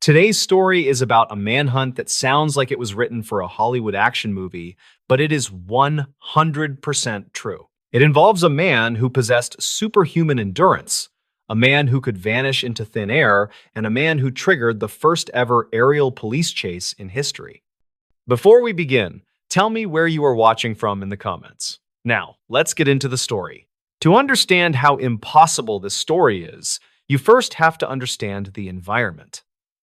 Today's story is about a manhunt that sounds like it was written for a Hollywood action movie, but it is 100% true. It involves a man who possessed superhuman endurance, a man who could vanish into thin air, and a man who triggered the first ever aerial police chase in history. Before we begin, tell me where you are watching from in the comments. Now, let's get into the story. To understand how impossible this story is, you first have to understand the environment.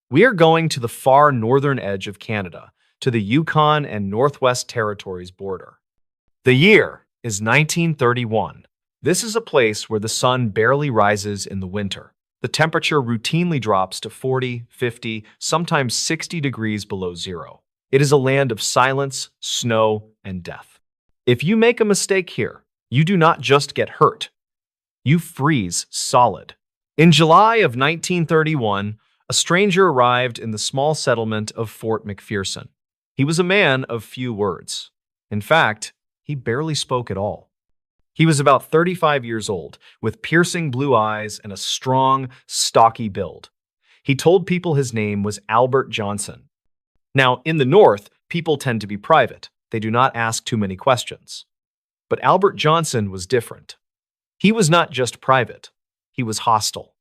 We are going to the far northern edge of Canada, to the Yukon and Northwest Territories border. The year is 1931. This is a place where the sun barely rises in the winter. The temperature routinely drops to 40, 50, sometimes 60 degrees below zero. It is a land of silence, snow, and death. If you make a mistake here, you do not just get hurt. You freeze solid. In July of 1931, a stranger arrived in the small settlement of Fort McPherson. He was a man of few words. In fact, he barely spoke at all. He was about 35 years old, with piercing blue eyes and a strong, stocky build. He told people his name was Albert Johnson. Now, in the North, people tend to be private. They do not ask too many questions. But Albert Johnson was different. He was not just private. He was hostile.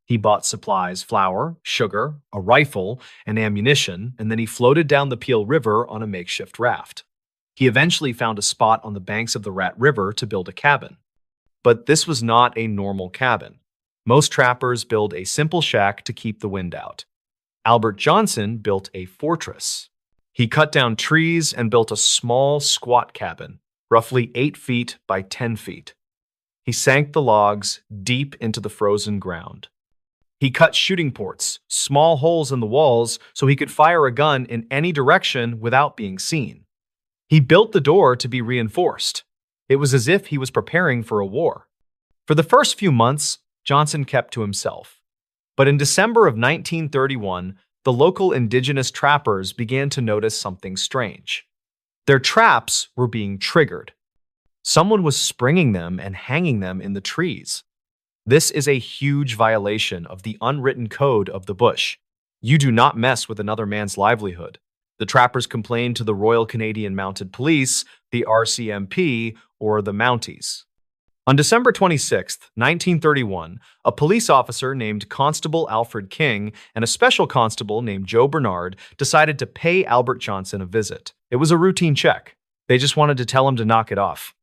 He bought supplies, flour, sugar, a rifle, and ammunition, and then he floated down the Peel River on a makeshift raft. He eventually found a spot on the banks of the Rat River to build a cabin. But this was not a normal cabin. Most trappers build a simple shack to keep the wind out. Albert Johnson built a fortress. He cut down trees and built a small, squat cabin, roughly 8 feet by 10 feet. He sank the logs deep into the frozen ground. He cut shooting ports, small holes in the walls, so he could fire a gun in any direction without being seen. He built the door to be reinforced. It was as if he was preparing for a war. For the first few months, Johnson kept to himself. But in December of 1931, the local indigenous trappers began to notice something strange. Their traps were being triggered. Someone was springing them and hanging them in the trees. This is a huge violation of the unwritten code of the bush. You do not mess with another man's livelihood. The trappers complained to the Royal Canadian Mounted Police, the RCMP, or the Mounties. On December 26, 1931, a police officer named Constable Alfred King and a special constable named Joe Bernard decided to pay Albert Johnson a visit. It was a routine check. They just wanted to tell him to knock it off.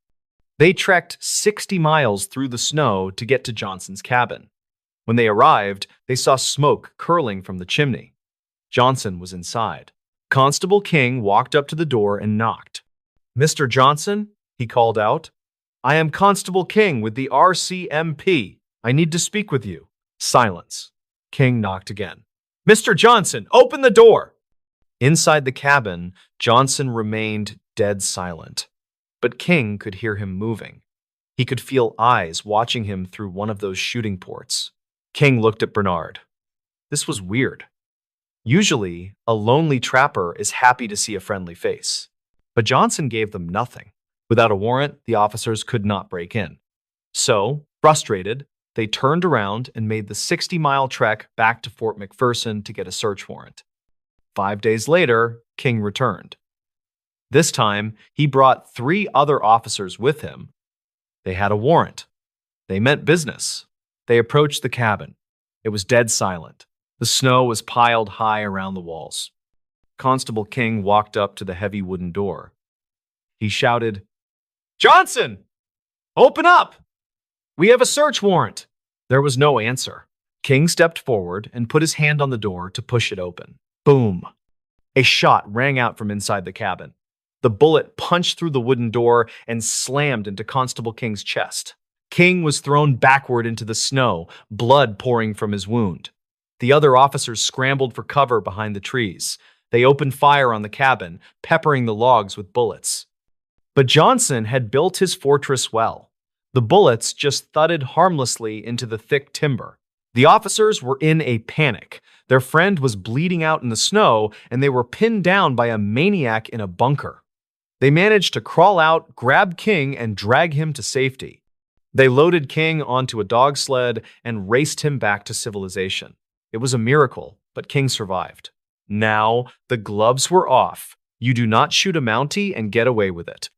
They trekked 60 miles through the snow to get to Johnson's cabin. When they arrived, they saw smoke curling from the chimney. Johnson was inside. Constable King walked up to the door and knocked. "Mr. Johnson," he called out, "I am Constable King with the RCMP. I need to speak with you." Silence. King knocked again. "Mr. Johnson, open the door!" Inside the cabin, Johnson remained dead silent. But King could hear him moving. He could feel eyes watching him through one of those shooting ports. King looked at Bernard. This was weird. Usually, a lonely trapper is happy to see a friendly face. But Johnson gave them nothing. Without a warrant, the officers could not break in. So, frustrated, they turned around and made the 60-mile trek back to Fort McPherson to get a search warrant. 5 days later, King returned. This time, he brought 3 other officers with him. They had a warrant. They meant business. They approached the cabin. It was dead silent. The snow was piled high around the walls. Constable King walked up to the heavy wooden door. He shouted, "Johnson! Open up! We have a search warrant!" There was no answer. King stepped forward and put his hand on the door to push it open. Boom! A shot rang out from inside the cabin. The bullet punched through the wooden door and slammed into Constable King's chest. King was thrown backward into the snow, blood pouring from his wound. The other officers scrambled for cover behind the trees. They opened fire on the cabin, peppering the logs with bullets. But Johnson had built his fortress well. The bullets just thudded harmlessly into the thick timber. The officers were in a panic. Their friend was bleeding out in the snow, and they were pinned down by a maniac in a bunker. They managed to crawl out, grab King, and drag him to safety. They loaded King onto a dog sled and raced him back to civilization. It was a miracle, but King survived. Now, the gloves were off. You do not shoot a Mountie and get away with it.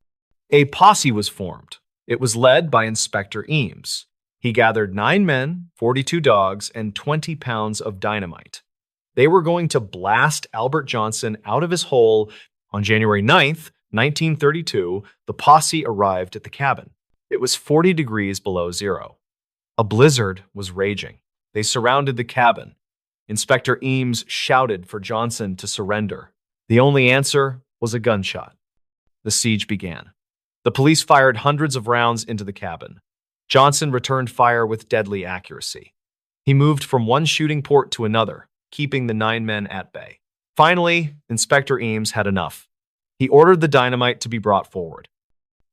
A posse was formed. It was led by Inspector Eames. He gathered 9 men, 42 dogs, and 20 pounds of dynamite. They were going to blast Albert Johnson out of his hole. On January 9th, 1932, the posse arrived at the cabin. It was 40 degrees below zero. A blizzard was raging. They surrounded the cabin. Inspector Eames shouted for Johnson to surrender. The only answer was a gunshot. The siege began. The police fired hundreds of rounds into the cabin. Johnson returned fire with deadly accuracy. He moved from one shooting port to another, keeping the 9 men at bay. Finally, Inspector Eames had enough. He ordered the dynamite to be brought forward.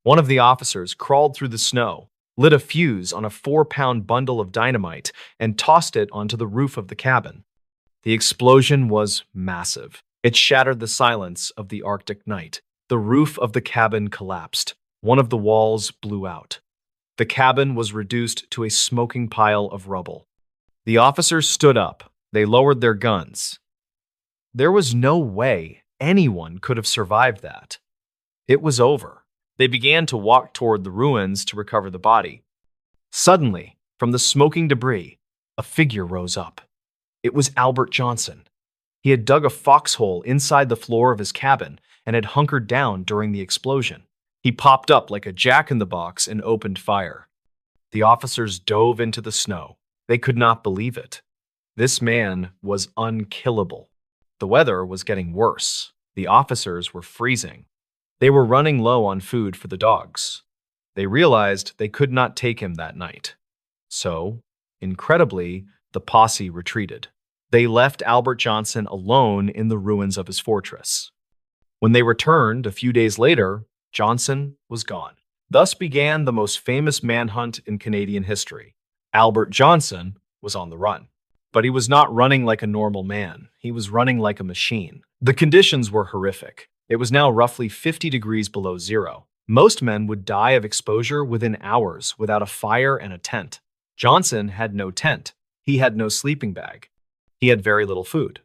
One of the officers crawled through the snow, lit a fuse on a 4-pound bundle of dynamite, and tossed it onto the roof of the cabin. The explosion was massive. It shattered the silence of the Arctic night. The roof of the cabin collapsed. One of the walls blew out. The cabin was reduced to a smoking pile of rubble. The officers stood up. They lowered their guns. There was no way anyone could have survived that. It was over. They began to walk toward the ruins to recover the body. Suddenly, from the smoking debris, a figure rose up. It was Albert Johnson. He had dug a foxhole inside the floor of his cabin and had hunkered down during the explosion. He popped up like a jack-in-the-box and opened fire. The officers dove into the snow. They could not believe it. This man was unkillable. The weather was getting worse. The officers were freezing. They were running low on food for the dogs. They realized they could not take him that night. So, incredibly, the posse retreated. They left Albert Johnson alone in the ruins of his fortress. When they returned a few days later, Johnson was gone. Thus began the most famous manhunt in Canadian history. Albert Johnson was on the run. But he was not running like a normal man. He was running like a machine. The conditions were horrific. It was now roughly 50 degrees below zero. Most men would die of exposure within hours without a fire and a tent. Johnson had no tent. He had no sleeping bag. He had very little food.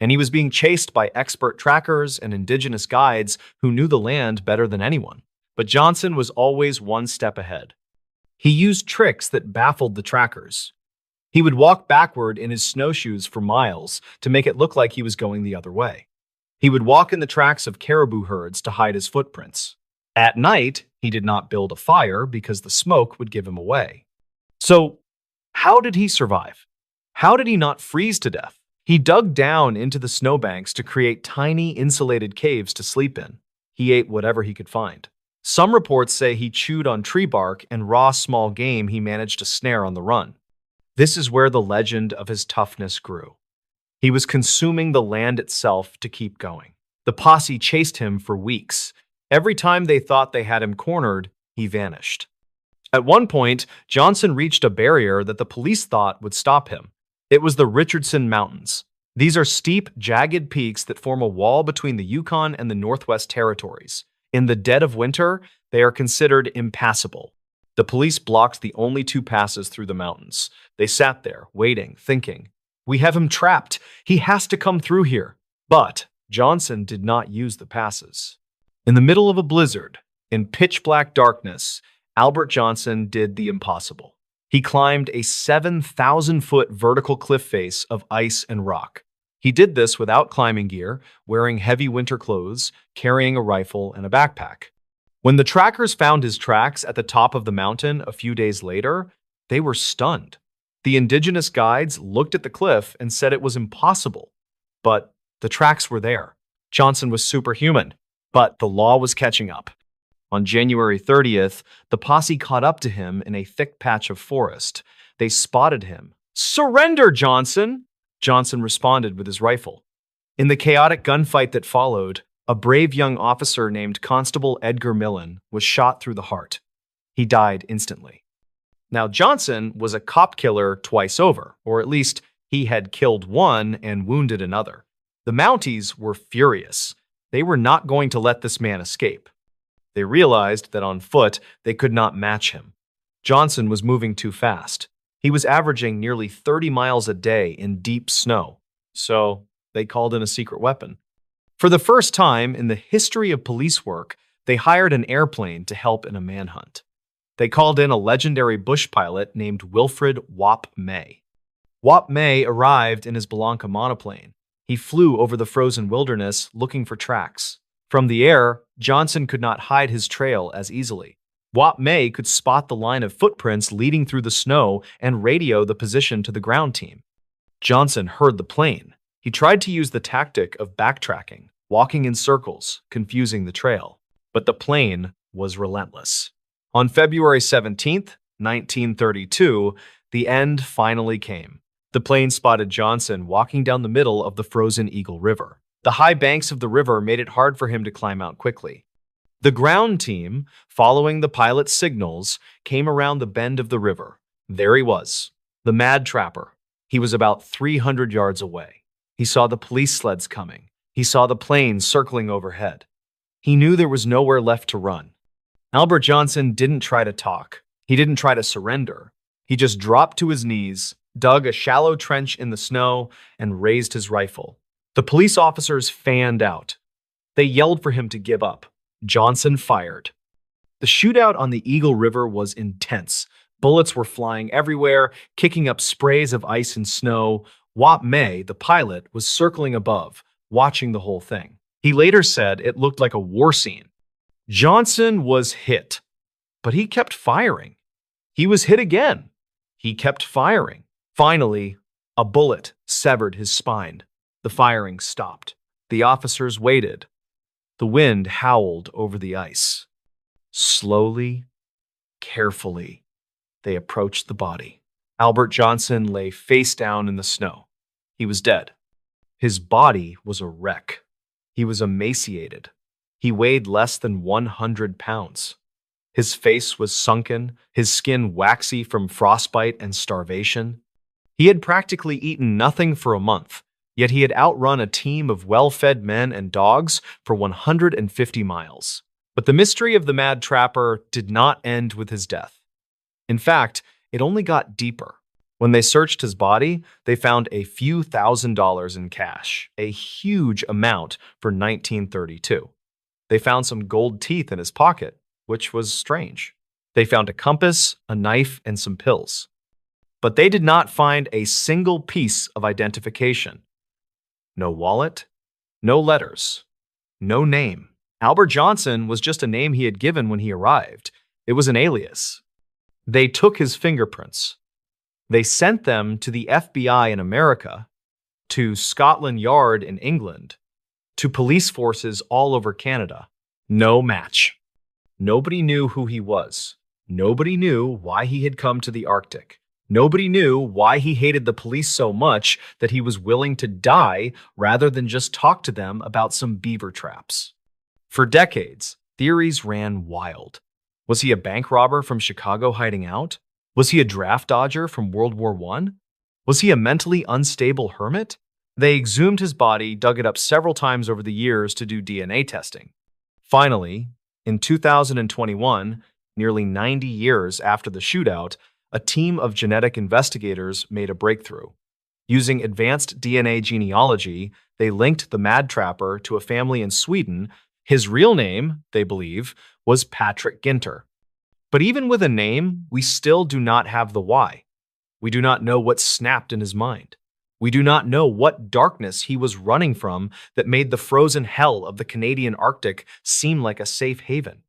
And he was being chased by expert trackers and indigenous guides who knew the land better than anyone. But Johnson was always one step ahead. He used tricks that baffled the trackers. He would walk backward in his snowshoes for miles to make it look like he was going the other way. He would walk in the tracks of caribou herds to hide his footprints. At night, he did not build a fire because the smoke would give him away. So, how did he survive? How did he not freeze to death? He dug down into the snowbanks to create tiny insulated caves to sleep in. He ate whatever he could find. Some reports say he chewed on tree bark and raw small game he managed to snare on the run. This is where the legend of his toughness grew. He was consuming the land itself to keep going. The posse chased him for weeks. Every time they thought they had him cornered, he vanished. At one point, Johnson reached a barrier that the police thought would stop him. It was the Richardson Mountains. These are steep, jagged peaks that form a wall between the Yukon and the Northwest Territories. In the dead of winter, they are considered impassable. The police blocked the only 2 passes through the mountains. They sat there, waiting, thinking, "We have him trapped. He has to come through here." But Johnson did not use the passes. In the middle of a blizzard, in pitch-black darkness, Albert Johnson did the impossible. He climbed a 7,000-foot vertical cliff face of ice and rock. He did this without climbing gear, wearing heavy winter clothes, carrying a rifle and a backpack. When the trackers found his tracks at the top of the mountain a few days later, they were stunned. The indigenous guides looked at the cliff and said it was impossible. But the tracks were there. Johnson was superhuman, but the law was catching up. On January 30th, the posse caught up to him in a thick patch of forest. They spotted him. "Surrender, Johnson!" Johnson responded with his rifle. In the chaotic gunfight that followed, a brave young officer named Constable Edgar Millen was shot through the heart. He died instantly. Now, Johnson was a cop killer twice over, or at least he had killed one and wounded another. The Mounties were furious. They were not going to let this man escape. They realized that on foot, they could not match him. Johnson was moving too fast. He was averaging nearly 30 miles a day in deep snow. So they called in a secret weapon. For the first time in the history of police work, they hired an airplane to help in a manhunt. They called in a legendary bush pilot named Wilfred Whop May. Whop May arrived in his Belanca monoplane. He flew over the frozen wilderness looking for tracks. From the air, Johnson could not hide his trail as easily. Whop May could spot the line of footprints leading through the snow and radio the position to the ground team. Johnson heard the plane. He tried to use the tactic of backtracking, walking in circles, confusing the trail. But the plane was relentless. On February 17th, 1932, the end finally came. The plane spotted Johnson walking down the middle of the frozen Eagle River. The high banks of the river made it hard for him to climb out quickly. The ground team, following the pilot's signals, came around the bend of the river. There he was, the mad trapper. He was about 300 yards away. He saw the police sleds coming. He saw the plane circling overhead. He knew there was nowhere left to run. Albert Johnson didn't try to talk. He didn't try to surrender. He just dropped to his knees, dug a shallow trench in the snow, and raised his rifle. The police officers fanned out. They yelled for him to give up. Johnson fired. The shootout on the Eagle River was intense. Bullets were flying everywhere, kicking up sprays of ice and snow. Whop May, the pilot, was circling above, watching the whole thing. He later said it looked like a war scene. Johnson was hit, but he kept firing. He was hit again. He kept firing. Finally, a bullet severed his spine. The firing stopped. The officers waited. The wind howled over the ice. Slowly, carefully, they approached the body. Albert Johnson lay face down in the snow. He was dead. His body was a wreck. He was emaciated. He weighed less than 100 pounds. His face was sunken, his skin waxy from frostbite and starvation. He had practically eaten nothing for a month, yet he had outrun a team of well-fed men and dogs for 150 miles. But the mystery of the mad trapper did not end with his death. In fact, it only got deeper. When they searched his body, they found a few $1,000s in cash, a huge amount for 1932. They found some gold teeth in his pocket, which was strange. They found a compass, a knife, and some pills. But they did not find a single piece of identification. No wallet, no letters, no name. Albert Johnson was just a name he had given when he arrived. It was an alias. They took his fingerprints. They sent them to the FBI in America, to Scotland Yard in England, to police forces all over Canada. No match. Nobody knew who he was. Nobody knew why he had come to the Arctic. Nobody knew why he hated the police so much that he was willing to die rather than just talk to them about some beaver traps. For decades, theories ran wild. Was he a bank robber from Chicago hiding out? Was he a draft dodger from World War I? Was he a mentally unstable hermit? They exhumed his body, dug it up several times over the years to do DNA testing. Finally, in 2021, nearly 90 years after the shootout, a team of genetic investigators made a breakthrough. Using advanced DNA genealogy, they linked the mad trapper to a family in Sweden. His real name, they believe, was Patrick Ginter. But even with a name, we still do not have the why. We do not know what snapped in his mind. We do not know what darkness he was running from that made the frozen hell of the Canadian Arctic seem like a safe haven.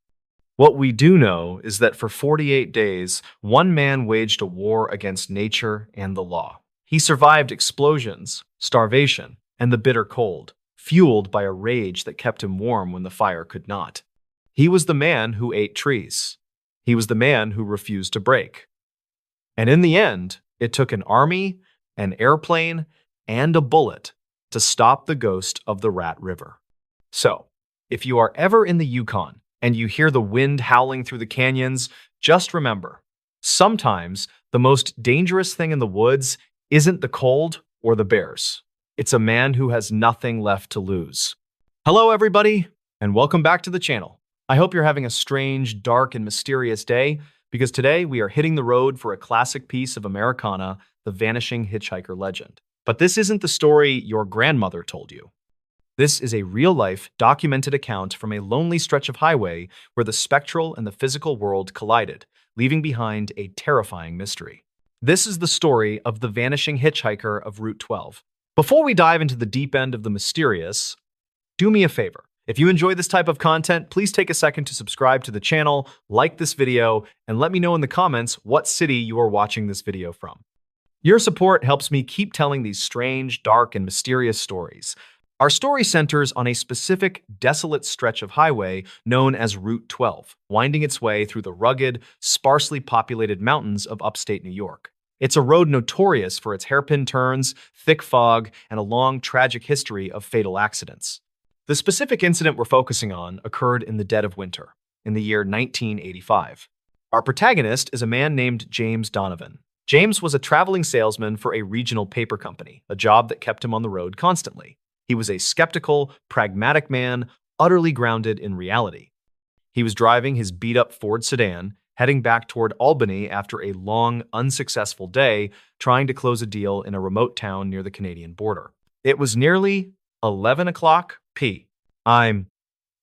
What we do know is that for 48 days, one man waged a war against nature and the law. He survived explosions, starvation, and the bitter cold, fueled by a rage that kept him warm when the fire could not. He was the man who ate trees. He was the man who refused to break. And in the end, it took an army, an airplane, and a bullet to stop the ghost of the Rat River. So, if you are ever in the Yukon and you hear the wind howling through the canyons, just remember, sometimes the most dangerous thing in the woods isn't the cold or the bears. It's a man who has nothing left to lose. Hello, everybody, and welcome back to the channel. I hope you're having a strange, dark, and mysterious day, because today we are hitting the road for a classic piece of Americana, the vanishing hitchhiker legend. But this isn't the story your grandmother told you. This is a real-life, documented account from a lonely stretch of highway where the spectral and the physical world collided, leaving behind a terrifying mystery. This is the story of the vanishing hitchhiker of Route 12. Before we dive into the deep end of the mysterious, do me a favor. If you enjoy this type of content, please take a second to subscribe to the channel, like this video, and let me know in the comments what city you are watching this video from. Your support helps me keep telling these strange, dark, and mysterious stories. Our story centers on a specific, desolate stretch of highway known as Route 12, winding its way through the rugged, sparsely populated mountains of upstate New York. It's a road notorious for its hairpin turns, thick fog, and a long, tragic history of fatal accidents. The specific incident we're focusing on occurred in the dead of winter, in the year 1985. Our protagonist is a man named James Donovan. James was a traveling salesman for a regional paper company, a job that kept him on the road constantly. He was a skeptical, pragmatic man, utterly grounded in reality. He was driving his beat-up Ford sedan, heading back toward Albany after a long, unsuccessful day trying to close a deal in a remote town near the Canadian border. It was nearly 11 o'clock p.m.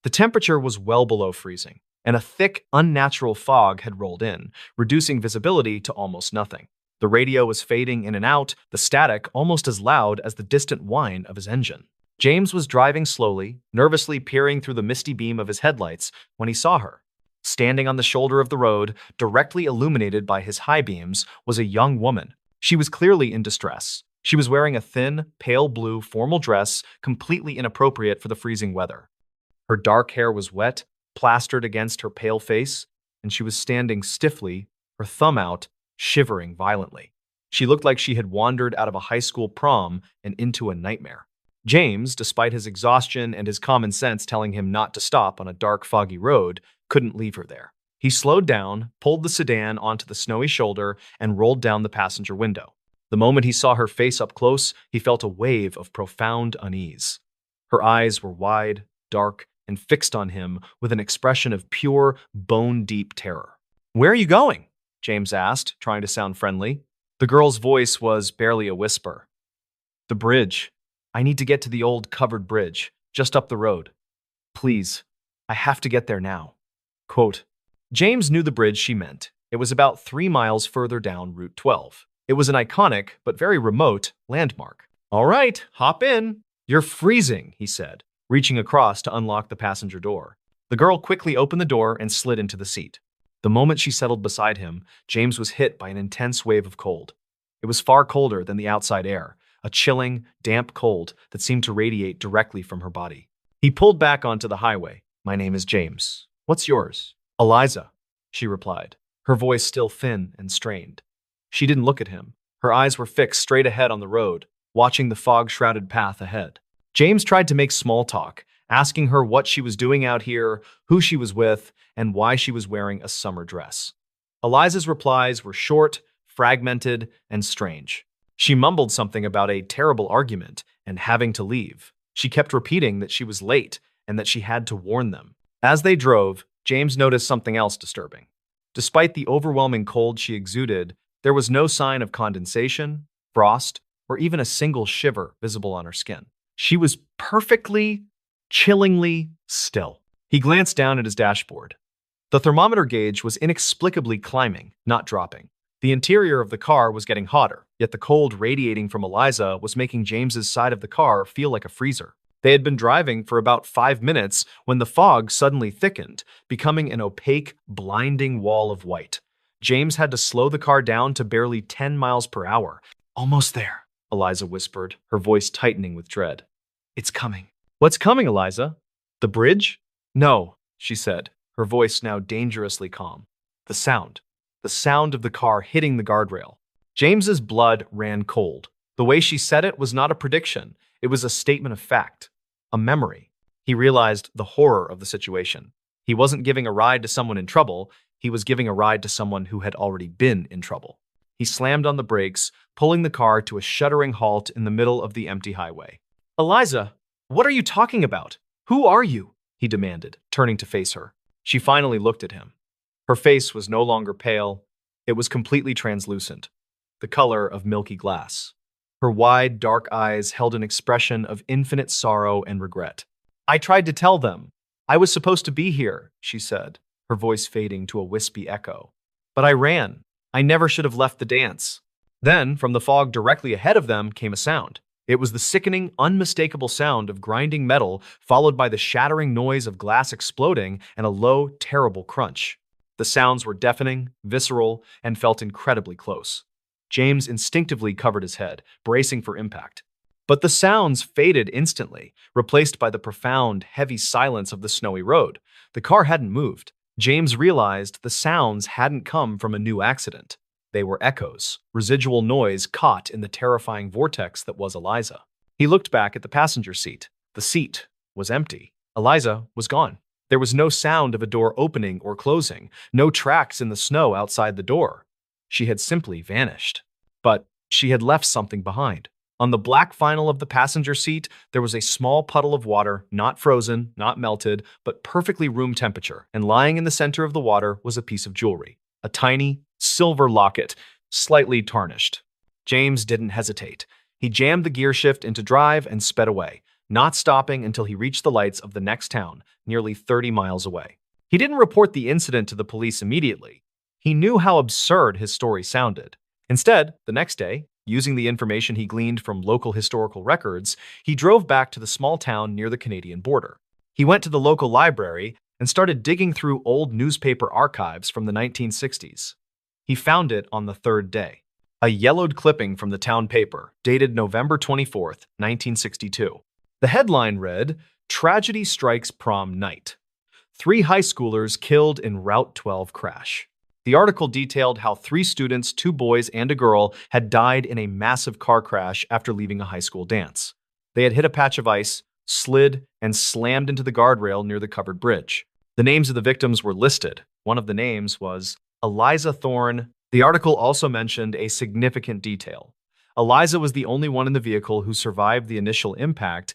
The temperature was well below freezing, and a thick, unnatural fog had rolled in, reducing visibility to almost nothing. The radio was fading in and out, the static almost as loud as the distant whine of his engine. James was driving slowly, nervously peering through the misty beam of his headlights when he saw her. Standing on the shoulder of the road, directly illuminated by his high beams, was a young woman. She was clearly in distress. She was wearing a thin, pale blue formal dress completely inappropriate for the freezing weather. Her dark hair was wet, plastered against her pale face, and she was standing stiffly, her thumb out, shivering violently. She looked like she had wandered out of a high school prom and into a nightmare. James, despite his exhaustion and his common sense telling him not to stop on a dark, foggy road, couldn't leave her there. He slowed down, pulled the sedan onto the snowy shoulder, and rolled down the passenger window. The moment he saw her face up close, he felt a wave of profound unease. Her eyes were wide, dark, and fixed on him with an expression of pure, bone-deep terror. "Where are you going?" James asked, trying to sound friendly. The girl's voice was barely a whisper. "The bridge. I need to get to the old covered bridge, just up the road. Please, I have to get there now." Quote, James knew the bridge she meant. It was about 3 miles further down Route 12. It was an iconic, but very remote, landmark. "All right, hop in." "You're freezing," he said, reaching across to unlock the passenger door. The girl quickly opened the door and slid into the seat. The moment she settled beside him, James was hit by an intense wave of cold. It was far colder than the outside air, a chilling, damp cold that seemed to radiate directly from her body. He pulled back onto the highway. "My name is James. What's yours?" "Eliza," she replied, her voice still thin and strained. She didn't look at him. Her eyes were fixed straight ahead on the road, watching the fog-shrouded path ahead. James tried to make small talk, asking her what she was doing out here, who she was with, and why she was wearing a summer dress. Eliza's replies were short, fragmented, and strange. She mumbled something about a terrible argument and having to leave. She kept repeating that she was late and that she had to warn them. As they drove, James noticed something else disturbing. Despite the overwhelming cold she exuded, there was no sign of condensation, frost, or even a single shiver visible on her skin. She was perfectly, chillingly still. He glanced down at his dashboard. The thermometer gauge was inexplicably climbing, not dropping. The interior of the car was getting hotter, yet the cold radiating from Eliza was making James's side of the car feel like a freezer. They had been driving for about 5 minutes when the fog suddenly thickened, becoming an opaque, blinding wall of white. James had to slow the car down to barely 10 miles per hour. "Almost there," Eliza whispered, her voice tightening with dread. "It's coming." "What's coming, Eliza? The bridge?" "No," she said, her voice now dangerously calm. The sound of the car hitting the guardrail. James's blood ran cold. The way she said it was not a prediction. It was a statement of fact, a memory. He realized the horror of the situation. He wasn't giving a ride to someone in trouble. He was giving a ride to someone who had already been in trouble. He slammed on the brakes, pulling the car to a shuddering halt in the middle of the empty highway. "Eliza, what are you talking about? Who are you?" he demanded, turning to face her. She finally looked at him. Her face was no longer pale. It was completely translucent, the color of milky glass. Her wide, dark eyes held an expression of infinite sorrow and regret. "I tried to tell them. I was supposed to be here," she said, her voice fading to a wispy echo. "But I ran. I never should have left the dance." Then, from the fog directly ahead of them, came a sound. It was the sickening, unmistakable sound of grinding metal, followed by the shattering noise of glass exploding and a low, terrible crunch. The sounds were deafening, visceral, and felt incredibly close. James instinctively covered his head, bracing for impact. But the sounds faded instantly, replaced by the profound, heavy silence of the snowy road. The car hadn't moved. James realized the sounds hadn't come from a new accident. They were echoes, residual noise caught in the terrifying vortex that was Eliza. He looked back at the passenger seat. The seat was empty. Eliza was gone. There was no sound of a door opening or closing, no tracks in the snow outside the door. She had simply vanished. But she had left something behind. On the black vinyl of the passenger seat, there was a small puddle of water, not frozen, not melted, but perfectly room temperature, and lying in the center of the water was a piece of jewelry. A tiny, silver locket, slightly tarnished. James didn't hesitate. He jammed the gear shift into drive and sped away, not stopping until he reached the lights of the next town, nearly 30 miles away. He didn't report the incident to the police immediately. He knew how absurd his story sounded. Instead, the next day, using the information he gleaned from local historical records, he drove back to the small town near the Canadian border. He went to the local library and started digging through old newspaper archives from the 1960s. He found it on the third day. A yellowed clipping from the town paper, dated November 24th, 1962. The headline read, "Tragedy Strikes Prom Night. 3 high schoolers killed in Route 12 crash." The article detailed how 3 students, 2 boys and a girl, had died in a massive car crash after leaving a high school dance. They had hit a patch of ice, slid, and slammed into the guardrail near the covered bridge. The names of the victims were listed. One of the names was Eliza Thorne. The article also mentioned a significant detail. Eliza was the only one in the vehicle who survived the initial impact,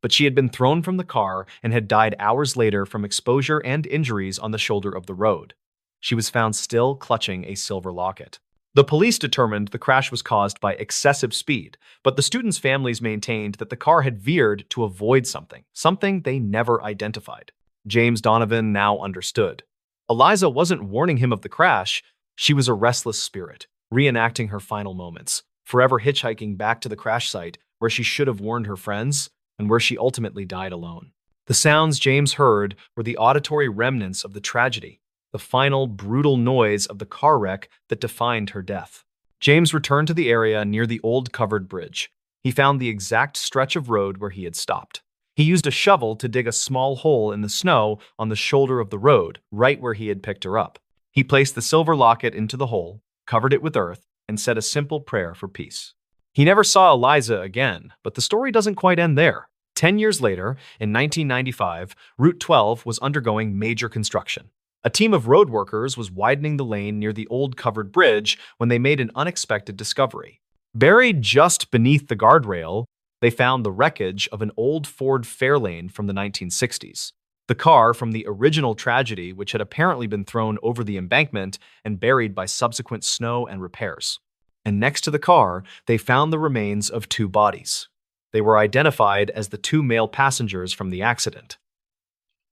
but she had been thrown from the car and had died hours later from exposure and injuries on the shoulder of the road. She was found still clutching a silver locket. The police determined the crash was caused by excessive speed, but the students' families maintained that the car had veered to avoid something they never identified. James Donovan now understood. Eliza wasn't warning him of the crash. She was a restless spirit, reenacting her final moments, forever hitchhiking back to the crash site where she should have warned her friends and where she ultimately died alone. The sounds James heard were the auditory remnants of the tragedy, the final, brutal noise of the car wreck that defined her death. James returned to the area near the old covered bridge. He found the exact stretch of road where he had stopped. He used a shovel to dig a small hole in the snow on the shoulder of the road, right where he had picked her up. He placed the silver locket into the hole, covered it with earth, and said a simple prayer for peace. He never saw Eliza again, but the story doesn't quite end there. 10 years later, in 1995, Route 12 was undergoing major construction. A team of road workers was widening the lane near the old covered bridge when they made an unexpected discovery. Buried just beneath the guardrail, they found the wreckage of an old Ford Fairlane from the 1960s. The car from the original tragedy, which had apparently been thrown over the embankment and buried by subsequent snow and repairs. And next to the car, they found the remains of 2 bodies. They were identified as the 2 male passengers from the accident.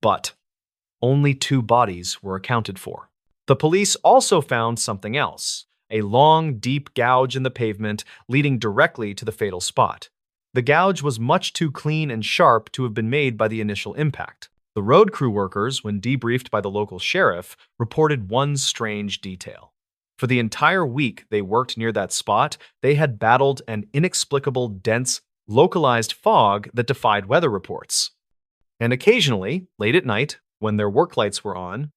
But only 2 bodies were accounted for. The police also found something else, a long, deep gouge in the pavement leading directly to the fatal spot. The gouge was much too clean and sharp to have been made by the initial impact. The road crew workers, when debriefed by the local sheriff, reported one strange detail. For the entire week they worked near that spot, they had battled an inexplicable, dense, localized fog that defied weather reports. And occasionally, late at night, when their work lights were on,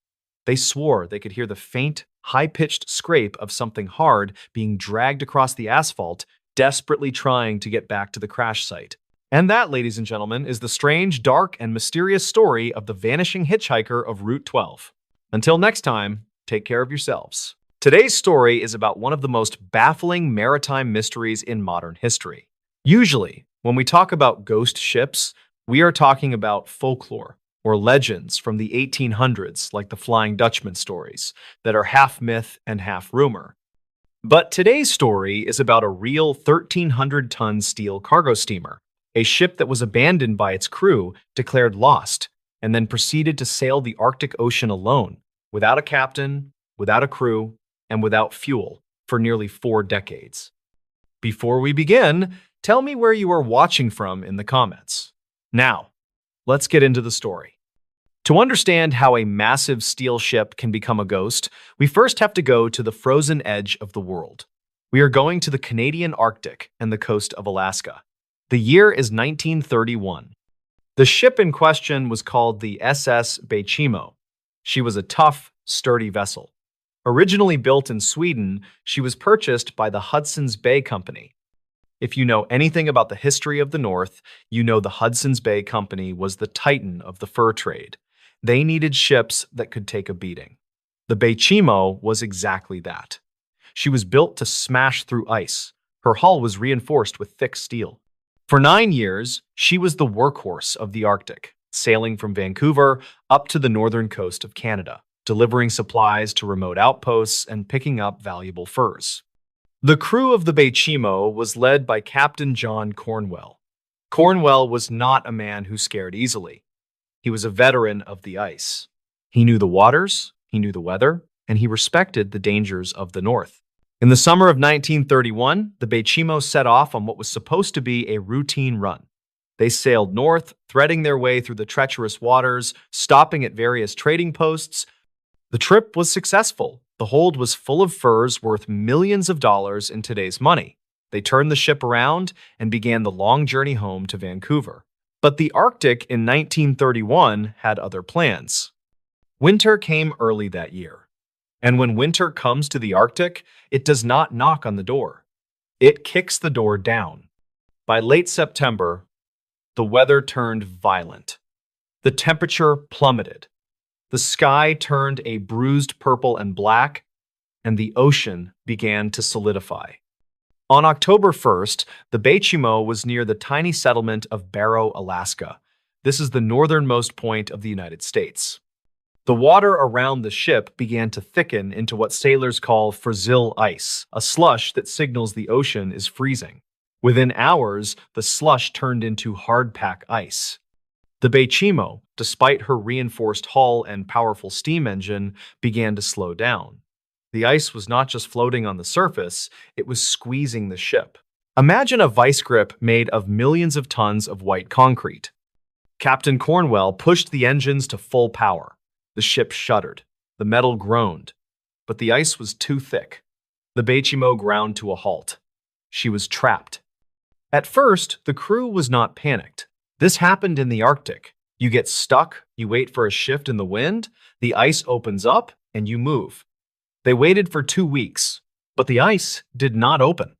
they swore they could hear the faint, high-pitched scrape of something hard being dragged across the asphalt, desperately trying to get back to the crash site. And that, ladies and gentlemen, is the strange, dark, and mysterious story of the vanishing hitchhiker of Route 12. Until next time, take care of yourselves. Today's story is about one of the most baffling maritime mysteries in modern history. Usually, when we talk about ghost ships, we are talking about folklore or legends from the 1800s, like the Flying Dutchman stories, that are half myth and half rumor. But today's story is about a real 1,300-ton steel cargo steamer, a ship that was abandoned by its crew, declared lost, and then proceeded to sail the Arctic Ocean alone, without a captain, without a crew, and without fuel, for nearly 4 decades. Before we begin, tell me where you are watching from in the comments. Now, let's get into the story. To understand how a massive steel ship can become a ghost, we first have to go to the frozen edge of the world. We are going to the Canadian Arctic and the coast of Alaska. The year is 1931. The ship in question was called the SS Bechimo. She was a tough, sturdy vessel. Originally built in Sweden, she was purchased by the Hudson's Bay Company. If you know anything about the history of the North, you know the Hudson's Bay Company was the titan of the fur trade. They needed ships that could take a beating. The Bechimo was exactly that. She was built to smash through ice. Her hull was reinforced with thick steel. For 9 years, she was the workhorse of the Arctic, sailing from Vancouver up to the northern coast of Canada, delivering supplies to remote outposts and picking up valuable furs. The crew of the Bechimo was led by Captain John Cornwell. Cornwell was not a man who scared easily. He was a veteran of the ice. He knew the waters, he knew the weather, and he respected the dangers of the North. In the summer of 1931, the Bechimo set off on what was supposed to be a routine run. They sailed north, threading their way through the treacherous waters, stopping at various trading posts. The trip was successful. The hold was full of furs worth millions of dollars in today's money. They turned the ship around and began the long journey home to Vancouver. But the Arctic in 1931 had other plans. Winter came early that year. And when winter comes to the Arctic, it does not knock on the door. It kicks the door down. By late September, the weather turned violent. The temperature plummeted. The sky turned a bruised purple and black, and the ocean began to solidify. On October 1st, the Bechimo was near the tiny settlement of Barrow, Alaska. This is the northernmost point of the United States. The water around the ship began to thicken into what sailors call Frazil ice, a slush that signals the ocean is freezing. Within hours, the slush turned into hardpack ice. The Bechimo, despite her reinforced hull and powerful steam engine, began to slow down. The ice was not just floating on the surface, it was squeezing the ship. Imagine a vice grip made of millions of tons of white concrete. Captain Cornwell pushed the engines to full power. The ship shuddered. The metal groaned. But the ice was too thick. The Bechimo ground to a halt. She was trapped. At first, the crew was not panicked. This happened in the Arctic. You get stuck, you wait for a shift in the wind, the ice opens up, and you move. They waited for 2 weeks, but the ice did not open.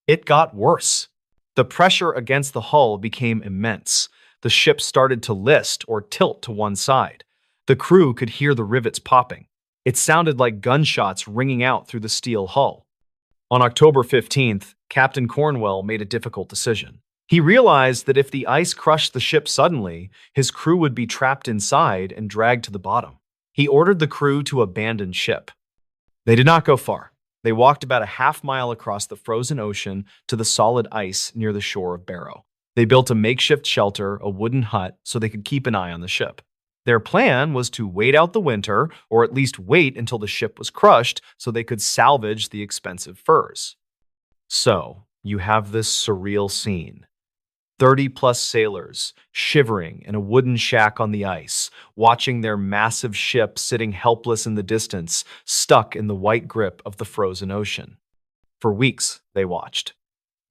It got worse. The pressure against the hull became immense. The ship started to list or tilt to one side. The crew could hear the rivets popping. It sounded like gunshots ringing out through the steel hull. On October 15th, Captain Cornwell made a difficult decision. He realized that if the ice crushed the ship suddenly, his crew would be trapped inside and dragged to the bottom. He ordered the crew to abandon ship. They did not go far. They walked about a half-mile across the frozen ocean to the solid ice near the shore of Barrow. They built a makeshift shelter, a wooden hut, so they could keep an eye on the ship. Their plan was to wait out the winter, or at least wait until the ship was crushed so they could salvage the expensive furs. So, you have this surreal scene. 30-plus sailors, shivering in a wooden shack on the ice, watching their massive ship sitting helpless in the distance, stuck in the white grip of the frozen ocean. For weeks, they watched.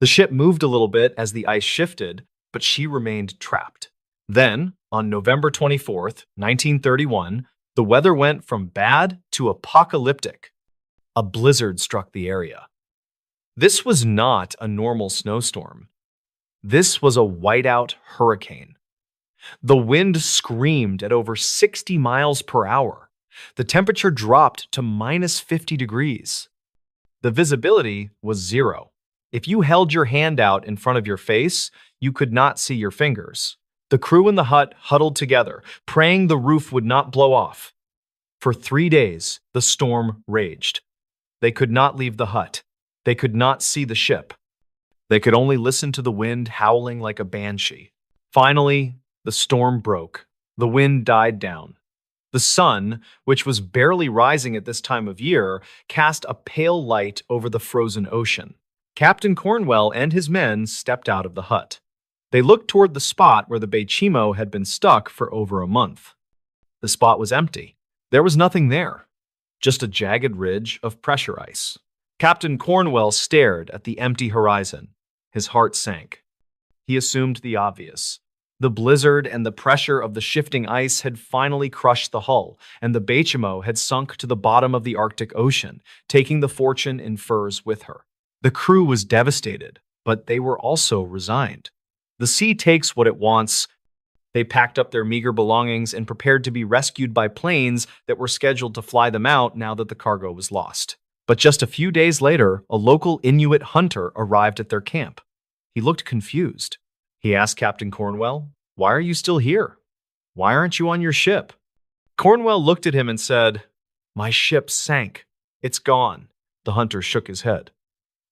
The ship moved a little bit as the ice shifted, but she remained trapped. Then, on November 24th, 1931, the weather went from bad to apocalyptic. A blizzard struck the area. This was not a normal snowstorm. This was a whiteout hurricane. The wind screamed at over 60 miles per hour. The temperature dropped to minus 50 degrees. The visibility was zero. If you held your hand out in front of your face, you could not see your fingers. The crew in the hut huddled together, praying the roof would not blow off. For 3 days, the storm raged. They could not leave the hut. They could not see the ship. They could only listen to the wind howling like a banshee. Finally, the storm broke. The wind died down. The sun, which was barely rising at this time of year, cast a pale light over the frozen ocean. Captain Cornwell and his men stepped out of the hut. They looked toward the spot where the Bechimo had been stuck for over a month. The spot was empty. There was nothing there, just a jagged ridge of pressure ice. Captain Cornwell stared at the empty horizon. His heart sank. He assumed the obvious. The blizzard and the pressure of the shifting ice had finally crushed the hull, and the Bechimo had sunk to the bottom of the Arctic Ocean, taking the fortune in furs with her. The crew was devastated, but they were also resigned. The sea takes what it wants. They packed up their meager belongings and prepared to be rescued by planes that were scheduled to fly them out now that the cargo was lost. But just a few days later, a local Inuit hunter arrived at their camp. He looked confused. He asked Captain Cornwell, "Why are you still here? Why aren't you on your ship?" Cornwell looked at him and said, "My ship sank. It's gone." The hunter shook his head.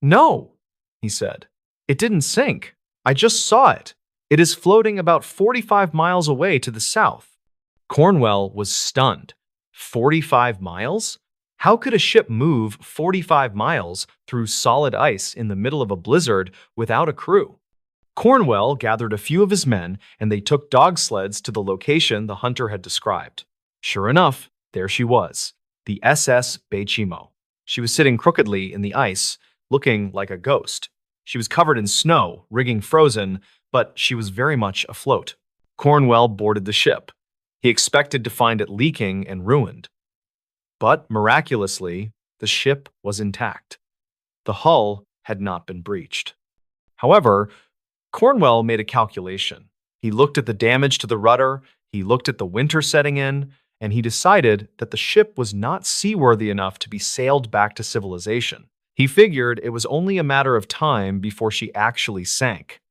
"No," he said. "It didn't sink. I just saw it. It is floating about 45 miles away to the south." Cornwell was stunned. 45 miles? How could a ship move 45 miles through solid ice in the middle of a blizzard without a crew? Cornwell gathered a few of his men, and they took dog sleds to the location the hunter had described. Sure enough, there she was, the SS Bechimo. She was sitting crookedly in the ice, looking like a ghost. She was covered in snow, rigging frozen, but she was very much afloat. Cornwell boarded the ship. He expected to find it leaking and ruined. But miraculously, the ship was intact. The hull had not been breached. However, Cornwell made a calculation. He looked at the damage to the rudder, he looked at the winter setting in, and he decided that the ship was not seaworthy enough to be sailed back to civilization. He figured it was only a matter of time before she actually sank.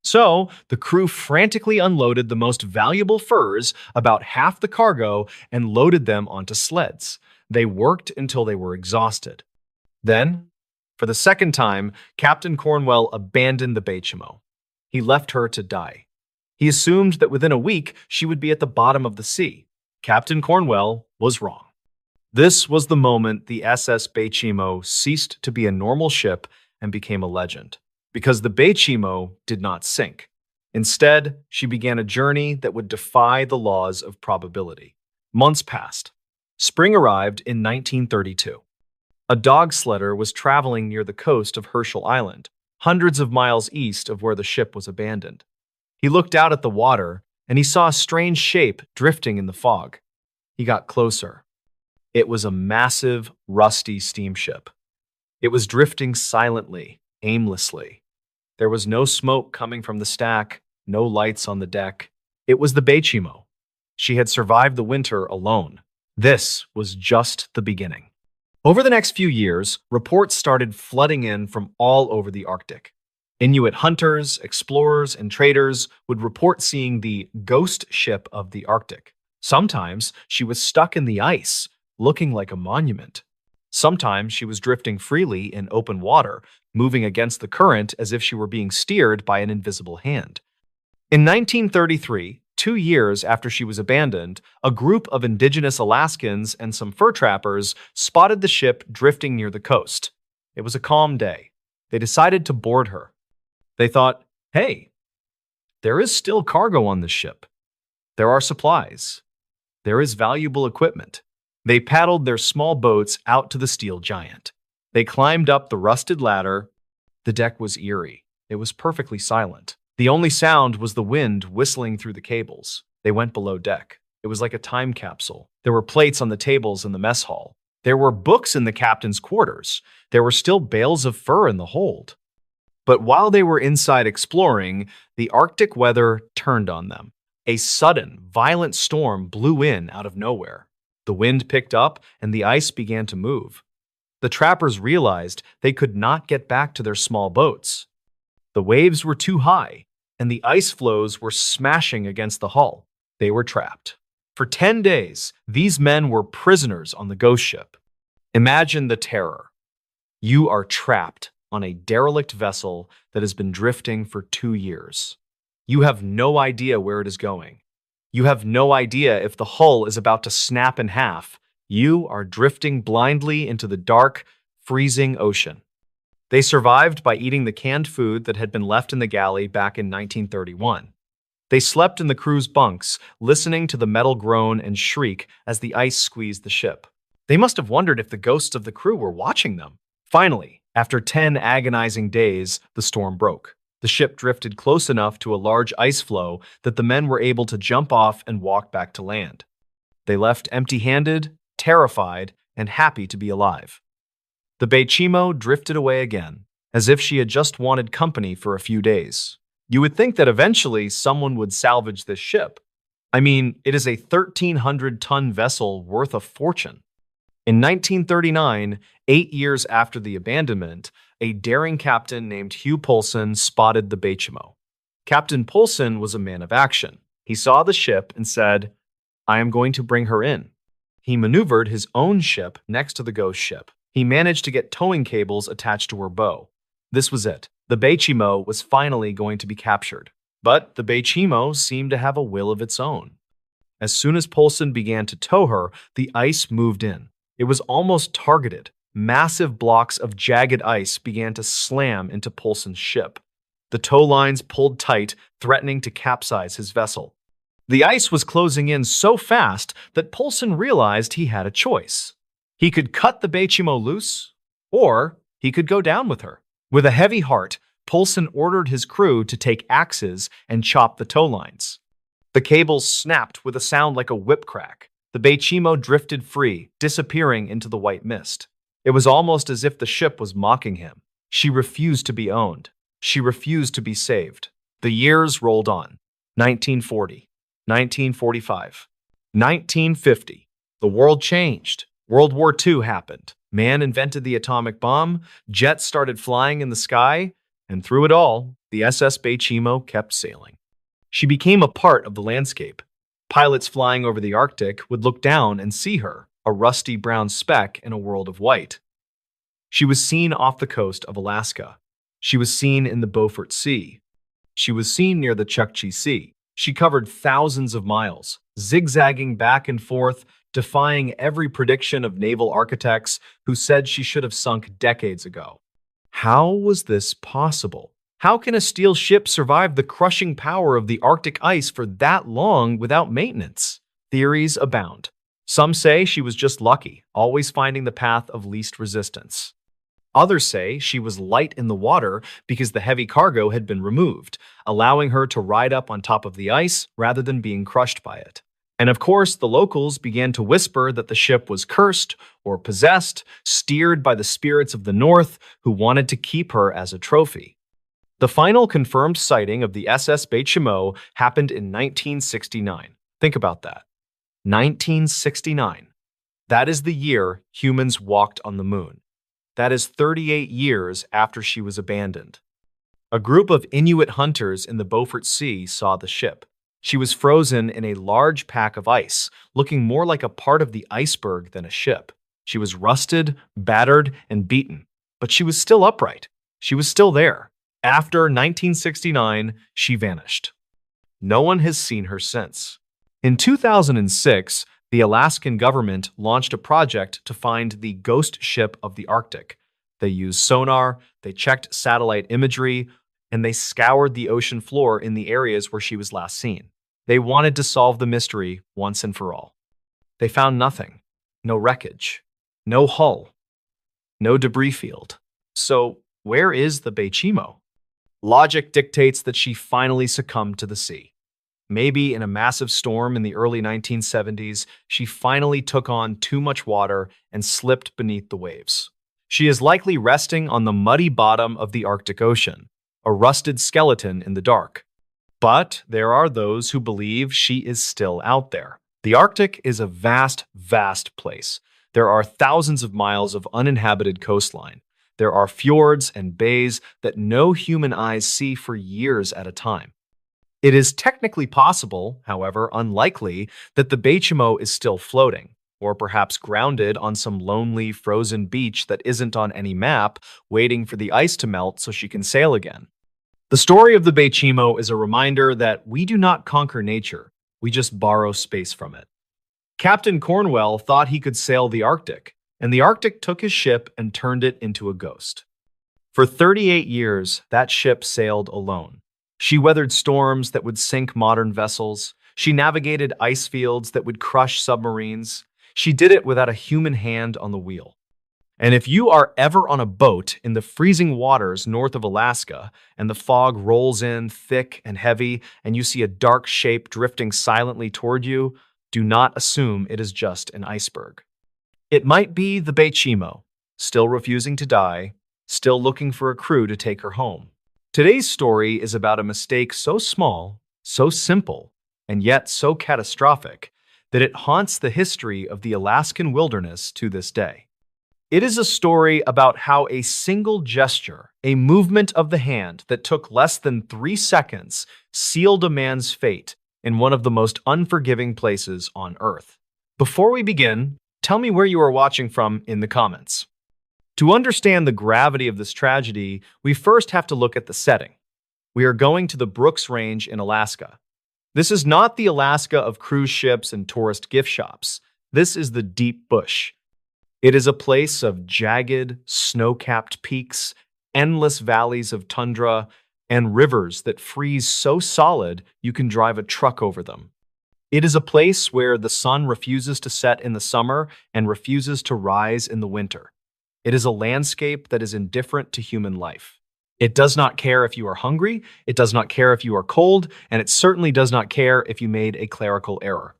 So, the crew frantically unloaded the most valuable furs, about half the cargo, and loaded them onto sleds. They worked until they were exhausted. Then, for the second time, Captain Cornwell abandoned the Bechimo. He left her to die. He assumed that within a week she would be at the bottom of the sea. Captain Cornwell was wrong. This was the moment the SS Bechimo ceased to be a normal ship and became a legend, because the Bechimo did not sink. Instead, she began a journey that would defy the laws of probability. Months passed. Spring arrived in 1932. A dog sledder was traveling near the coast of Herschel Island, hundreds of miles east of where the ship was abandoned. He looked out at the water, and he saw a strange shape drifting in the fog. He got closer. It was a massive, rusty steamship. It was drifting silently, aimlessly. There was no smoke coming from the stack, no lights on the deck. It was the Bechimo. She had survived the winter alone. This was just the beginning. Over the next few years, reports started flooding in from all over the Arctic. Inuit hunters, explorers, and traders would report seeing the ghost ship of the Arctic. Sometimes she was stuck in the ice, looking like a monument. Sometimes she was drifting freely in open water, moving against the current as if she were being steered by an invisible hand. In 1933, 2 years after she was abandoned, a group of indigenous Alaskans and some fur trappers spotted the ship drifting near the coast. It was a calm day. They decided to board her. They thought, hey, there is still cargo on this ship. There are supplies. There is valuable equipment. They paddled their small boats out to the steel giant. They climbed up the rusted ladder. The deck was eerie. It was perfectly silent. The only sound was the wind whistling through the cables. They went below deck. It was like a time capsule. There were plates on the tables in the mess hall. There were books in the captain's quarters. There were still bales of fur in the hold. But while they were inside exploring, the Arctic weather turned on them. A sudden, violent storm blew in out of nowhere. The wind picked up and the ice began to move. The trappers realized they could not get back to their small boats. The waves were too high, and the ice floes were smashing against the hull. They were trapped. For 10 days, these men were prisoners on the ghost ship. Imagine the terror. You are trapped on a derelict vessel that has been drifting for 2 years. You have no idea where it is going. You have no idea if the hull is about to snap in half. You are drifting blindly into the dark, freezing ocean. They survived by eating the canned food that had been left in the galley back in 1931. They slept in the crew's bunks, listening to the metal groan and shriek as the ice squeezed the ship. They must have wondered if the ghosts of the crew were watching them. Finally, after 10 agonizing days, the storm broke. The ship drifted close enough to a large ice floe that the men were able to jump off and walk back to land. They left empty-handed, terrified, and happy to be alive. The Beichimo drifted away again, as if she had just wanted company for a few days. You would think that eventually someone would salvage this ship. I mean, it is a 1,300-ton vessel worth a fortune. In 1939, 8 years after the abandonment, a daring captain named Hugh Poulsen spotted the Beichimo. Captain Poulsen was a man of action. He saw the ship and said, "I am going to bring her in." He maneuvered his own ship next to the ghost ship. He managed to get towing cables attached to her bow. This was it. The Beichimo was finally going to be captured. But the Beichimo seemed to have a will of its own. As soon as Poulsen began to tow her, the ice moved in. It was almost targeted. Massive blocks of jagged ice began to slam into Poulsen's ship. The tow lines pulled tight, threatening to capsize his vessel. The ice was closing in so fast that Poulsen realized he had a choice. He could cut the Beichimo loose, or he could go down with her. With a heavy heart, Poulsen ordered his crew to take axes and chop the tow lines. The cables snapped with a sound like a whip crack. The Beichimo drifted free, disappearing into the white mist. It was almost as if the ship was mocking him. She refused to be owned. She refused to be saved. The years rolled on. 1940, 1945, 1950. The world changed. World War II happened. Man invented the atomic bomb, jets started flying in the sky, and through it all, the SS Beichimo kept sailing. She became a part of the landscape. Pilots flying over the Arctic would look down and see her, a rusty brown speck in a world of white. She was seen off the coast of Alaska. She was seen in the Beaufort Sea. She was seen near the Chukchi Sea. She covered thousands of miles, zigzagging back and forth, defying every prediction of naval architects who said she should have sunk decades ago. How was this possible? How can a steel ship survive the crushing power of the Arctic ice for that long without maintenance? Theories abound. Some say she was just lucky, always finding the path of least resistance. Others say she was light in the water because the heavy cargo had been removed, allowing her to ride up on top of the ice rather than being crushed by it. And of course, the locals began to whisper that the ship was cursed or possessed, steered by the spirits of the North who wanted to keep her as a trophy. The final confirmed sighting of the SS Beichimo happened in 1969. Think about that. 1969. That is the year humans walked on the moon. That is 38 years after she was abandoned. A group of Inuit hunters in the Beaufort Sea saw the ship. She was frozen in a large pack of ice, looking more like a part of the iceberg than a ship. She was rusted, battered, and beaten, but she was still upright. She was still there. After 1969, she vanished. No one has seen her since. In 2006, the Alaskan government launched a project to find the ghost ship of the Arctic. They used sonar, they checked satellite imagery, and they scoured the ocean floor in the areas where she was last seen. They wanted to solve the mystery once and for all. They found nothing. No wreckage. No hull. No debris field. So, where is the Beichimo? Logic dictates that she finally succumbed to the sea. Maybe in a massive storm in the early 1970s, she finally took on too much water and slipped beneath the waves. She is likely resting on the muddy bottom of the Arctic Ocean, a rusted skeleton in the dark. But there are those who believe she is still out there. The Arctic is a vast, vast place. There are thousands of miles of uninhabited coastline. There are fjords and bays that no human eyes see for years at a time. It is technically possible, however unlikely, that the Beichimo is still floating. or perhaps grounded on some lonely, frozen beach that isn't on any map, waiting for the ice to melt so she can sail again. The story of the Bechimo is a reminder that we do not conquer nature, we just borrow space from it. Captain Cornwell thought he could sail the Arctic, and the Arctic took his ship and turned it into a ghost. For 38 years, that ship sailed alone. She weathered storms that would sink modern vessels. She navigated ice fields that would crush submarines. She did it without a human hand on the wheel. And if you are ever on a boat in the freezing waters north of Alaska and the fog rolls in thick and heavy and you see a dark shape drifting silently toward you, do not assume it is just an iceberg. It might be the Bechimo, still refusing to die, still looking for a crew to take her home. Today's story is about a mistake so small, so simple, and yet so catastrophic that it haunts the history of the Alaskan wilderness to this day. It is a story about how a single gesture, a movement of the hand that took less than 3 seconds, sealed a man's fate in one of the most unforgiving places on Earth. Before we begin, tell me where you are watching from in the comments. To understand the gravity of this tragedy, we first have to look at the setting. We are going to the Brooks Range in Alaska. This is not the Alaska of cruise ships and tourist gift shops. This is the deep bush. It is a place of jagged, snow-capped peaks, endless valleys of tundra, and rivers that freeze so solid you can drive a truck over them. It is a place where the sun refuses to set in the summer and refuses to rise in the winter. It is a landscape that is indifferent to human life. It does not care if you are hungry, it does not care if you are cold, and it certainly does not care if you made a clerical error.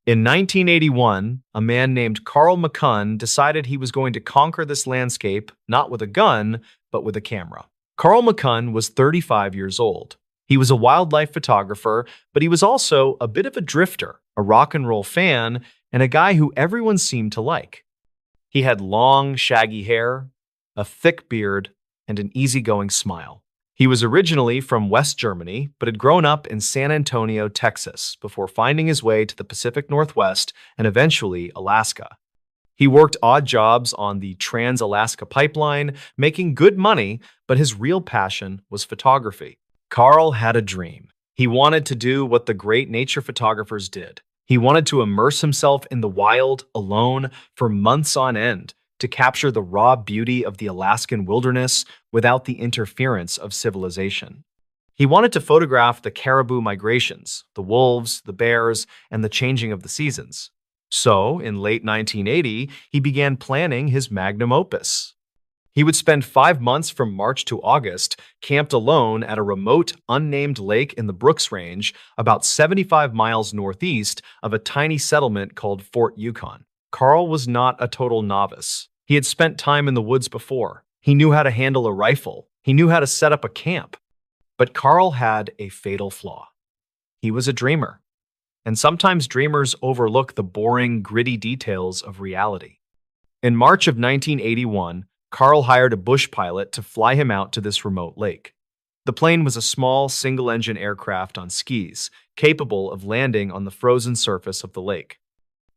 In 1981, a man named Carl McCunn decided he was going to conquer this landscape not with a gun, but with a camera. Carl McCunn was 35 years old. He was a wildlife photographer, but he was also a bit of a drifter, a rock and roll fan, and a guy who everyone seemed to like. He had long, shaggy hair, a thick beard, and an easygoing smile. He was originally from West Germany, but had grown up in San Antonio, Texas, before finding his way to the Pacific Northwest and eventually Alaska. He worked odd jobs on the Trans-Alaska Pipeline, making good money, but his real passion was photography. Carl had a dream. He wanted to do what the great nature photographers did. He wanted to immerse himself in the wild, alone, for months on end, to capture the raw beauty of the Alaskan wilderness without the interference of civilization. He wanted to photograph the caribou migrations, the wolves, the bears, and the changing of the seasons. So, in late 1980, he began planning his magnum opus. He would spend 5 months from March to August camped alone at a remote, unnamed lake in the Brooks Range, about 75 miles northeast of a tiny settlement called Fort Yukon. Carl was not a total novice. He had spent time in the woods before. He knew how to handle a rifle. He knew how to set up a camp. But Carl had a fatal flaw. He was a dreamer. And sometimes dreamers overlook the boring, gritty details of reality. In March of 1981, Carl hired a bush pilot to fly him out to this remote lake. The plane was a small, single-engine aircraft on skis, capable of landing on the frozen surface of the lake.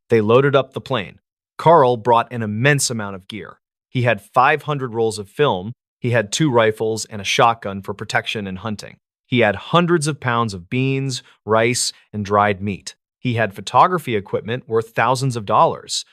They loaded up the plane. Carl brought an immense amount of gear. He had 500 rolls of film, he had 2 rifles and a shotgun for protection and hunting. He had hundreds of pounds of beans, rice, and dried meat. He had photography equipment worth thousands of dollars.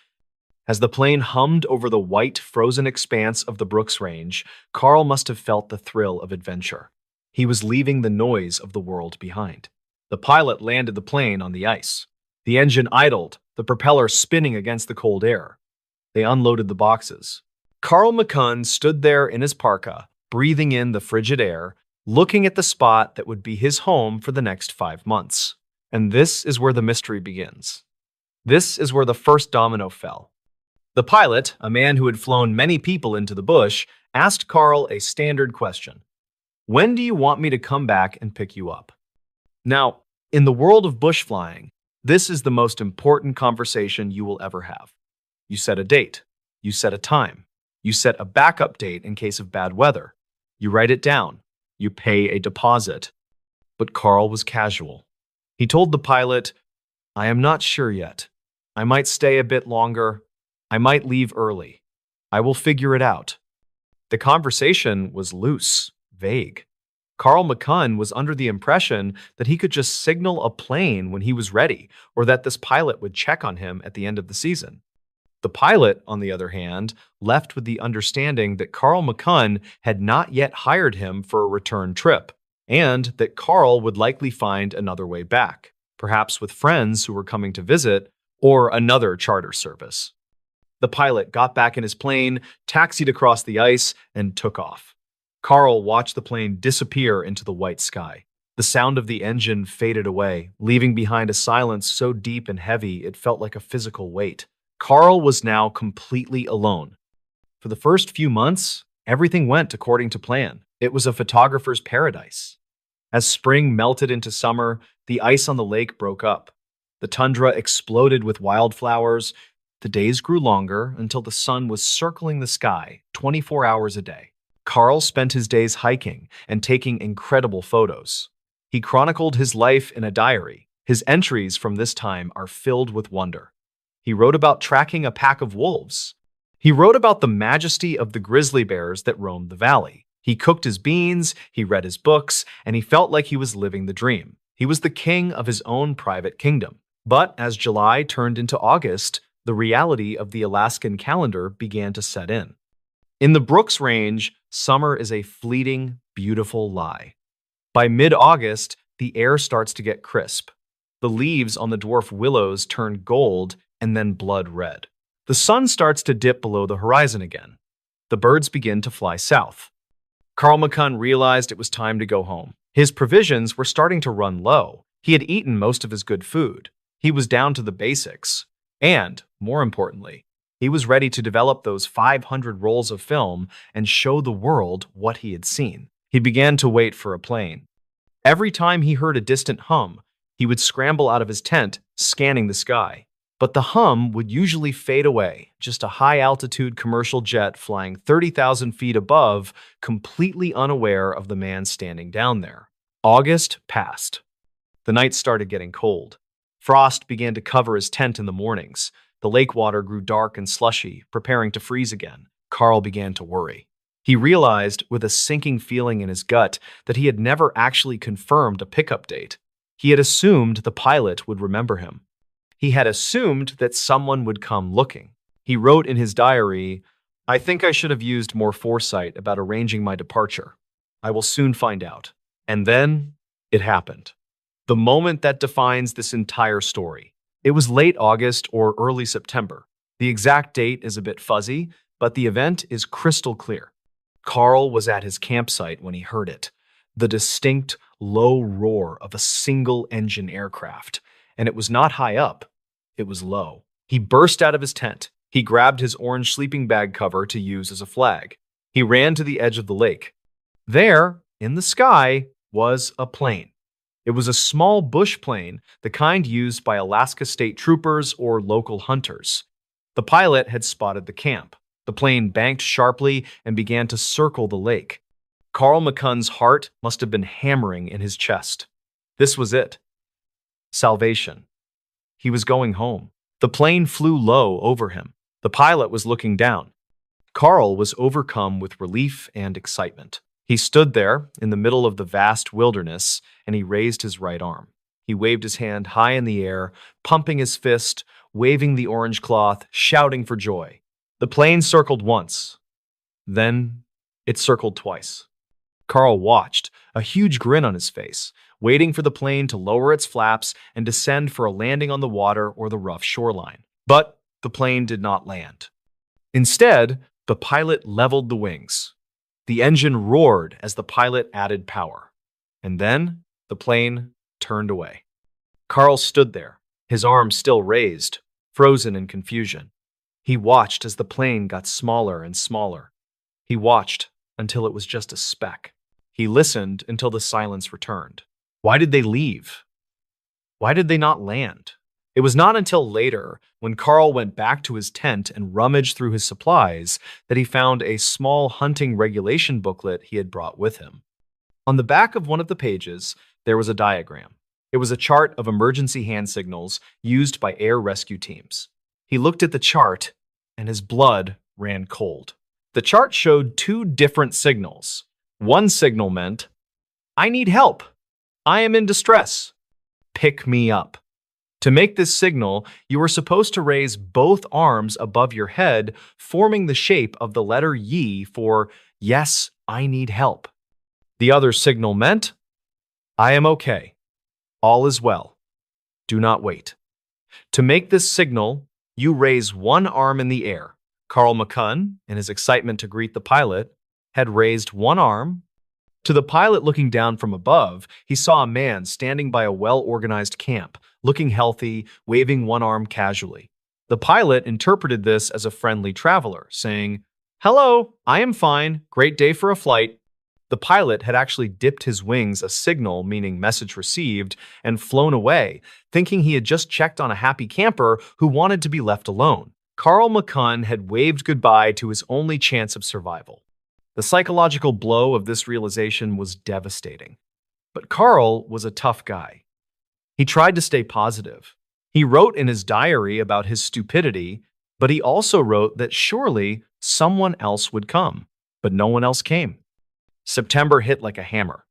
As the plane hummed over the white, frozen expanse of the Brooks Range, Carl must have felt the thrill of adventure. He was leaving the noise of the world behind. The pilot landed the plane on the ice. The engine idled, the propeller spinning against the cold air. They unloaded the boxes. Carl McCunn stood there in his parka, breathing in the frigid air, looking at the spot that would be his home for the next 5 months. And this is where the mystery begins. This is where the first domino fell. The pilot, a man who had flown many people into the bush, asked Carl a standard question. When do you want me to come back and pick you up? Now, in the world of bush flying, this is the most important conversation you will ever have. You set a date. You set a time. You set a backup date in case of bad weather. You write it down. You pay a deposit. But Carl was casual. He told the pilot, I am not sure yet. I might stay a bit longer. I might leave early. I will figure it out. The conversation was loose, vague. Carl McCunn was under the impression that he could just signal a plane when he was ready, or that this pilot would check on him at the end of the season. The pilot, on the other hand, left with the understanding that Carl McCunn had not yet hired him for a return trip, and that Carl would likely find another way back, perhaps with friends who were coming to visit, or another charter service. The pilot got back in his plane, taxied across the ice, and took off. Carl watched the plane disappear into the white sky. The sound of the engine faded away, leaving behind a silence so deep and heavy it felt like a physical weight. Carl was now completely alone. For the first few months, everything went according to plan. It was a photographer's paradise. As spring melted into summer, the ice on the lake broke up. The tundra exploded with wildflowers. The days grew longer until the sun was circling the sky 24 hours a day. Carl spent his days hiking and taking incredible photos. He chronicled his life in a diary. His entries from this time are filled with wonder. He wrote about tracking a pack of wolves. He wrote about the majesty of the grizzly bears that roamed the valley. He cooked his beans, he read his books, and he felt like he was living the dream. He was the king of his own private kingdom. But as July turned into August, the reality of the Alaskan calendar began to set in. In the Brooks Range, summer is a fleeting, beautiful lie. By mid-August, the air starts to get crisp. The leaves on the dwarf willows turn gold and then blood red. The sun starts to dip below the horizon again. The birds begin to fly south. Carl McCunn realized it was time to go home. His provisions were starting to run low. He had eaten most of his good food. He was down to the basics. And, more importantly, he was ready to develop those 500 rolls of film and show the world what he had seen. He began to wait for a plane. Every time he heard a distant hum, he would scramble out of his tent, scanning the sky. But the hum would usually fade away, just a high-altitude commercial jet flying 30,000 feet above, completely unaware of the man standing down there. August passed. The nights started getting cold. Frost began to cover his tent in the mornings. The lake water grew dark and slushy, preparing to freeze again. Carl began to worry. He realized, with a sinking feeling in his gut, that he had never actually confirmed a pickup date. He had assumed the pilot would remember him. He had assumed that someone would come looking. He wrote in his diary, "I think I should have used more foresight about arranging my departure. I will soon find out." And then it happened. The moment that defines this entire story. It was late August or early September. The exact date is a bit fuzzy, but the event is crystal clear. Carl was at his campsite when he heard it. The distinct, low roar of a single-engine aircraft. And it was not high up, it was low. He burst out of his tent. He grabbed his orange sleeping bag cover to use as a flag. He ran to the edge of the lake. There, in the sky, was a plane. It was a small bush plane, the kind used by Alaska State Troopers or local hunters. The pilot had spotted the camp. The plane banked sharply and began to circle the lake. Carl McCunn's heart must have been hammering in his chest. This was it. Salvation. He was going home. The plane flew low over him. The pilot was looking down. Carl was overcome with relief and excitement. He stood there in the middle of the vast wilderness, and he raised his right arm. He waved his hand high in the air, pumping his fist, waving the orange cloth, shouting for joy. The plane circled once. Then it circled twice. Carl watched, a huge grin on his face, waiting for the plane to lower its flaps and descend for a landing on the water or the rough shoreline. But the plane did not land. Instead, the pilot leveled the wings. The engine roared as the pilot added power. And then the plane turned away. Carl stood there, his arms still raised, frozen in confusion. He watched as the plane got smaller and smaller. He watched until it was just a speck. He listened until the silence returned. Why did they leave? Why did they not land? It was not until later, when Carl went back to his tent and rummaged through his supplies, that he found a small hunting regulation booklet he had brought with him. On the back of one of the pages, there was a diagram. It was a chart of emergency hand signals used by air rescue teams. He looked at the chart, and his blood ran cold. The chart showed two different signals. One signal meant, "I need help. I am in distress. Pick me up." To make this signal, you were supposed to raise both arms above your head, forming the shape of the letter Y for "Yes, I need help." The other signal meant, "I am okay. All is well. Do not wait." To make this signal, you raise one arm in the air. Carl McCunn, in his excitement to greet the pilot, had raised one arm. To the pilot looking down from above, he saw a man standing by a well-organized camp, looking healthy, waving one arm casually. The pilot interpreted this as a friendly traveler, saying, "Hello, I am fine. Great day for a flight." The pilot had actually dipped his wings, a signal meaning message received, and flown away, thinking he had just checked on a happy camper who wanted to be left alone. Carl McCunn had waved goodbye to his only chance of survival. The psychological blow of this realization was devastating. But Carl was a tough guy. He tried to stay positive. He wrote in his diary about his stupidity, but he also wrote that surely someone else would come. But no one else came. September hit like a hammer.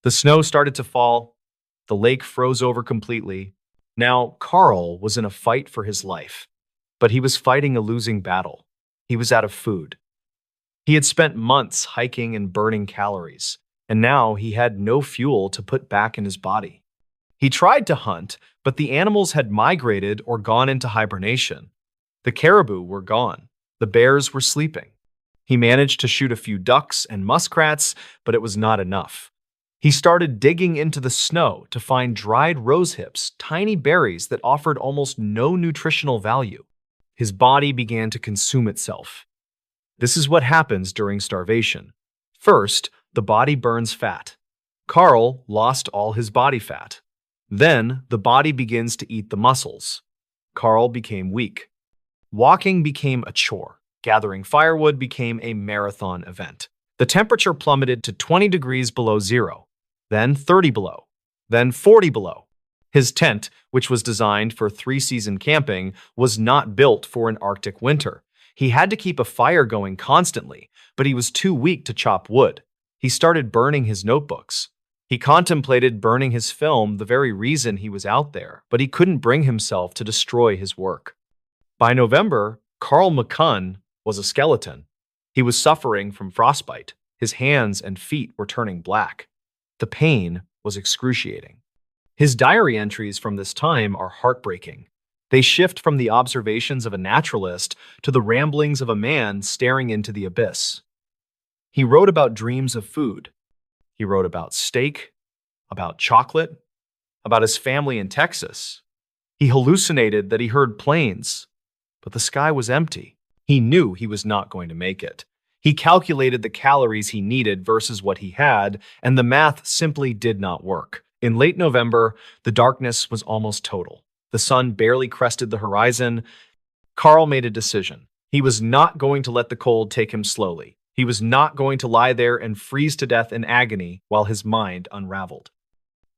The snow started to fall. The lake froze over completely. Now, Carl was in a fight for his life, but he was fighting a losing battle. He was out of food. He had spent months hiking and burning calories, and now he had no fuel to put back in his body. He tried to hunt, but the animals had migrated or gone into hibernation. The caribou were gone. The bears were sleeping. He managed to shoot a few ducks and muskrats, but it was not enough. He started digging into the snow to find dried rose hips, tiny berries that offered almost no nutritional value. His body began to consume itself. This is what happens during starvation. First, the body burns fat. Carl lost all his body fat. Then, the body begins to eat the muscles. Carl became weak. Walking became a chore. Gathering firewood became a marathon event. The temperature plummeted to 20 degrees below zero, then 30 below, then 40 below. His tent, which was designed for three-season camping, was not built for an Arctic winter. He had to keep a fire going constantly, but he was too weak to chop wood. He started burning his notebooks. He contemplated burning his film, the very reason he was out there, but he couldn't bring himself to destroy his work. By November, Carl McCunn was a skeleton. He was suffering from frostbite. His hands and feet were turning black. The pain was excruciating. His diary entries from this time are heartbreaking. They shift from the observations of a naturalist to the ramblings of a man staring into the abyss. He wrote about dreams of food. He wrote about steak, about chocolate, about his family in Texas. He hallucinated that he heard planes, but the sky was empty. He knew he was not going to make it. He calculated the calories he needed versus what he had, and the math simply did not work. In late November, the darkness was almost total. The sun barely crested the horizon. Carl made a decision. He was not going to let the cold take him slowly. He was not going to lie there and freeze to death in agony while his mind unraveled.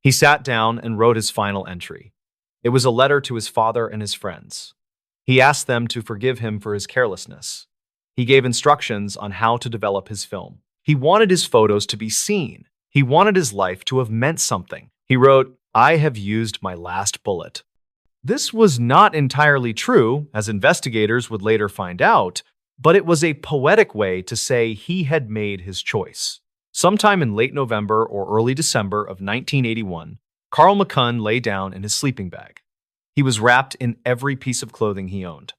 He sat down and wrote his final entry. It was a letter to his father and his friends. He asked them to forgive him for his carelessness. He gave instructions on how to develop his film. He wanted his photos to be seen. He wanted his life to have meant something. He wrote, "I have used my last bullet." This was not entirely true, as investigators would later find out, but it was a poetic way to say he had made his choice. Sometime in late November or early December of 1981, Carl McCunn lay down in his sleeping bag. He was wrapped in every piece of clothing he owned.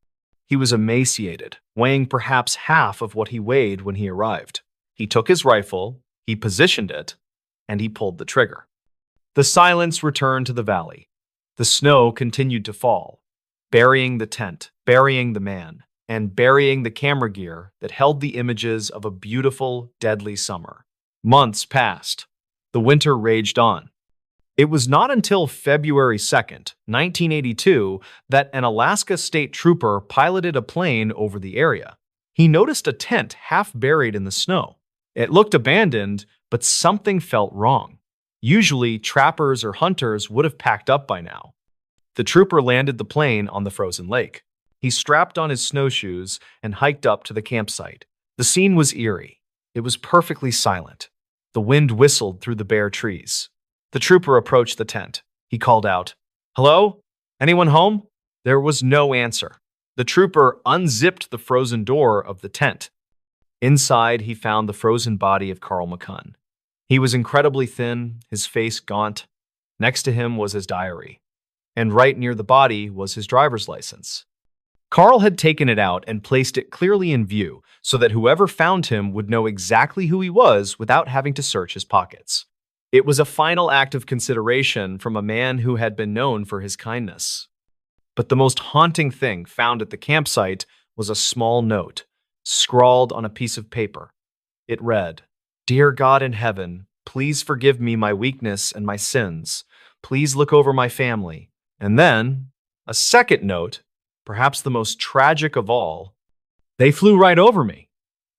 He was emaciated, weighing perhaps half of what he weighed when he arrived. He took his rifle, he positioned it, and he pulled the trigger. The silence returned to the valley. The snow continued to fall, burying the tent, burying the man, and burying the camera gear that held the images of a beautiful, deadly summer. Months passed. The winter raged on. It was not until February 2nd, 1982, that an Alaska state trooper piloted a plane over the area. He noticed a tent half buried in the snow. It looked abandoned, but something felt wrong. Usually, trappers or hunters would have packed up by now. The trooper landed the plane on the frozen lake. He strapped on his snowshoes and hiked up to the campsite. The scene was eerie. It was perfectly silent. The wind whistled through the bare trees. The trooper approached the tent. He called out, "Hello? Anyone home?" There was no answer. The trooper unzipped the frozen door of the tent. Inside, he found the frozen body of Carl McCunn. He was incredibly thin, his face gaunt. Next to him was his diary, and right near the body was his driver's license. Carl had taken it out and placed it clearly in view so that whoever found him would know exactly who he was without having to search his pockets. It was a final act of consideration from a man who had been known for his kindness. But the most haunting thing found at the campsite was a small note, scrawled on a piece of paper. It read, "Dear God in heaven, please forgive me my weakness and my sins. Please look over my family." And then, a second note, perhaps the most tragic of all, "They flew right over me.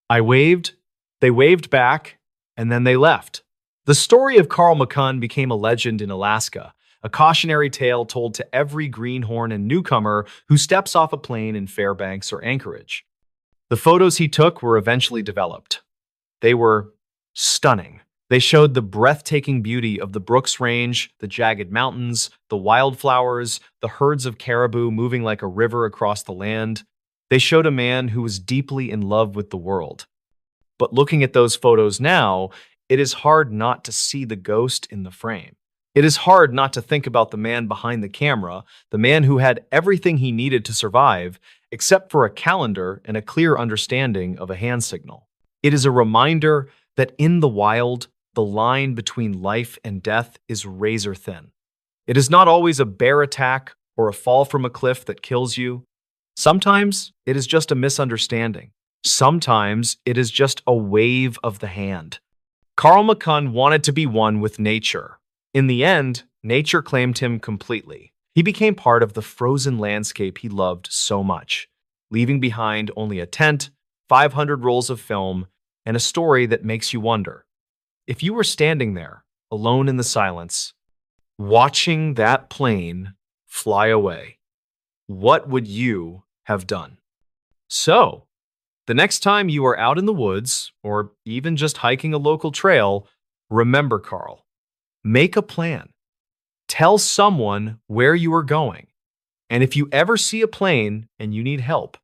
I waved, they waved back, and then they left." The story of Carl McCunn became a legend in Alaska, a cautionary tale told to every greenhorn and newcomer who steps off a plane in Fairbanks or Anchorage. The photos he took were eventually developed. They were stunning. They showed the breathtaking beauty of the Brooks Range, the jagged mountains, the wildflowers, the herds of caribou moving like a river across the land. They showed a man who was deeply in love with the world. But looking at those photos now, it is hard not to see the ghost in the frame. It is hard not to think about the man behind the camera, the man who had everything he needed to survive, except for a calendar and a clear understanding of a hand signal. It is a reminder that in the wild, the line between life and death is razor thin. It is not always a bear attack or a fall from a cliff that kills you. Sometimes it is just a misunderstanding. Sometimes it is just a wave of the hand. Carl McCunn wanted to be one with nature. In the end, nature claimed him completely. He became part of the frozen landscape he loved so much, leaving behind only a tent, 500 rolls of film, and a story that makes you wonder. If you were standing there, alone in the silence, watching that plane fly away, what would you have done? So, the next time you are out in the woods, or even just hiking a local trail, remember Carl. Make a plan. Tell someone where you are going. And if you ever see a plane and you need help,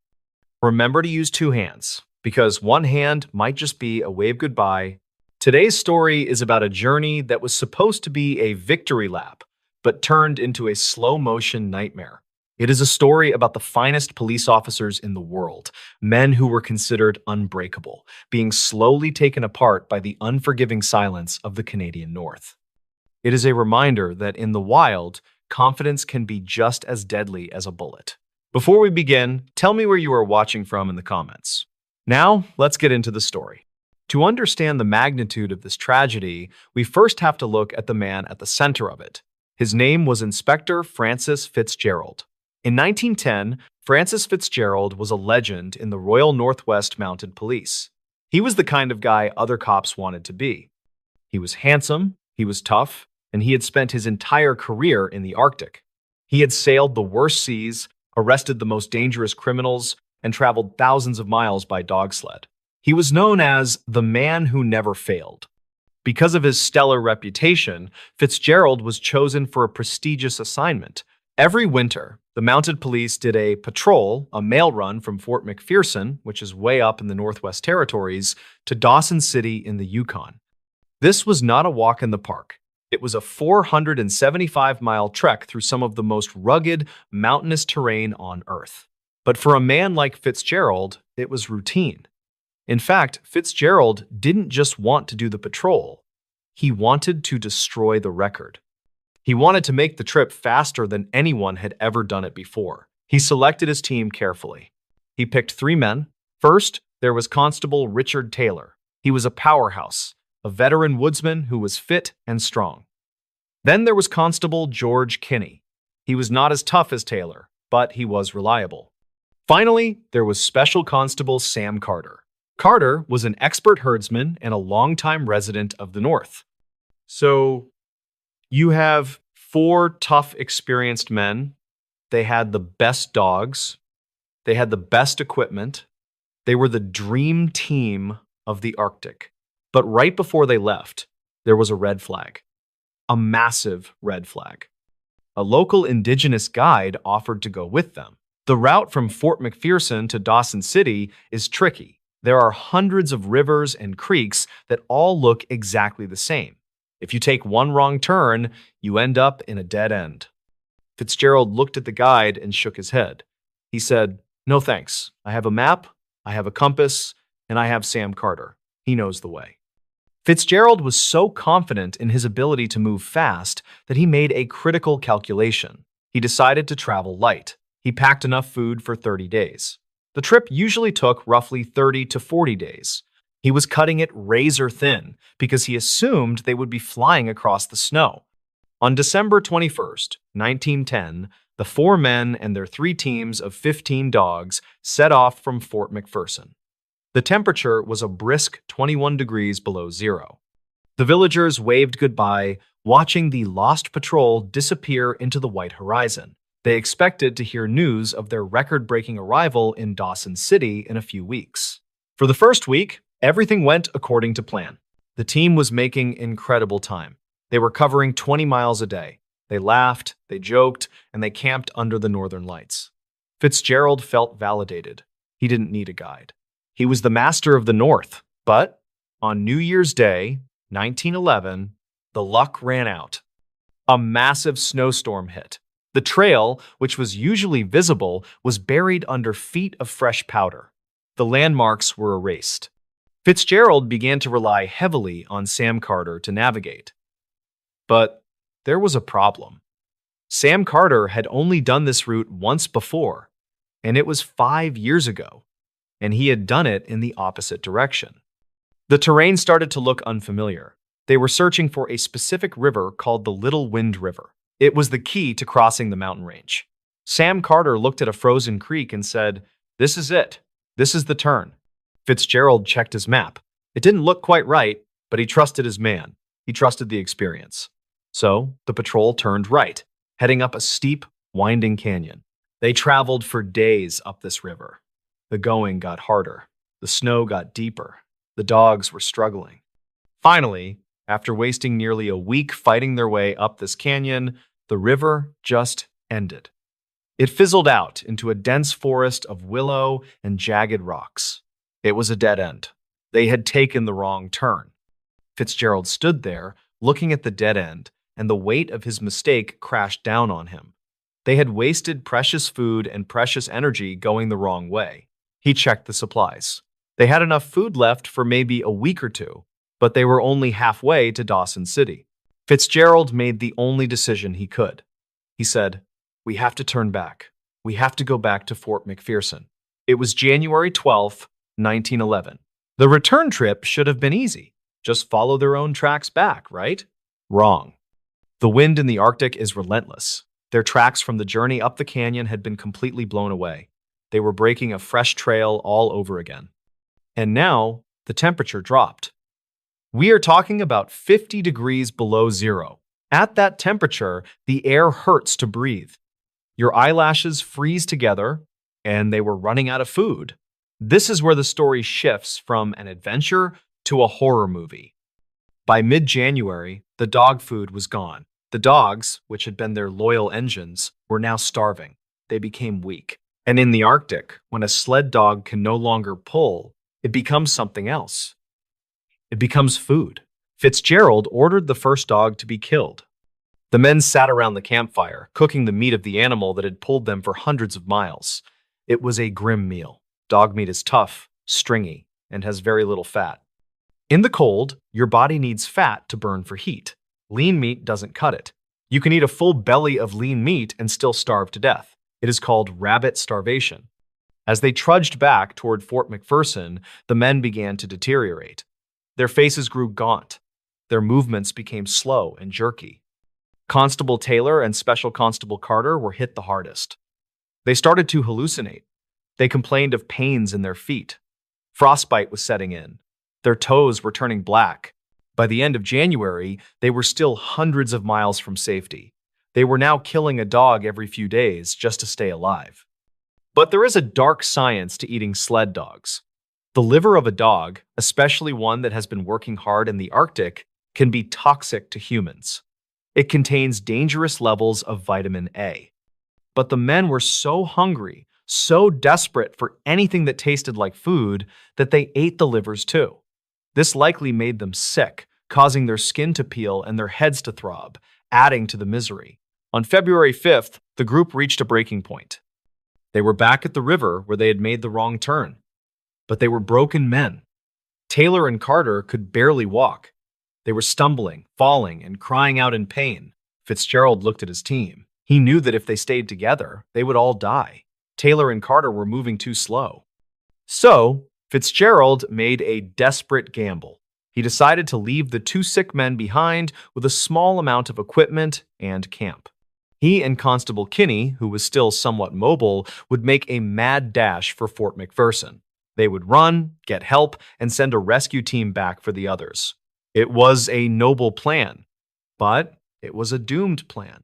remember to use two hands, because one hand might just be a wave goodbye. Today's story is about a journey that was supposed to be a victory lap, but turned into a slow-motion nightmare. It is a story about the finest police officers in the world, men who were considered unbreakable, being slowly taken apart by the unforgiving silence of the Canadian North. It is a reminder that in the wild, confidence can be just as deadly as a bullet. Before we begin, tell me where you are watching from in the comments. Now, let's get into the story. To understand the magnitude of this tragedy, we first have to look at the man at the center of it. His name was Inspector Francis Fitzgerald. In 1910, Francis Fitzgerald was a legend in the Royal Northwest Mounted Police. He was the kind of guy other cops wanted to be. He was handsome, he was tough, and he had spent his entire career in the Arctic. He had sailed the worst seas, arrested the most dangerous criminals, and traveled thousands of miles by dog sled. He was known as the man who never failed. Because of his stellar reputation, Fitzgerald was chosen for a prestigious assignment. Every winter, the Mounted Police did a patrol, a mail run from Fort McPherson, which is way up in the Northwest Territories, to Dawson City in the Yukon. This was not a walk in the park. It was a 475-mile trek through some of the most rugged, mountainous terrain on Earth. But for a man like Fitzgerald, it was routine. In fact, Fitzgerald didn't just want to do the patrol. He wanted to destroy the record. He wanted to make the trip faster than anyone had ever done it before. He selected his team carefully. He picked 3 men. First, there was Constable Richard Taylor. He was a powerhouse, a veteran woodsman who was fit and strong. Then there was Constable George Kinney. He was not as tough as Taylor, but he was reliable. Finally, there was Special Constable Sam Carter. Carter was an expert herdsman and a longtime resident of the North. So, You have four tough, experienced men. They had the best dogs. They had the best equipment. They were the dream team of the Arctic. But right before they left, there was a red flag, a massive red flag. A local indigenous guide offered to go with them. The route from Fort McPherson to Dawson City is tricky. There are hundreds of rivers and creeks that all look exactly the same. If you take one wrong turn, you end up in a dead end. Fitzgerald looked at the guide and shook his head. He said, "No thanks. I have a map, I have a compass, and I have Sam Carter. He knows the way." Fitzgerald was so confident in his ability to move fast that he made a critical calculation. He decided to travel light. He packed enough food for 30 days. The trip usually took roughly 30 to 40 days. He was cutting it razor thin because he assumed they would be flying across the snow. On December 21st, 1910, the four men and their three teams of 15 dogs set off from Fort McPherson. The temperature was a brisk 21 degrees below zero. The villagers waved goodbye, watching the lost patrol disappear into the white horizon. They expected to hear news of their record-breaking arrival in Dawson City in a few weeks. For the first week, everything went according to plan. The team was making incredible time. They were covering 20 miles a day. They laughed, they joked, and they camped under the northern lights. Fitzgerald felt validated. He didn't need a guide. He was the master of the North. But on New Year's Day, 1911, the luck ran out. A massive snowstorm hit. The trail, which was usually visible, was buried under feet of fresh powder. The landmarks were erased. Fitzgerald began to rely heavily on Sam Carter to navigate. But there was a problem. Sam Carter had only done this route once before, and it was 5 years ago, and he had done it in the opposite direction. The terrain started to look unfamiliar. They were searching for a specific river called the Little Wind River. It was the key to crossing the mountain range. Sam Carter looked at a frozen creek and said, "This is it. This is the turn." Fitzgerald checked his map. It didn't look quite right, but he trusted his man. He trusted the experience. So the patrol turned right, heading up a steep, winding canyon. They traveled for days up this river. The going got harder. The snow got deeper. The dogs were struggling. Finally, after wasting nearly a week fighting their way up this canyon, the river just ended. It fizzled out into a dense forest of willow and jagged rocks. It was a dead end. They had taken the wrong turn. Fitzgerald stood there, looking at the dead end, and the weight of his mistake crashed down on him. They had wasted precious food and precious energy going the wrong way. He checked the supplies. They had enough food left for maybe a week or two, but they were only halfway to Dawson City. Fitzgerald made the only decision he could. He said, "We have to turn back. We have to go back to Fort McPherson." It was January 12th, 1911. The return trip should have been easy. Just follow their own tracks back, right? Wrong. The wind in the Arctic is relentless. Their tracks from the journey up the canyon had been completely blown away. They were breaking a fresh trail all over again. And now, the temperature dropped. We are talking about 50 degrees below zero. At that temperature, the air hurts to breathe. Your eyelashes freeze together, and they were running out of food. This is where the story shifts from an adventure to a horror movie. By mid-January, the dog food was gone. The dogs, which had been their loyal engines, were now starving. They became weak. And in the Arctic, when a sled dog can no longer pull, it becomes something else. It becomes food. Fitzgerald ordered the first dog to be killed. The men sat around the campfire, cooking the meat of the animal that had pulled them for hundreds of miles. It was a grim meal. Dog meat is tough, stringy, and has very little fat. In the cold, your body needs fat to burn for heat. Lean meat doesn't cut it. You can eat a full belly of lean meat and still starve to death. It is called rabbit starvation. As they trudged back toward Fort McPherson, the men began to deteriorate. Their faces grew gaunt. Their movements became slow and jerky. Constable Taylor and Special Constable Carter were hit the hardest. They started to hallucinate. They complained of pains in their feet. Frostbite was setting in. Their toes were turning black. By the end of January, they were still hundreds of miles from safety. They were now killing a dog every few days just to stay alive. But there is a dark science to eating sled dogs. The liver of a dog, especially one that has been working hard in the Arctic, can be toxic to humans. It contains dangerous levels of vitamin A. But the men were so hungry, so desperate for anything that tasted like food, that they ate the livers too. This likely made them sick, causing their skin to peel and their heads to throb, adding to the misery. On February 5th, the group reached a breaking point. They were back at the river where they had made the wrong turn. But they were broken men. Taylor and Carter could barely walk. They were stumbling, falling, and crying out in pain. Fitzgerald looked at his team. He knew that if they stayed together, they would all die. Taylor and Carter were moving too slow. So, Fitzgerald made a desperate gamble. He decided to leave the two sick men behind with a small amount of equipment and camp. He and Constable Kinney, who was still somewhat mobile, would make a mad dash for Fort McPherson. They would run, get help, and send a rescue team back for the others. It was a noble plan, but it was a doomed plan.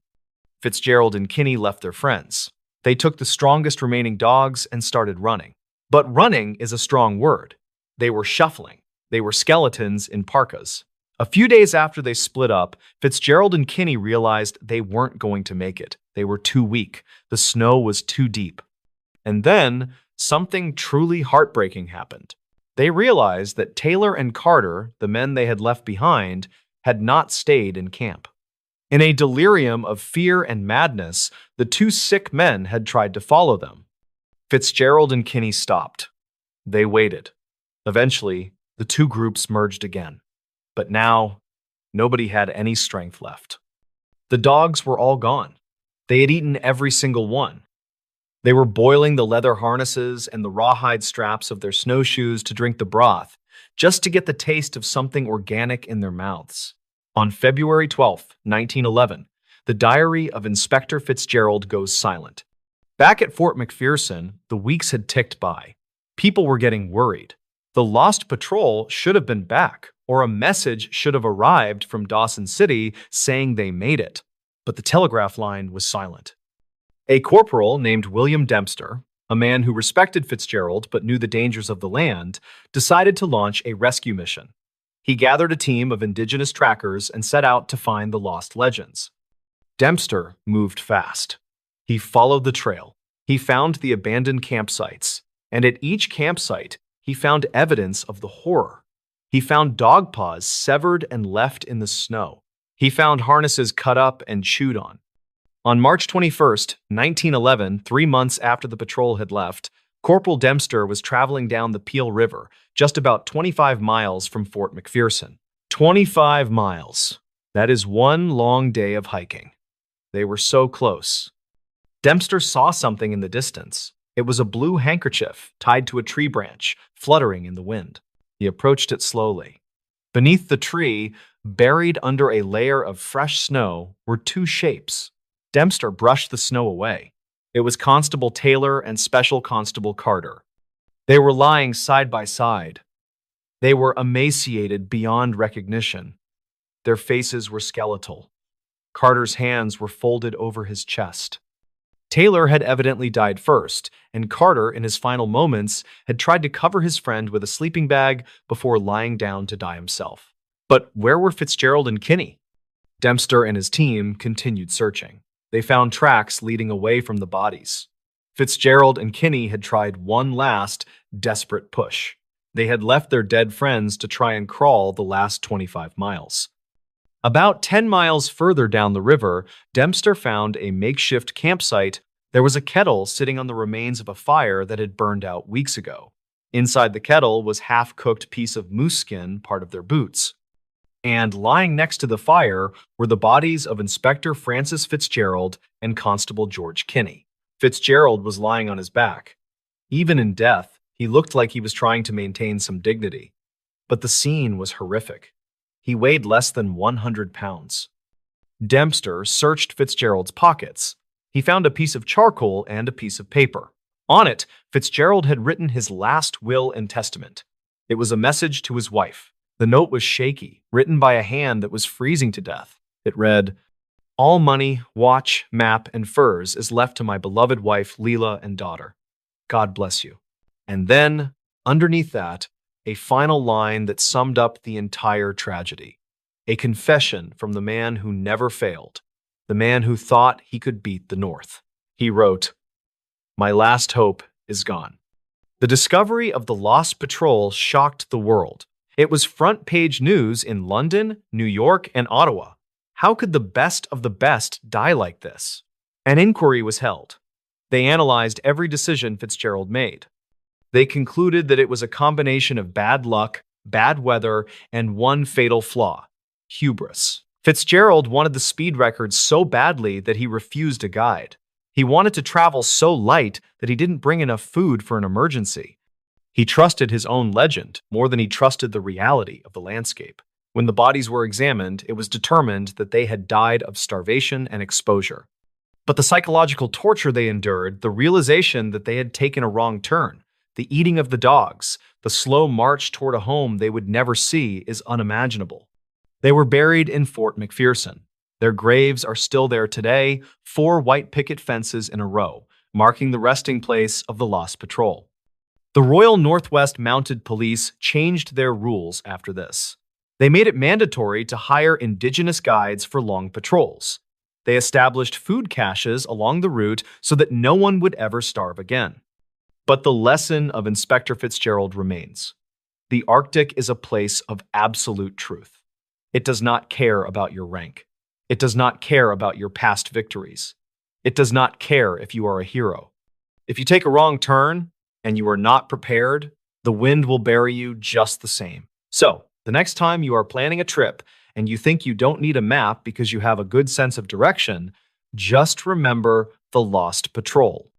Fitzgerald and Kinney left their friends. They took the strongest remaining dogs and started running. But running is a strong word. They were shuffling. They were skeletons in parkas. A few days after they split up, Fitzgerald and Kinney realized they weren't going to make it. They were too weak. The snow was too deep. And then something truly heartbreaking happened. They realized that Taylor and Carter, the men they had left behind, had not stayed in camp. In a delirium of fear and madness, the two sick men had tried to follow them. Fitzgerald and Kinney stopped. They waited. Eventually, the two groups merged again. But now, nobody had any strength left. The dogs were all gone. They had eaten every single one. They were boiling the leather harnesses and the rawhide straps of their snowshoes to drink the broth, just to get the taste of something organic in their mouths. On February 12, 1911, the diary of Inspector Fitzgerald goes silent. Back at Fort McPherson, the weeks had ticked by. People were getting worried. The lost patrol should have been back, or a message should have arrived from Dawson City saying they made it. But the telegraph line was silent. A corporal named William Dempster, a man who respected Fitzgerald but knew the dangers of the land, decided to launch a rescue mission. He gathered a team of indigenous trackers and set out to find the lost legends. Dempster moved fast. He followed the trail. He found the abandoned campsites, and at each campsite, he found evidence of the horror. He found dog paws severed and left in the snow. He found harnesses cut up and chewed on. On March 21st, 1911, 3 months after the patrol had left, Corporal Dempster was traveling down the Peel River, just about 25 miles from Fort McPherson. 25 miles. That is one long day of hiking. They were so close. Dempster saw something in the distance. It was a blue handkerchief tied to a tree branch, fluttering in the wind. He approached it slowly. Beneath the tree, buried under a layer of fresh snow, were two shapes. Dempster brushed the snow away. It was Constable Taylor and Special Constable Carter. They were lying side by side. They were emaciated beyond recognition. Their faces were skeletal. Carter's hands were folded over his chest. Taylor had evidently died first, and Carter, in his final moments, had tried to cover his friend with a sleeping bag before lying down to die himself. But where were Fitzgerald and Kinney? Dempster and his team continued searching. They found tracks leading away from the bodies. Fitzgerald and Kinney had tried one last, desperate push. They had left their dead friends to try and crawl the last 25 miles. About 10 miles further down the river, Dempster found a makeshift campsite. There was a kettle sitting on the remains of a fire that had burned out weeks ago. Inside the kettle was half-cooked piece of moose skin, part of their boots. And lying next to the fire were the bodies of Inspector Francis Fitzgerald and Constable George Kinney. Fitzgerald was lying on his back. Even in death, he looked like he was trying to maintain some dignity. But the scene was horrific. He weighed less than 100 pounds. Dempster searched Fitzgerald's pockets. He found a piece of charcoal and a piece of paper. On it, Fitzgerald had written his last will and testament. It was a message to his wife. The note was shaky, written by a hand that was freezing to death. It read, "All money, watch, map, and furs is left to my beloved wife, Leela, and daughter. God bless you." And then, underneath that, a final line that summed up the entire tragedy. A confession from the man who never failed, the man who thought he could beat the North. He wrote, "My last hope is gone." The discovery of the lost patrol shocked the world. It was front-page news in London, New York, and Ottawa. How could the best of the best die like this? An inquiry was held. They analyzed every decision Fitzgerald made. They concluded that it was a combination of bad luck, bad weather, and one fatal flaw: hubris. Fitzgerald wanted the speed record so badly that he refused a guide. He wanted to travel so light that he didn't bring enough food for an emergency. He trusted his own legend more than he trusted the reality of the landscape. When the bodies were examined, it was determined that they had died of starvation and exposure. But the psychological torture they endured, the realization that they had taken a wrong turn, the eating of the dogs, the slow march toward a home they would never see is unimaginable. They were buried in Fort McPherson. Their graves are still there today, 4 white picket fences in a row, marking the resting place of the lost patrol. The Royal Northwest Mounted Police changed their rules after this. They made it mandatory to hire indigenous guides for long patrols. They established food caches along the route so that no one would ever starve again. But the lesson of Inspector Fitzgerald remains. The Arctic is a place of absolute truth. It does not care about your rank. It does not care about your past victories. It does not care if you are a hero. If you take a wrong turn and you are not prepared, the wind will bury you just the same. So, the next time you are planning a trip and you think you don't need a map because you have a good sense of direction, just remember the lost patrol.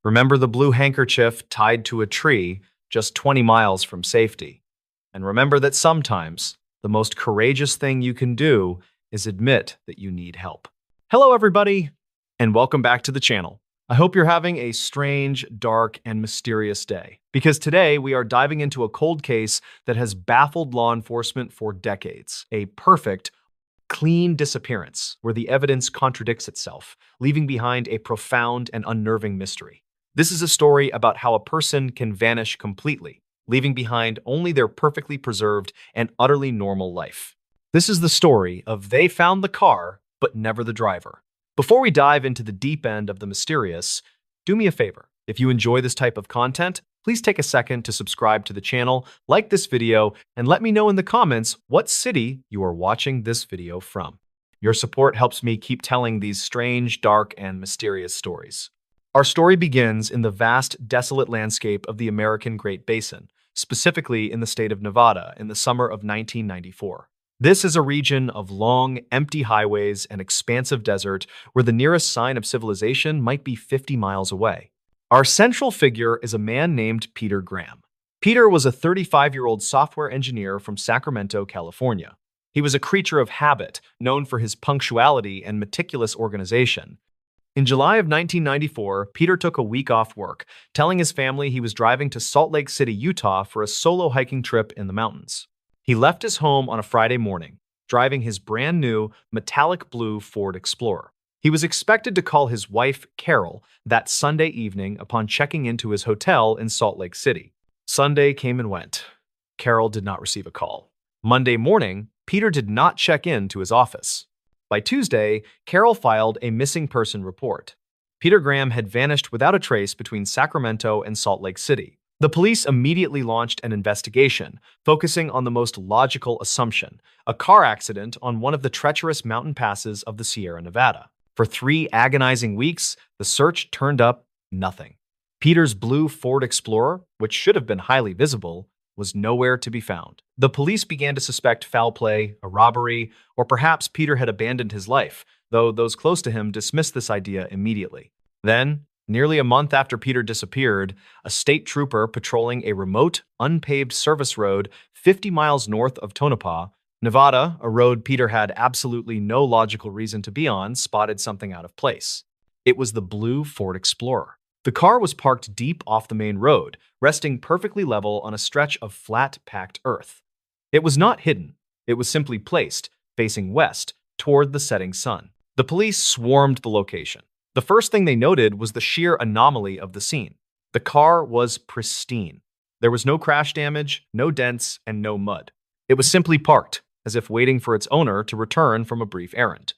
Remember the blue handkerchief tied to a tree just 20 miles from safety. And remember that sometimes the most courageous thing you can do is admit that you need help. Hello, everybody, and welcome back to the channel. I hope you're having a strange, dark, and mysterious day, because today we are diving into a cold case that has baffled law enforcement for decades. A perfect, clean disappearance where the evidence contradicts itself, leaving behind a profound and unnerving mystery. This is a story about how a person can vanish completely, leaving behind only their perfectly preserved and utterly normal life. This is the story of They Found the Car, but Never the Driver. Before we dive into the deep end of the mysterious, do me a favor. If you enjoy this type of content, please take a second to subscribe to the channel, like this video, and let me know in the comments what city you are watching this video from. Your support helps me keep telling these strange, dark, and mysterious stories. Our story begins in the vast, desolate landscape of the American Great Basin, specifically in the state of Nevada in the summer of 1994. This is a region of long, empty highways and expansive desert where the nearest sign of civilization might be 50 miles away. Our central figure is a man named Peter Graham. Peter was a 35-year-old software engineer from Sacramento, California. He was a creature of habit, known for his punctuality and meticulous organization. In July of 1994, Peter took a week off work, telling his family he was driving to Salt Lake City, Utah for a solo hiking trip in the mountains. He left his home on a Friday morning, driving his brand new metallic blue Ford Explorer. He was expected to call his wife, Carol, that Sunday evening upon checking into his hotel in Salt Lake City. Sunday came and went. Carol did not receive a call. Monday morning, Peter did not check in to his office. By Tuesday, Carol filed a missing person report. Peter Graham had vanished without a trace between Sacramento and Salt Lake City. The police immediately launched an investigation, focusing on the most logical assumption: a car accident on one of the treacherous mountain passes of the Sierra Nevada. For 3 agonizing weeks, the search turned up nothing. Peter's blue Ford Explorer, which should have been highly visible, was nowhere to be found. The police began to suspect foul play, a robbery, or perhaps Peter had abandoned his life, though those close to him dismissed this idea immediately. Then, nearly a month after Peter disappeared, a state trooper patrolling a remote, unpaved service road 50 miles north of Tonopah, Nevada, a road Peter had absolutely no logical reason to be on, spotted something out of place. It was the blue Ford Explorer. The car was parked deep off the main road, resting perfectly level on a stretch of flat, packed earth. It was not hidden. It was simply placed, facing west, toward the setting sun. The police swarmed the location. The first thing they noted was the sheer anomaly of the scene. The car was pristine. There was no crash damage, no dents, and no mud. It was simply parked, as if waiting for its owner to return from a brief errand.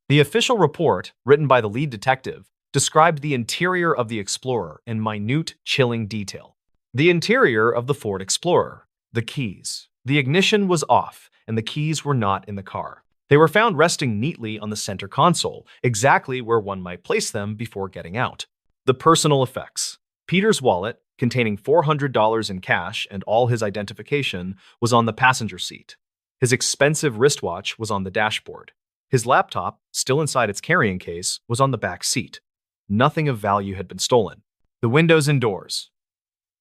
The official report, written by the lead detective, described the interior of the Explorer in minute, chilling detail. The interior of the Ford Explorer. The keys. The ignition was off, and the keys were not in the car. They were found resting neatly on the center console, exactly where one might place them before getting out. The personal effects. Peter's wallet, containing $400 in cash and all his identification, was on the passenger seat. His expensive wristwatch was on the dashboard. His laptop, still inside its carrying case, was on the back seat. Nothing of value had been stolen. The windows and doors.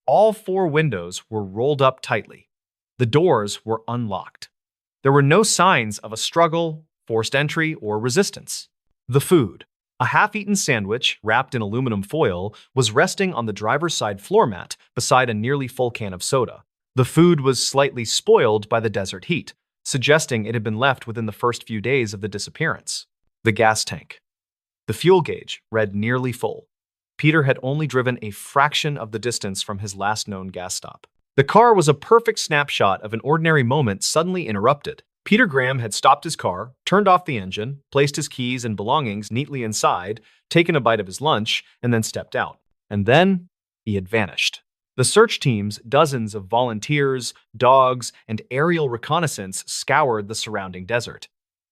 All 4 windows were rolled up tightly. The doors were unlocked. There were no signs of a struggle, forced entry, or resistance. The food. A half-eaten sandwich, wrapped in aluminum foil, was resting on the driver's side floor mat beside a nearly full can of soda. The food was slightly spoiled by the desert heat, suggesting it had been left within the first few days of the disappearance. The gas tank. The fuel gauge read nearly full. Peter had only driven a fraction of the distance from his last known gas stop. The car was a perfect snapshot of an ordinary moment suddenly interrupted. Peter Graham had stopped his car, turned off the engine, placed his keys and belongings neatly inside, taken a bite of his lunch, and then stepped out. And then he had vanished. The search teams, dozens of volunteers, dogs, and aerial reconnaissance scoured the surrounding desert.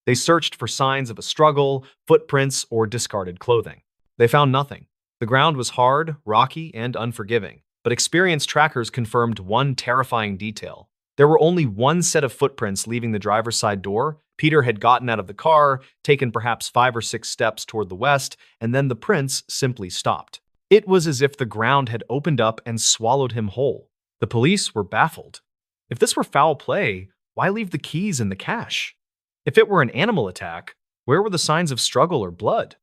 They searched for signs of a struggle, footprints, or discarded clothing. They found nothing. The ground was hard, rocky, and unforgiving, but experienced trackers confirmed one terrifying detail. There were only one set of footprints leaving the driver's side door. Peter had gotten out of the car, taken perhaps 5 or 6 steps toward the west, and then the prints simply stopped. It was as if the ground had opened up and swallowed him whole. The police were baffled. If this were foul play, why leave the keys and the cash? If it were an animal attack, where were the signs of struggle or blood?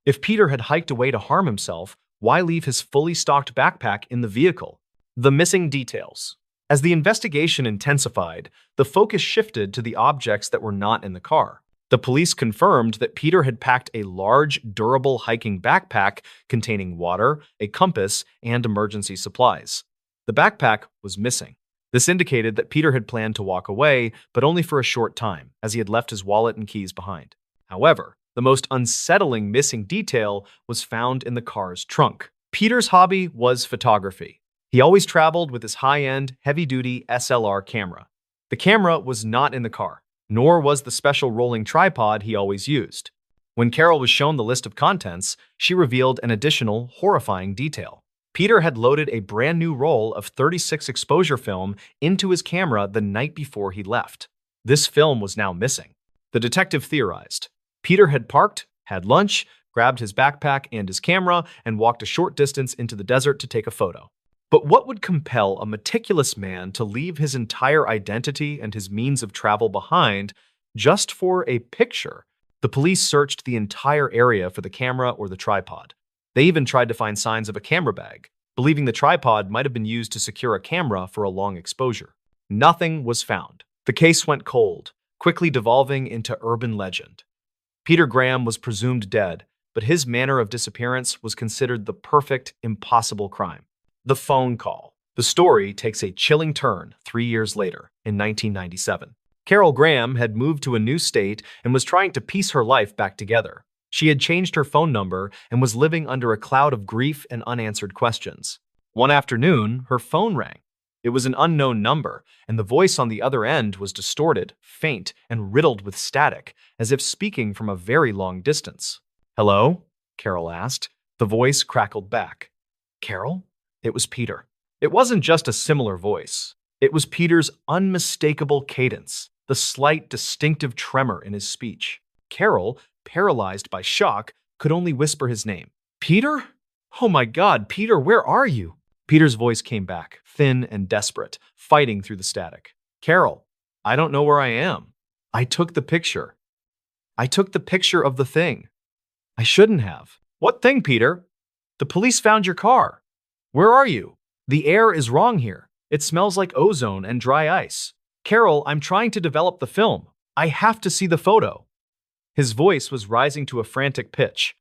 If Peter had hiked away to harm himself, why leave his fully stocked backpack in the vehicle? The missing details. As the investigation intensified, the focus shifted to the objects that were not in the car. The police confirmed that Peter had packed a large, durable hiking backpack containing water, a compass, and emergency supplies. The backpack was missing. This indicated that Peter had planned to walk away, but only for a short time, as he had left his wallet and keys behind. However, the most unsettling missing detail was found in the car's trunk. Peter's hobby was photography. He always traveled with his high-end, heavy-duty SLR camera. The camera was not in the car, nor was the special rolling tripod he always used. When Carol was shown the list of contents, she revealed an additional, horrifying detail. Peter had loaded a brand new roll of 36 exposure film into his camera the night before he left. This film was now missing. The detective theorized. Peter had parked, had lunch, grabbed his backpack and his camera, and walked a short distance into the desert to take a photo. But what would compel a meticulous man to leave his entire identity and his means of travel behind just for a picture? The police searched the entire area for the camera or the tripod. They even tried to find signs of a camera bag, believing the tripod might have been used to secure a camera for a long exposure. Nothing was found. The case went cold, quickly devolving into urban legend. Peter Graham was presumed dead, but his manner of disappearance was considered the perfect, impossible crime. The phone call. The story takes a chilling turn 3 years later, in 1997. Carol Graham had moved to a new state and was trying to piece her life back together. She had changed her phone number and was living under a cloud of grief and unanswered questions. One afternoon, her phone rang. It was an unknown number, and the voice on the other end was distorted, faint, and riddled with static, as if speaking from a very long distance. "Hello?" Carol asked. The voice crackled back. "Carol?" It was Peter. It wasn't just a similar voice. It was Peter's unmistakable cadence, the slight, distinctive tremor in his speech. Carol, paralyzed by shock, could only whisper his name. "Peter? Oh my God, Peter, where are you?" Peter's voice came back, thin and desperate, fighting through the static. "Carol, I don't know where I am. I took the picture. I took the picture of the thing. I shouldn't have." "What thing, Peter?" "The police found your car. Where are you? The air is wrong here. It smells like ozone and dry ice." Carol, I'm trying to develop the film. I have to see the photo. His voice was rising to a frantic pitch.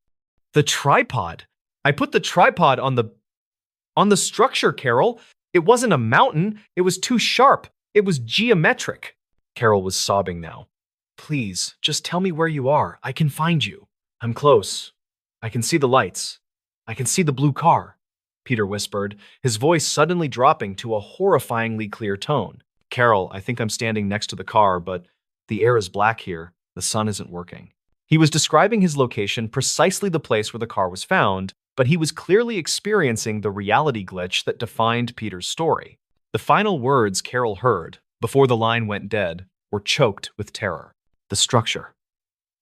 The tripod. I put the tripod on the structure, Carol. It wasn't a mountain. It was too sharp. It was geometric. Carol was sobbing now. Please, just tell me where you are. I can find you. I'm close. I can see the lights. I can see the blue car, Peter whispered, his voice suddenly dropping to a horrifyingly clear tone. Carol, I think I'm standing next to the car, but the air is black here. The sun isn't working. He was describing his location, precisely the place where the car was found, but he was clearly experiencing the reality glitch that defined Peter's story. The final words Carol heard, before the line went dead, were choked with terror. The structure.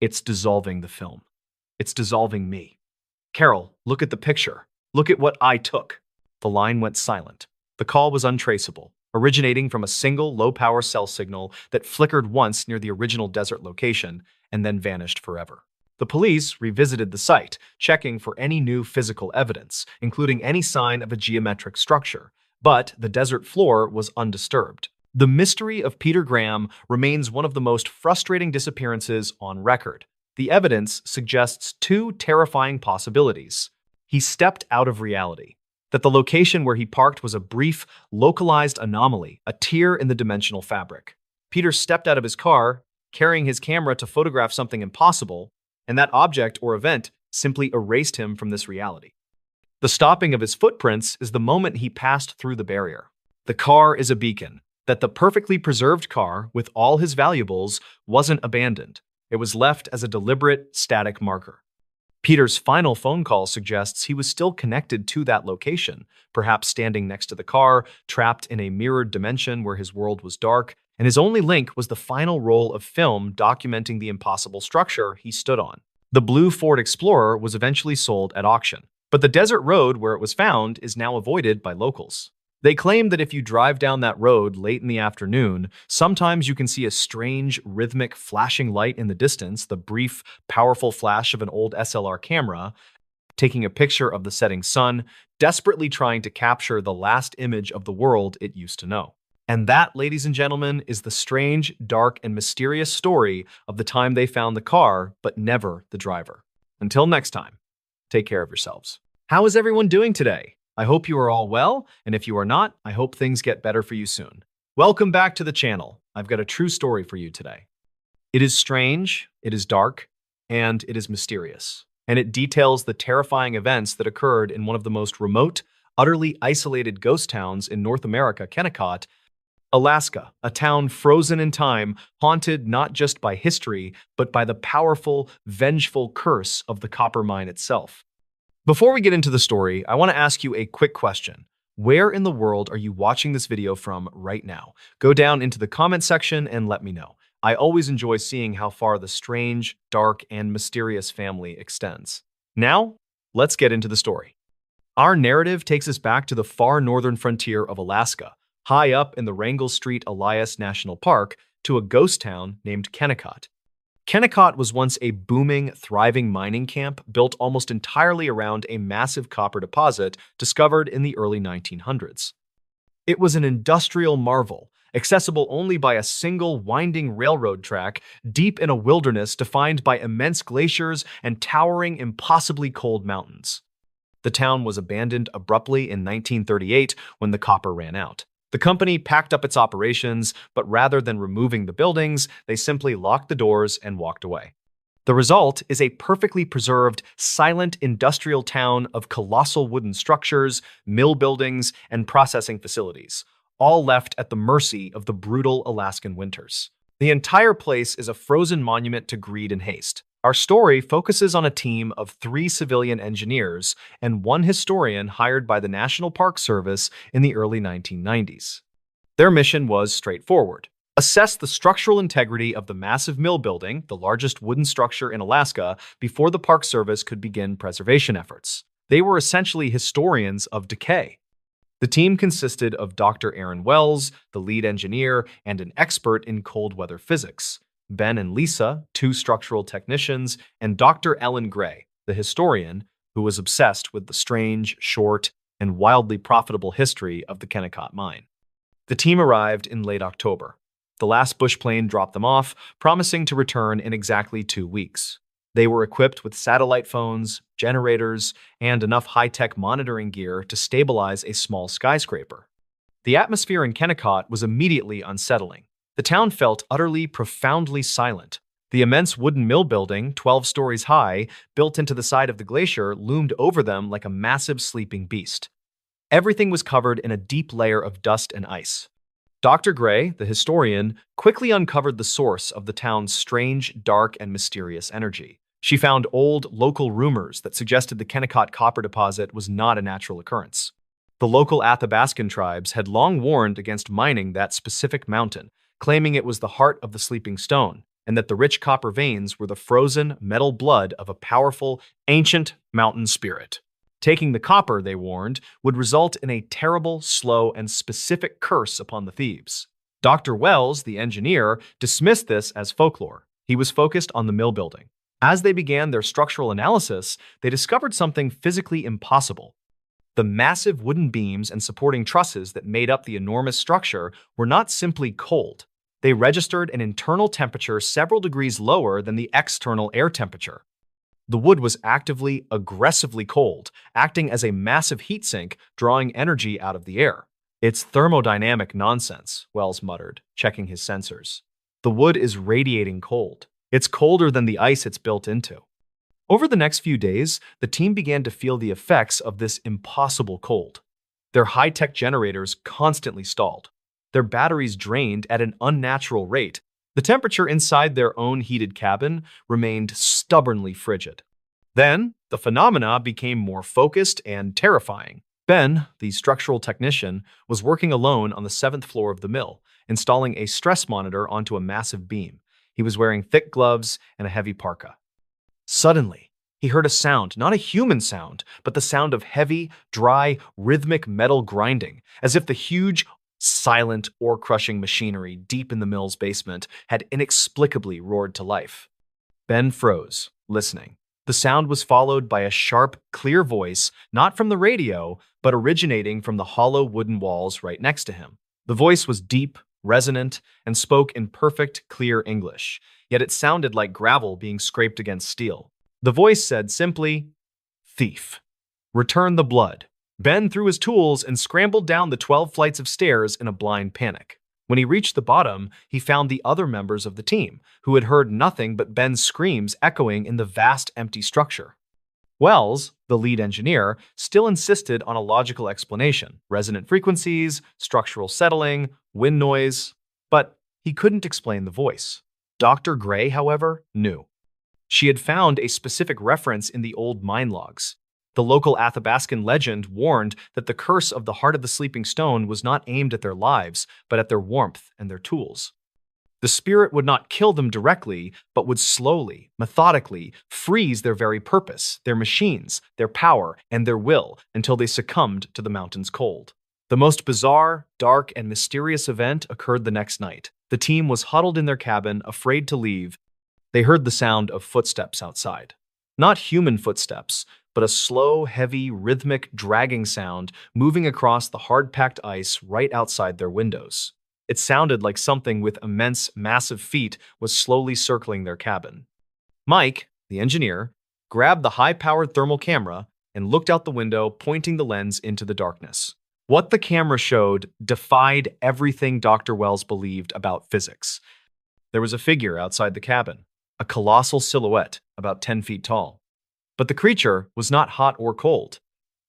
It's dissolving the film. It's dissolving me. Carol, look at the picture. Look at what I took. The line went silent. The call was untraceable, originating from a single low-power cell signal that flickered once near the original desert location and then vanished forever. The police revisited the site, checking for any new physical evidence, including any sign of a geometric structure, but the desert floor was undisturbed. The mystery of Peter Graham remains one of the most frustrating disappearances on record. The evidence suggests two terrifying possibilities. He stepped out of reality, that the location where he parked was a brief, localized anomaly, a tear in the dimensional fabric. Peter stepped out of his car, carrying his camera to photograph something impossible, and that object or event simply erased him from this reality. The stopping of his footprints is the moment he passed through the barrier. The car is a beacon, that the perfectly preserved car, with all his valuables, wasn't abandoned. It was left as a deliberate, static marker. Peter's final phone call suggests he was still connected to that location, perhaps standing next to the car, trapped in a mirrored dimension where his world was dark, and his only link was the final roll of film documenting the impossible structure he stood on. The blue Ford Explorer was eventually sold at auction, but the desert road where it was found is now avoided by locals. They claim that if you drive down that road late in the afternoon, sometimes you can see a strange, rhythmic flashing light in the distance, the brief, powerful flash of an old SLR camera, taking a picture of the setting sun, desperately trying to capture the last image of the world it used to know. And that, ladies and gentlemen, is the strange, dark, and mysterious story of the time they found the car, but never the driver. Until next time, take care of yourselves. How is everyone doing today? I hope you are all well, and if you are not, I hope things get better for you soon. Welcome back to the channel. I've got a true story for you today. It is strange, it is dark, and it is mysterious. And it details the terrifying events that occurred in one of the most remote, utterly isolated ghost towns in North America, Kennecott, Alaska, a town frozen in time, haunted not just by history, but by the powerful, vengeful curse of the copper mine itself. Before we get into the story, I want to ask you a quick question. Where in the world are you watching this video from right now? Go down into the comment section and let me know. I always enjoy seeing how far the strange, dark, and mysterious family extends. Now, let's get into the story. Our narrative takes us back to the far northern frontier of Alaska, high up in the Wrangell Street Elias National Park, to a ghost town named Kennecott. Kennecott was once a booming, thriving mining camp built almost entirely around a massive copper deposit discovered in the early 1900s. It was an industrial marvel, accessible only by a single winding railroad track deep in a wilderness defined by immense glaciers and towering, impossibly cold mountains. The town was abandoned abruptly in 1938 when the copper ran out. The company packed up its operations, but rather than removing the buildings, they simply locked the doors and walked away. The result is a perfectly preserved, silent industrial town of colossal wooden structures, mill buildings, and processing facilities, all left at the mercy of the brutal Alaskan winters. The entire place is a frozen monument to greed and haste. Our story focuses on a team of 3 civilian engineers and 1 historian hired by the National Park Service in the early 1990s. Their mission was straightforward: assess the structural integrity of the massive mill building, the largest wooden structure in Alaska, before the Park Service could begin preservation efforts. They were essentially historians of decay. The team consisted of Dr. Aaron Wells, the lead engineer, and an expert in cold weather physics. Ben and Lisa, 2 structural technicians, and Dr. Ellen Gray, the historian, who was obsessed with the strange, short, and wildly profitable history of the Kennecott mine. The team arrived in late October. The last bush plane dropped them off, promising to return in exactly 2 weeks. They were equipped with satellite phones, generators, and enough high-tech monitoring gear to stabilize a small skyscraper. The atmosphere in Kennecott was immediately unsettling. The town felt utterly, profoundly silent. The immense wooden mill building, 12 stories high, built into the side of the glacier, loomed over them like a massive sleeping beast. Everything was covered in a deep layer of dust and ice. Dr. Gray, the historian, quickly uncovered the source of the town's strange, dark, and mysterious energy. She found old, local rumors that suggested the Kennecott copper deposit was not a natural occurrence. The local Athabascan tribes had long warned against mining that specific mountain, claiming it was the heart of the sleeping stone, and that the rich copper veins were the frozen metal blood of a powerful, ancient mountain spirit. Taking the copper, they warned, would result in a terrible, slow, and specific curse upon the thieves. Dr. Wells, the engineer, dismissed this as folklore. He was focused on the mill building. As they began their structural analysis, they discovered something physically impossible. The massive wooden beams and supporting trusses that made up the enormous structure were not simply cold. They registered an internal temperature several degrees lower than the external air temperature. The wood was actively, aggressively cold, acting as a massive heat sink, drawing energy out of the air. "It's thermodynamic nonsense," Wells muttered, checking his sensors. "The wood is radiating cold. It's colder than the ice it's built into." Over the next few days, the team began to feel the effects of this impossible cold. Their high-tech generators constantly stalled. Their batteries drained at an unnatural rate. The temperature inside their own heated cabin remained stubbornly frigid. Then, the phenomena became more focused and terrifying. Ben, the structural technician, was working alone on the 7th floor of the mill, installing a stress monitor onto a massive beam. He was wearing thick gloves and a heavy parka. Suddenly, he heard a sound, not a human sound, but the sound of heavy, dry, rhythmic metal grinding, as if the huge, silent, ore-crushing machinery deep in the mill's basement had inexplicably roared to life. Ben froze, listening. The sound was followed by a sharp, clear voice, not from the radio, but originating from the hollow wooden walls right next to him. The voice was deep, resonant, and spoke in perfect, clear English, yet it sounded like gravel being scraped against steel. The voice said simply, "Thief, return the blood." Ben threw his tools and scrambled down the 12 flights of stairs in a blind panic. When he reached the bottom, he found the other members of the team, who had heard nothing but Ben's screams echoing in the vast empty structure. Wells, the lead engineer, still insisted on a logical explanation: resonant frequencies, structural settling, wind noise, but he couldn't explain the voice. Dr. Gray, however, knew. She had found a specific reference in the old mine logs. The local Athabascan legend warned that the curse of the heart of the sleeping stone was not aimed at their lives, but at their warmth and their tools. The spirit would not kill them directly, but would slowly, methodically, freeze their very purpose, their machines, their power, and their will until they succumbed to the mountain's cold. The most bizarre, dark, and mysterious event occurred the next night. The team was huddled in their cabin, afraid to leave. They heard the sound of footsteps outside. Not human footsteps, but a slow, heavy, rhythmic, dragging sound moving across the hard-packed ice right outside their windows. It sounded like something with immense, massive feet was slowly circling their cabin. Mike, the engineer, grabbed the high-powered thermal camera and looked out the window, pointing the lens into the darkness. What the camera showed defied everything Dr. Wells believed about physics. There was a figure outside the cabin, a colossal silhouette about 10 feet tall. But the creature was not hot or cold.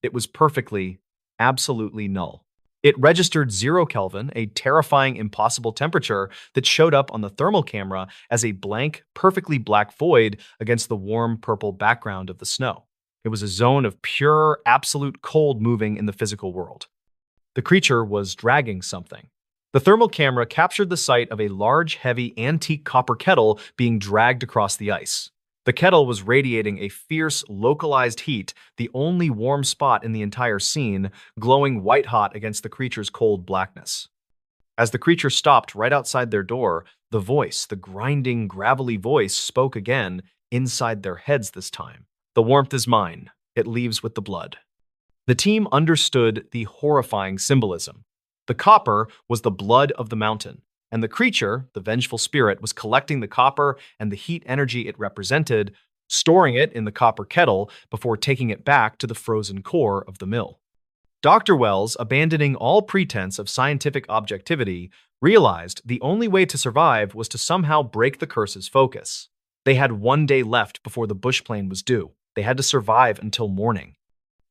It was perfectly, absolutely null. It registered 0 Kelvin, a terrifying, impossible temperature that showed up on the thermal camera as a blank, perfectly black void against the warm purple background of the snow. It was a zone of pure, absolute cold moving in the physical world. The creature was dragging something. The thermal camera captured the sight of a large, heavy, antique copper kettle being dragged across the ice. The kettle was radiating a fierce, localized heat, the only warm spot in the entire scene, glowing white-hot against the creature's cold blackness. As the creature stopped right outside their door, the voice, the grinding, gravelly voice, spoke again, inside their heads this time. "The warmth is mine. It leaves with the blood." The team understood the horrifying symbolism. The copper was the blood of the mountain. and the creature, the vengeful spirit, was collecting the copper and the heat energy it represented, storing it in the copper kettle before taking it back to the frozen core of the mill. Dr. Wells, abandoning all pretense of scientific objectivity, realized the only way to survive was to somehow break the curse's focus. They had 1 day left before the bush plane was due. They had to survive until morning.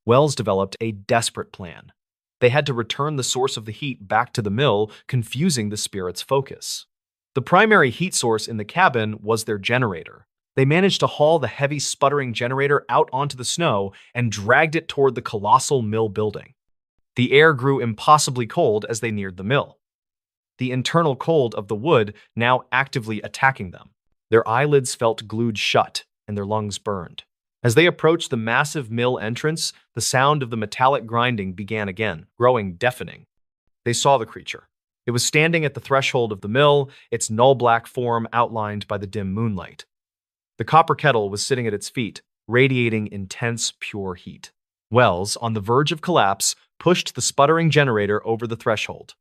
Wells developed a desperate plan. They had to return the source of the heat back to the mill, confusing the spirit's focus. The primary heat source in the cabin was their generator. They managed to haul the heavy, sputtering generator out onto the snow and dragged it toward the colossal mill building. The air grew impossibly cold as they neared the mill, the internal cold of the wood now actively attacking them. Their eyelids felt glued shut, and their lungs burned. As they approached the massive mill entrance, the sound of the metallic grinding began again, growing deafening. They saw the creature. It was standing at the threshold of the mill, its null-black form outlined by the dim moonlight. The copper kettle was sitting at its feet, radiating intense, pure heat. Wells, on the verge of collapse, pushed the sputtering generator over the threshold.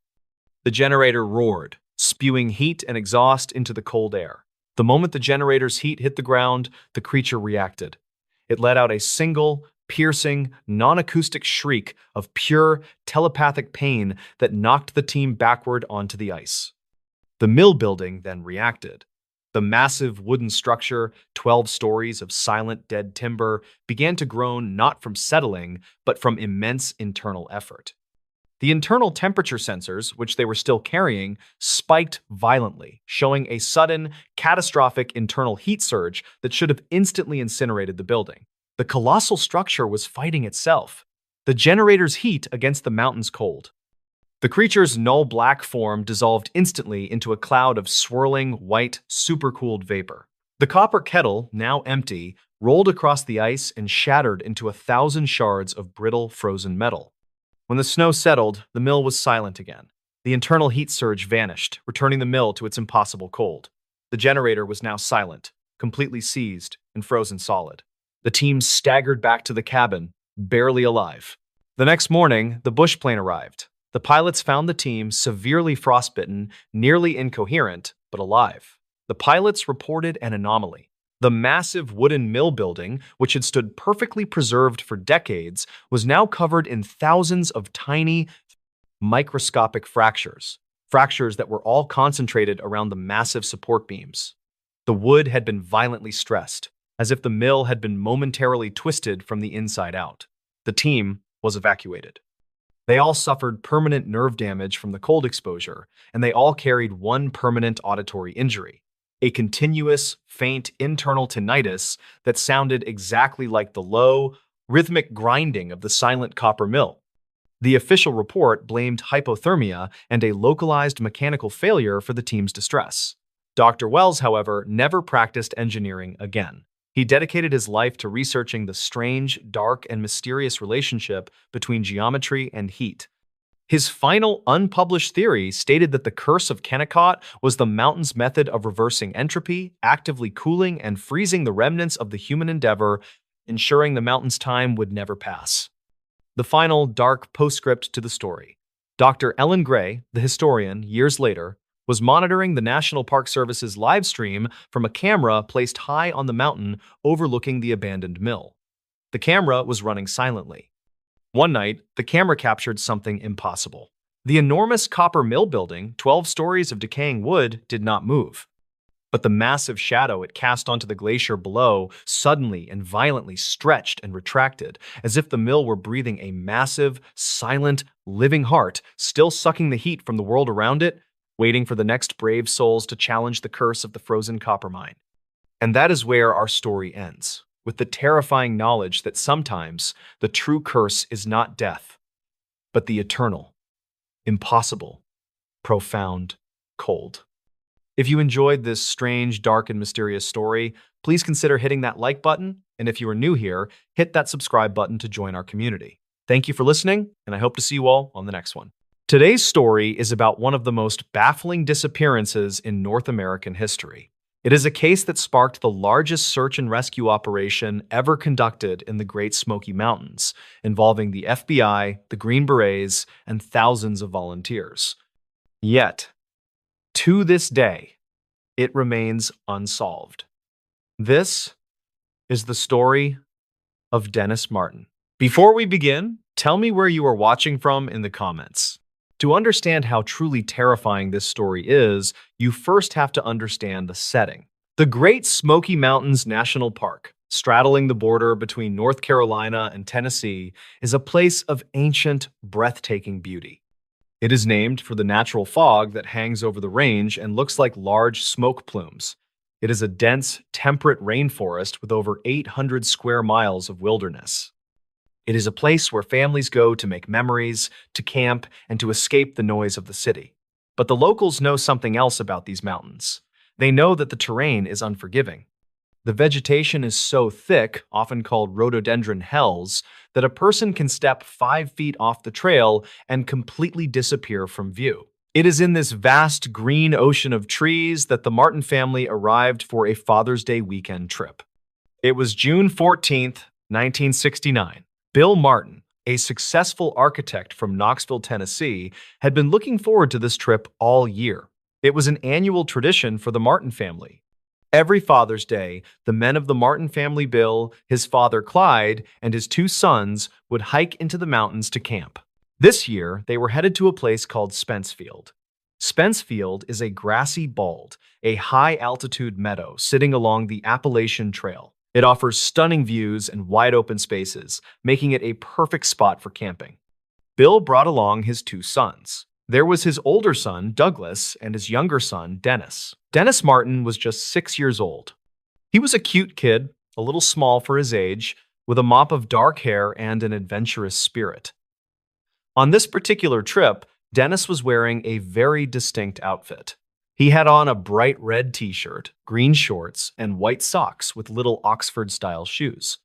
The generator roared, spewing heat and exhaust into the cold air. The moment the generator's heat hit the ground, the creature reacted. It let out a single, piercing, non-acoustic shriek of pure, telepathic pain that knocked the team backward onto the ice. The mill building then reacted. The massive wooden structure, 12 stories of silent, dead timber, began to groan not from settling, but from immense internal effort. The internal temperature sensors, which they were still carrying, spiked violently, showing a sudden, catastrophic internal heat surge that should have instantly incinerated the building. The colossal structure was fighting itself, the generator's heat against the mountain's cold. The creature's null-black form dissolved instantly into a cloud of swirling, white, supercooled vapor. The copper kettle, now empty, rolled across the ice and shattered into 1,000 shards of brittle, frozen metal. When the snow settled, the mill was silent again. The internal heat surge vanished, returning the mill to its impossible cold. The generator was now silent, completely seized and frozen solid. The team staggered back to the cabin, barely alive. The next morning, the bush plane arrived. The pilots found the team severely frostbitten, nearly incoherent, but alive. The pilots reported an anomaly. The massive wooden mill building, which had stood perfectly preserved for decades, was now covered in thousands of tiny, microscopic fractures that were all concentrated around the massive support beams. The wood had been violently stressed, as if the mill had been momentarily twisted from the inside out. The team was evacuated. They all suffered permanent nerve damage from the cold exposure, and they all carried one permanent auditory injury, a continuous, faint internal tinnitus that sounded exactly like the low, rhythmic grinding of the silent copper mill. The official report blamed hypothermia and a localized mechanical failure for the team's distress. Dr. Wells, however, never practiced engineering again. He dedicated his life to researching the strange, dark, and mysterious relationship between geometry and heat. His final unpublished theory stated that the curse of Kennecott was the mountain's method of reversing entropy, actively cooling and freezing the remnants of the human endeavor, ensuring the mountain's time would never pass. The final dark postscript to the story. Dr. Ellen Gray, the historian, years later, was monitoring the National Park Service's live stream from a camera placed high on the mountain overlooking the abandoned mill. The camera was running silently. One night, the camera captured something impossible. The enormous copper mill building, 12 stories of decaying wood, did not move. But the massive shadow it cast onto the glacier below suddenly and violently stretched and retracted, as if the mill were breathing a massive, silent, living heart, still sucking the heat from the world around it, waiting for the next brave souls to challenge the curse of the frozen copper mine. And that is where our story ends, with the terrifying knowledge that sometimes the true curse is not death, but the eternal, impossible, profound cold. If you enjoyed this strange, dark, and mysterious story, please consider hitting that like button, and if you are new here, hit that subscribe button to join our community. Thank you for listening, and I hope to see you all on the next one. Today's story is about one of the most baffling disappearances in North American history. It is a case that sparked the largest search and rescue operation ever conducted in the Great Smoky Mountains, involving the FBI, the Green Berets, and thousands of volunteers. Yet, To this day, it remains unsolved. This is the story of Dennis Martin. Before we begin, tell me where you are watching from in the comments. To understand how truly terrifying this story is, you first have to understand the setting. The Great Smoky Mountains National Park, straddling the border between North Carolina and Tennessee, is a place of ancient, breathtaking beauty. It is named for the natural fog that hangs over the range and looks like large smoke plumes. It is a dense, temperate rainforest with over 800 square miles of wilderness. It is a place where families go to make memories, to camp, and to escape the noise of the city. But the locals know something else about these mountains. They know that the terrain is unforgiving. The vegetation is so thick, often called rhododendron hells, that a person can step 5 feet off the trail and completely disappear from view. It is in this vast green ocean of trees that the Martin family arrived for a Father's Day weekend trip. It was June 14th, 1969. Bill Martin, a successful architect from Knoxville, Tennessee, had been looking forward to this trip all year. It was an annual tradition for the Martin family. Every Father's Day, the men of the Martin family, Bill, his father Clyde, and his 2 sons, would hike into the mountains to camp. This year, they were headed to a place called Spencefield. Spencefield is a grassy bald, a high-altitude meadow sitting along the Appalachian Trail. It offers stunning views and wide-open spaces, making it a perfect spot for camping. Bill brought along his 2 sons. There was his older son, Douglas, and his younger son, Dennis. Dennis Martin was just 6 years old. He was a cute kid, a little small for his age, with a mop of dark hair and an adventurous spirit. On this particular trip, Dennis was wearing a very distinct outfit. He had on a bright red t-shirt, green shorts, and white socks with little Oxford-style shoes.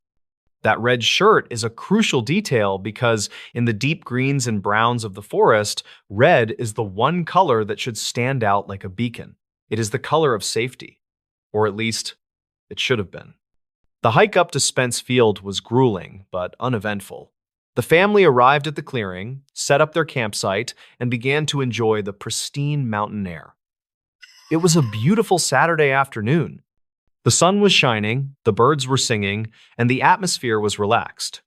That red shirt is a crucial detail because in the deep greens and browns of the forest, red is the one color that should stand out like a beacon. It is the color of safety, or at least it should have been. The hike up to Spencefield was grueling but uneventful. The family arrived at the clearing, set up their campsite, and began to enjoy the pristine mountain air. It was a beautiful Saturday afternoon. The sun was shining, the birds were singing, and the atmosphere was relaxed.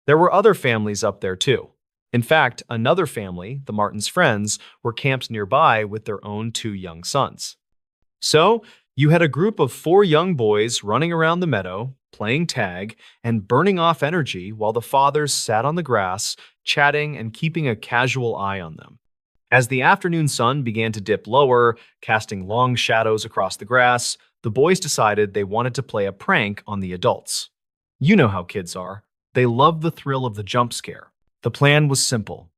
There were other families up there too. In fact, another family, the Martins' friends, were camped nearby with their own 2 young sons. So, you had a group of 4 young boys running around the meadow, playing tag, and burning off energy while the fathers sat on the grass, chatting and keeping a casual eye on them. As the afternoon sun began to dip lower, casting long shadows across the grass, the boys decided they wanted to play a prank on the adults. You know how kids are. They love the thrill of the jump scare. The plan was simple.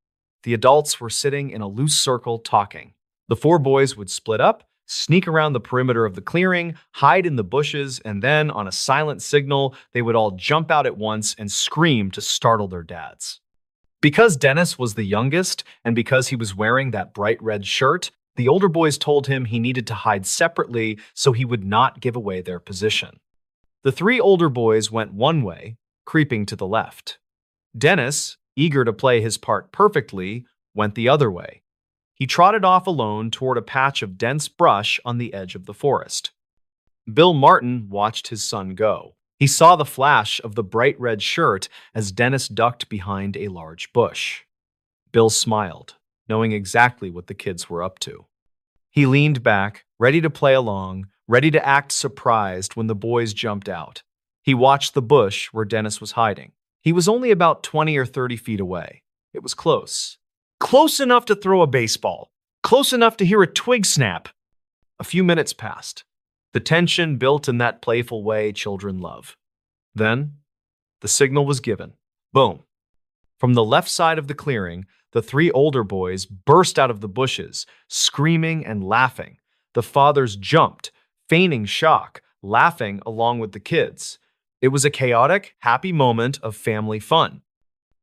The adults were sitting in a loose circle talking. The 4 boys would split up, sneak around the perimeter of the clearing, hide in the bushes, and then, on a silent signal, they would all jump out at once and scream to startle their dads. Because Dennis was the youngest, and because he was wearing that bright red shirt, the older boys told him he needed to hide separately so he would not give away their position. The 3 older boys went one way, creeping to the left. Dennis, eager to play his part perfectly, went the other way. He trotted off alone toward a patch of dense brush on the edge of the forest. Bill Martin watched his son go. He saw the flash of the bright red shirt as Dennis ducked behind a large bush. Bill smiled, knowing exactly what the kids were up to. He leaned back, ready to play along, ready to act surprised when the boys jumped out. He watched the bush where Dennis was hiding. He was only about 20 or 30 feet away. It was close. Close enough to throw a baseball. Close enough to hear a twig snap. A few minutes passed. The tension built in that playful way children love. Then, the signal was given. Boom. From the left side of the clearing, the 3 older boys burst out of the bushes, screaming and laughing. The fathers jumped, feigning shock, laughing along with the kids. It was a chaotic, happy moment of family fun.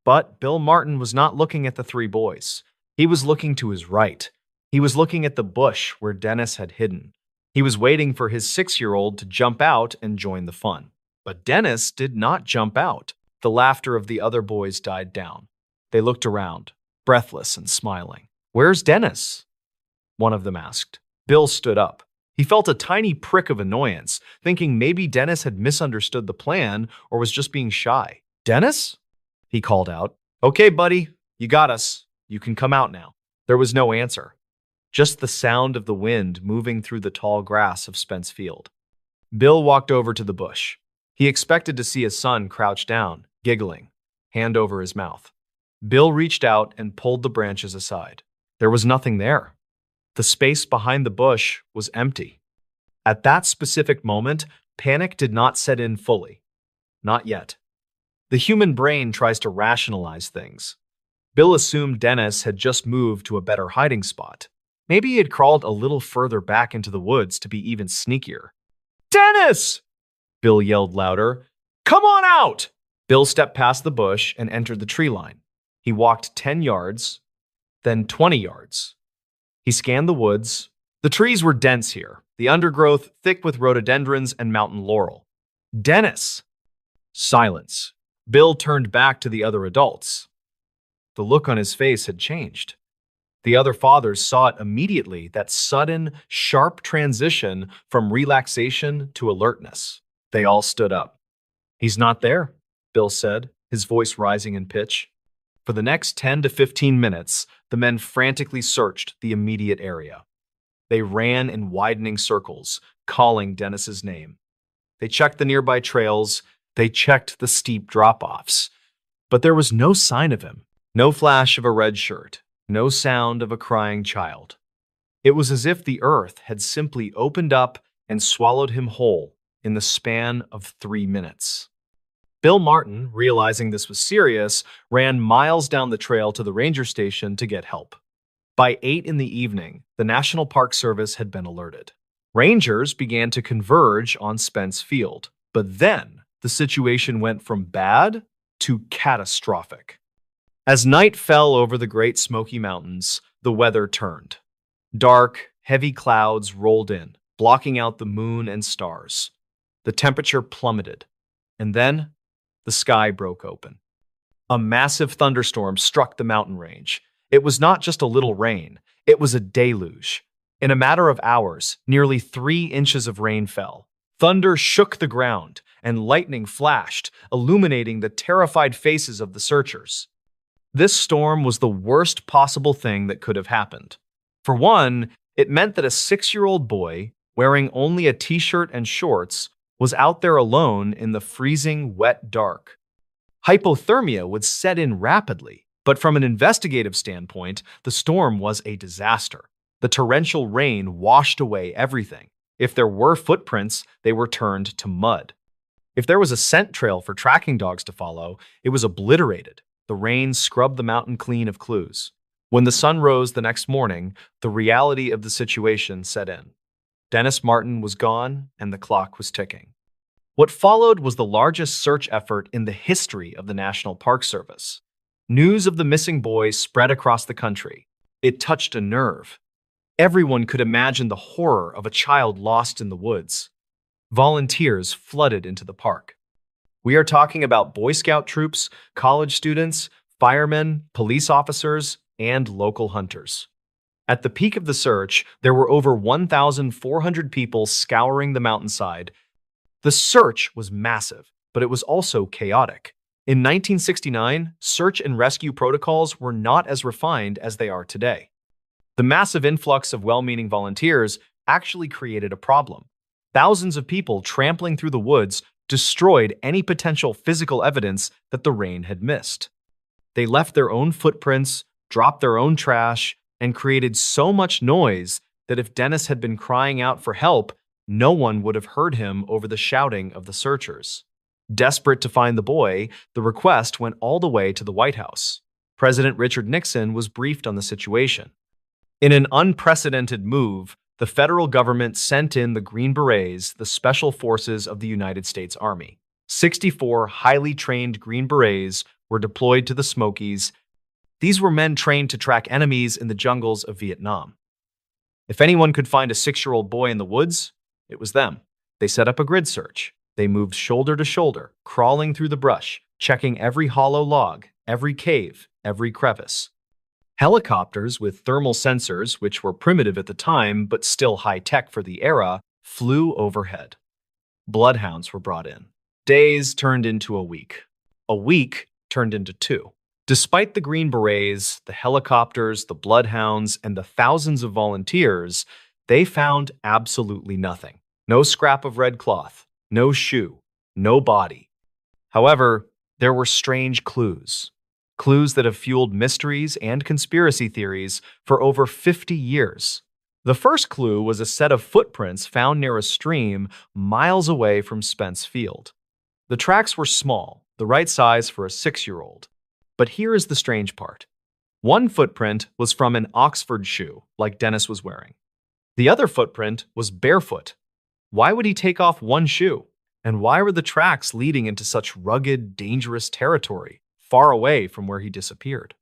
But Bill Martin was not looking at the 3 boys. He was looking to his right. He was looking at the bush where Dennis had hidden. He was waiting for his 6-year-old to jump out and join the fun. But Dennis did not jump out. The laughter of the other boys died down. They looked around, breathless and smiling. "Where's Dennis?" one of them asked. Bill stood up. He felt a tiny prick of annoyance, thinking maybe Dennis had misunderstood the plan or was just being shy. "Dennis?" he called out. "Okay, buddy, you got us. You can come out now." There was no answer, just the sound of the wind moving through the tall grass of Spence Field. Bill walked over to the bush. He expected to see his son crouch down, giggling, hand over his mouth. Bill reached out and pulled the branches aside. There was nothing there. The space behind the bush was empty. At that specific moment, panic did not set in fully. Not yet. The human brain tries to rationalize things. Bill assumed Dennis had just moved to a better hiding spot. Maybe he had crawled a little further back into the woods to be even sneakier. "Dennis!" Bill yelled louder. "Come on out!" Bill stepped past the bush and entered the tree line. He walked 10 yards, then 20 yards. He scanned the woods. The trees were dense here, the undergrowth thick with rhododendrons and mountain laurel. "Dennis!" Silence. Bill turned back to the other adults. The look on his face had changed. The other fathers saw it immediately, that sudden, sharp transition from relaxation to alertness. They all stood up. "He's not there," Bill said, his voice rising in pitch. For the next 10 to 15 minutes, the men frantically searched the immediate area. They ran in widening circles, calling Dennis's name. They checked the nearby trails. They checked the steep drop-offs. But there was no sign of him. No flash of a red shirt. No sound of a crying child. It was as if the earth had simply opened up and swallowed him whole in the span of 3 minutes. Bill Martin, realizing this was serious, ran miles down the trail to the ranger station to get help. By 8 in the evening, the National Park Service had been alerted. Rangers began to converge on Spence Field, but then the situation went from bad to catastrophic. As night fell over the Great Smoky Mountains, the weather turned. Dark, heavy clouds rolled in, blocking out the moon and stars. The temperature plummeted, and then the sky broke open. A massive thunderstorm struck the mountain range. It was not just a little rain, it was a deluge. In a matter of hours, nearly 3 inches of rain fell. Thunder shook the ground, and lightning flashed, illuminating the terrified faces of the searchers. This storm was the worst possible thing that could have happened. For one, it meant that a 6-year-old boy, wearing only a t-shirt and shorts, was out there alone in the freezing, wet dark. Hypothermia would set in rapidly, but from an investigative standpoint, the storm was a disaster. The torrential rain washed away everything. If there were footprints, they were turned to mud. If there was a scent trail for tracking dogs to follow, it was obliterated. The rain scrubbed the mountain clean of clues. When the sun rose the next morning, the reality of the situation set in. Dennis Martin was gone, and the clock was ticking. What followed was the largest search effort in the history of the National Park Service. News of the missing boy spread across the country. It touched a nerve. Everyone could imagine the horror of a child lost in the woods. Volunteers flooded into the park. We are talking about Boy Scout troops, college students, firemen, police officers, and local hunters. At the peak of the search, there were over 1,400 people scouring the mountainside. The search was massive, but it was also chaotic. In 1969, search and rescue protocols were not as refined as they are today. The massive influx of well-meaning volunteers actually created a problem. Thousands of people trampling through the woods destroyed any potential physical evidence that the rain had missed. They left their own footprints, dropped their own trash, and created so much noise that if Dennis had been crying out for help, no one would have heard him over the shouting of the searchers. Desperate to find the boy, the request went all the way to the White House. President Richard Nixon was briefed on the situation. In an unprecedented move, the federal government sent in the Green Berets, the special forces of the United States Army. 64 highly trained Green Berets were deployed to the Smokies. These were men trained to track enemies in the jungles of Vietnam. If anyone could find a 6-year-old boy in the woods, it was them. They set up a grid search. They moved shoulder to shoulder, crawling through the brush, checking every hollow log, every cave, every crevice. Helicopters with thermal sensors, which were primitive at the time but still high tech for the era, flew overhead. Bloodhounds were brought in. Days turned into a week. A week turned into two. Despite the Green Berets, the helicopters, the bloodhounds, and the thousands of volunteers, they found absolutely nothing. No scrap of red cloth, no shoe, no body. However, there were strange clues. Clues that have fueled mysteries and conspiracy theories for over 50 years. The first clue was a set of footprints found near a stream miles away from Spence Field. The tracks were small, the right size for a 6-year-old. But here is the strange part. One footprint was from an Oxford shoe, like Dennis was wearing. The other footprint was barefoot. Why would he take off one shoe? And why were the tracks leading into such rugged, dangerous territory, far away from where he disappeared?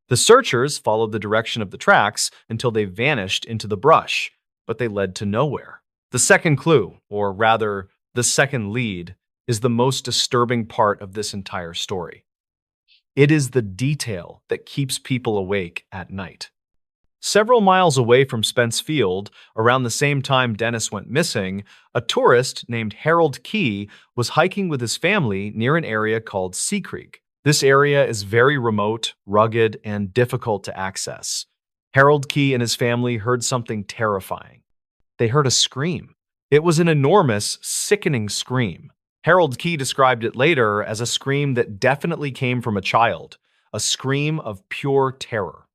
The searchers followed the direction of the tracks until they vanished into the brush, but they led to nowhere. The second clue, or rather, the second lead, is the most disturbing part of this entire story. It is the detail that keeps people awake at night. Several miles away from Spence Field, around the same time Dennis went missing, a tourist named Harold Key was hiking with his family near an area called Sea Creek. This area is very remote, rugged, and difficult to access. Harold Key and his family heard something terrifying. They heard a scream. It was an enormous, sickening scream. Harold Key described it later as a scream that definitely came from a child, a scream of pure terror.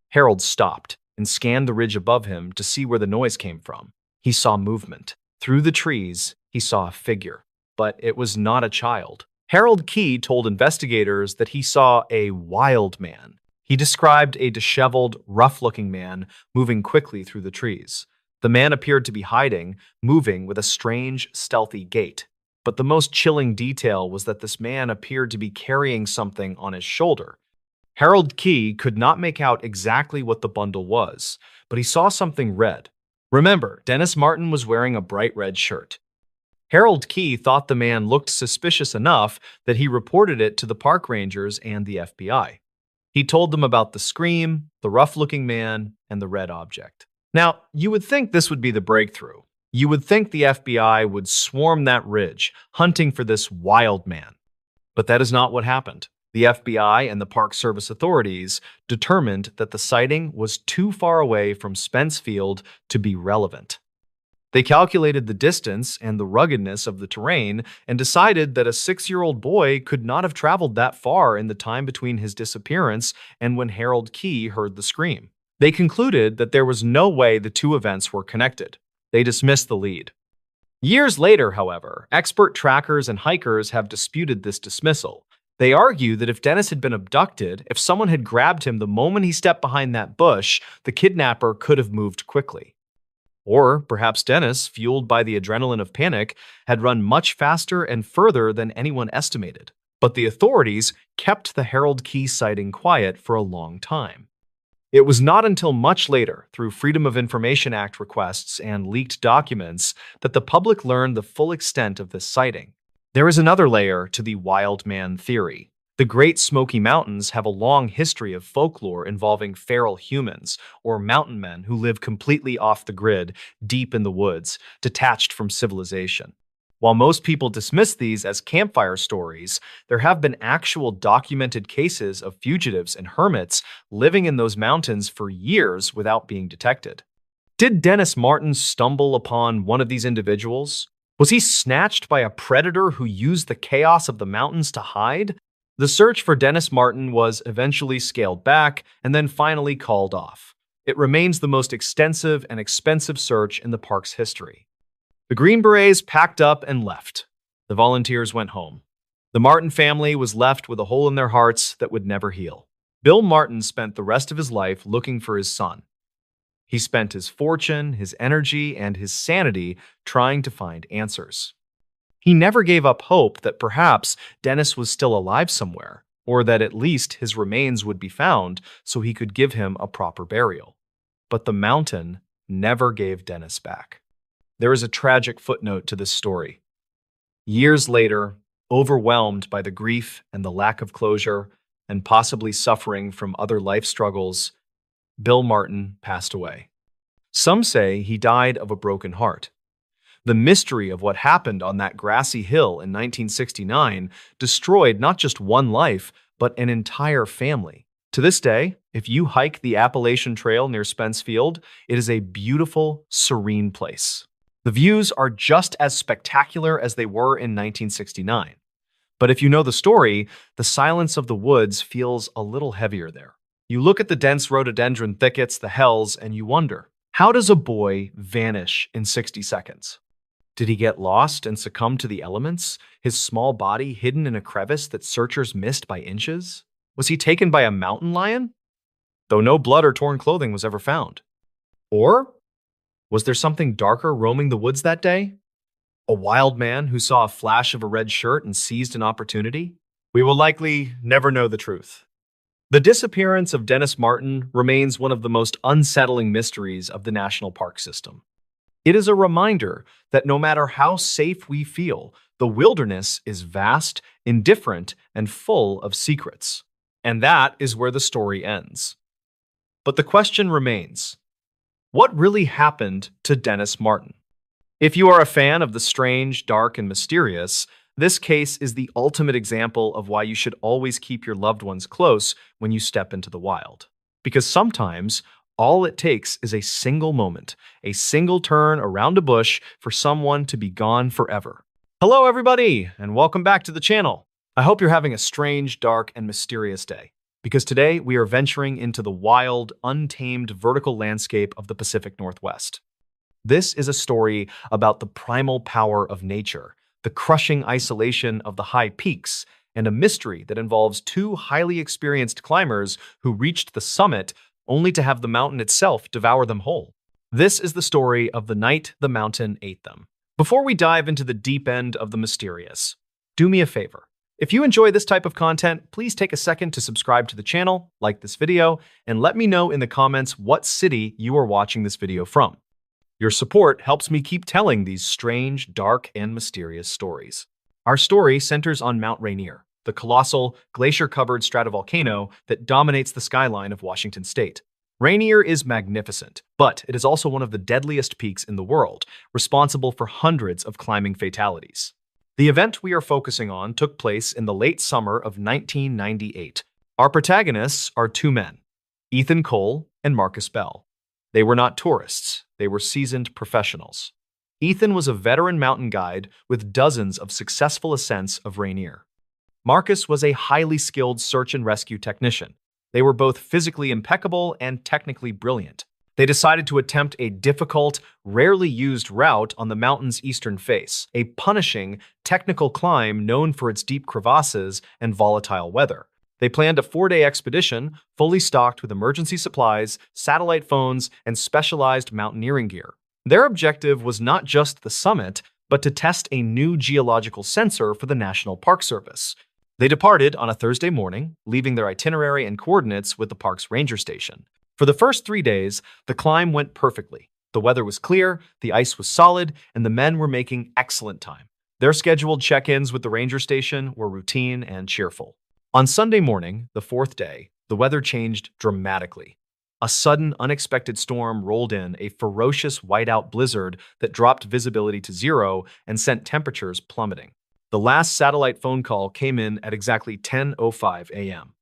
Harold stopped and scanned the ridge above him to see where the noise came from. He saw movement. Through the trees, he saw a figure, but it was not a child. Harold Key told investigators that he saw a wild man. He described a disheveled, rough-looking man moving quickly through the trees. The man appeared to be hiding, moving with a strange, stealthy gait. But the most chilling detail was that this man appeared to be carrying something on his shoulder. Harold Key could not make out exactly what the bundle was, but he saw something red. Remember, Dennis Martin was wearing a bright red shirt. Harold Key thought the man looked suspicious enough that he reported it to the park rangers and the FBI. He told them about the scream, the rough-looking man, and the red object. Now, you would think this would be the breakthrough. You would think the FBI would swarm that ridge, hunting for this wild man. But that is not what happened. The FBI and the Park Service authorities determined that the sighting was too far away from Spence Field to be relevant. They calculated the distance and the ruggedness of the terrain and decided that a 6-year-old boy could not have traveled that far in the time between his disappearance and when Harold Key heard the scream. They concluded that there was no way the two events were connected. They dismissed the lead. Years later, however, expert trackers and hikers have disputed this dismissal. They argue that if Dennis had been abducted, if someone had grabbed him the moment he stepped behind that bush, the kidnapper could have moved quickly. Or perhaps Dennis, fueled by the adrenaline of panic, had run much faster and further than anyone estimated. But the authorities kept the Harold Key sighting quiet for a long time. It was not until much later, through Freedom of Information Act requests and leaked documents, that the public learned the full extent of this sighting. There is another layer to the wild man theory. The Great Smoky Mountains have a long history of folklore involving feral humans, or mountain men who live completely off the grid, deep in the woods, detached from civilization. While most people dismiss these as campfire stories, there have been actual documented cases of fugitives and hermits living in those mountains for years without being detected. Did Dennis Martin stumble upon one of these individuals? Was he snatched by a predator who used the chaos of the mountains to hide? The search for Dennis Martin was eventually scaled back and then finally called off. It remains the most extensive and expensive search in the park's history. The Green Berets packed up and left. The volunteers went home. The Martin family was left with a hole in their hearts that would never heal. Bill Martin spent the rest of his life looking for his son. He spent his fortune, his energy, and his sanity trying to find answers. He never gave up hope that perhaps Dennis was still alive somewhere, or that at least his remains would be found so he could give him a proper burial. But the mountain never gave Dennis back. There is a tragic footnote to this story. Years later, overwhelmed by the grief and the lack of closure, and possibly suffering from other life struggles, Bill Martin passed away. Some say he died of a broken heart. The mystery of what happened on that grassy hill in 1969 destroyed not just one life, but an entire family. To this day, if you hike the Appalachian Trail near Spence Field, it is a beautiful, serene place. The views are just as spectacular as they were in 1969. But if you know the story, the silence of the woods feels a little heavier there. You look at the dense rhododendron thickets, the hells, and you wonder, how does a boy vanish in 60 seconds? Did he get lost and succumb to the elements, his small body hidden in a crevice that searchers missed by inches? Was he taken by a mountain lion? Though no blood or torn clothing was ever found. Or was there something darker roaming the woods that day? A wild man who saw a flash of a red shirt and seized an opportunity? We will likely never know the truth. The disappearance of Dennis Martin remains one of the most unsettling mysteries of the national park system. It is a reminder that no matter how safe we feel, the wilderness is vast, indifferent, and full of secrets. And that is where the story ends. But the question remains, what really happened to Dennis Martin? If you are a fan of the strange, dark, and mysterious, this case is the ultimate example of why you should always keep your loved ones close when you step into the wild. Because sometimes, all it takes is a single moment, a single turn around a bush for someone to be gone forever. Hello, everybody, and welcome back to the channel. I hope you're having a strange, dark, and mysterious day, because today we are venturing into the wild, untamed vertical landscape of the Pacific Northwest. This is a story about the primal power of nature, the crushing isolation of the high peaks, and a mystery that involves two highly experienced climbers who reached the summit only to have the mountain itself devour them whole. This is the story of the night the mountain ate them. Before we dive into the deep end of the mysterious, do me a favor. If you enjoy this type of content, please take a second to subscribe to the channel, like this video, and let me know in the comments what city you are watching this video from. Your support helps me keep telling these strange, dark, and mysterious stories. Our story centers on Mount Rainier, the colossal, glacier-covered stratovolcano that dominates the skyline of Washington state. Rainier is magnificent, but it is also one of the deadliest peaks in the world, responsible for hundreds of climbing fatalities. The event we are focusing on took place in the late summer of 1998. Our protagonists are two men, Ethan Cole and Marcus Bell. They were not tourists, they were seasoned professionals. Ethan was a veteran mountain guide with dozens of successful ascents of Rainier. Marcus was a highly skilled search and rescue technician. They were both physically impeccable and technically brilliant. They decided to attempt a difficult, rarely used route on the mountain's eastern face, a punishing, technical climb known for its deep crevasses and volatile weather. They planned a 4-day expedition, fully stocked with emergency supplies, satellite phones, and specialized mountaineering gear. Their objective was not just the summit, but to test a new geological sensor for the National Park Service. They departed on a Thursday morning, leaving their itinerary and coordinates with the park's ranger station. For the first 3 days, the climb went perfectly. The weather was clear, the ice was solid, and the men were making excellent time. Their scheduled check-ins with the ranger station were routine and cheerful. On Sunday morning, the 4th day, the weather changed dramatically. A sudden, unexpected storm rolled in, a ferocious whiteout blizzard that dropped visibility to 0 and sent temperatures plummeting. The last satellite phone call came in at exactly 10:05 a.m.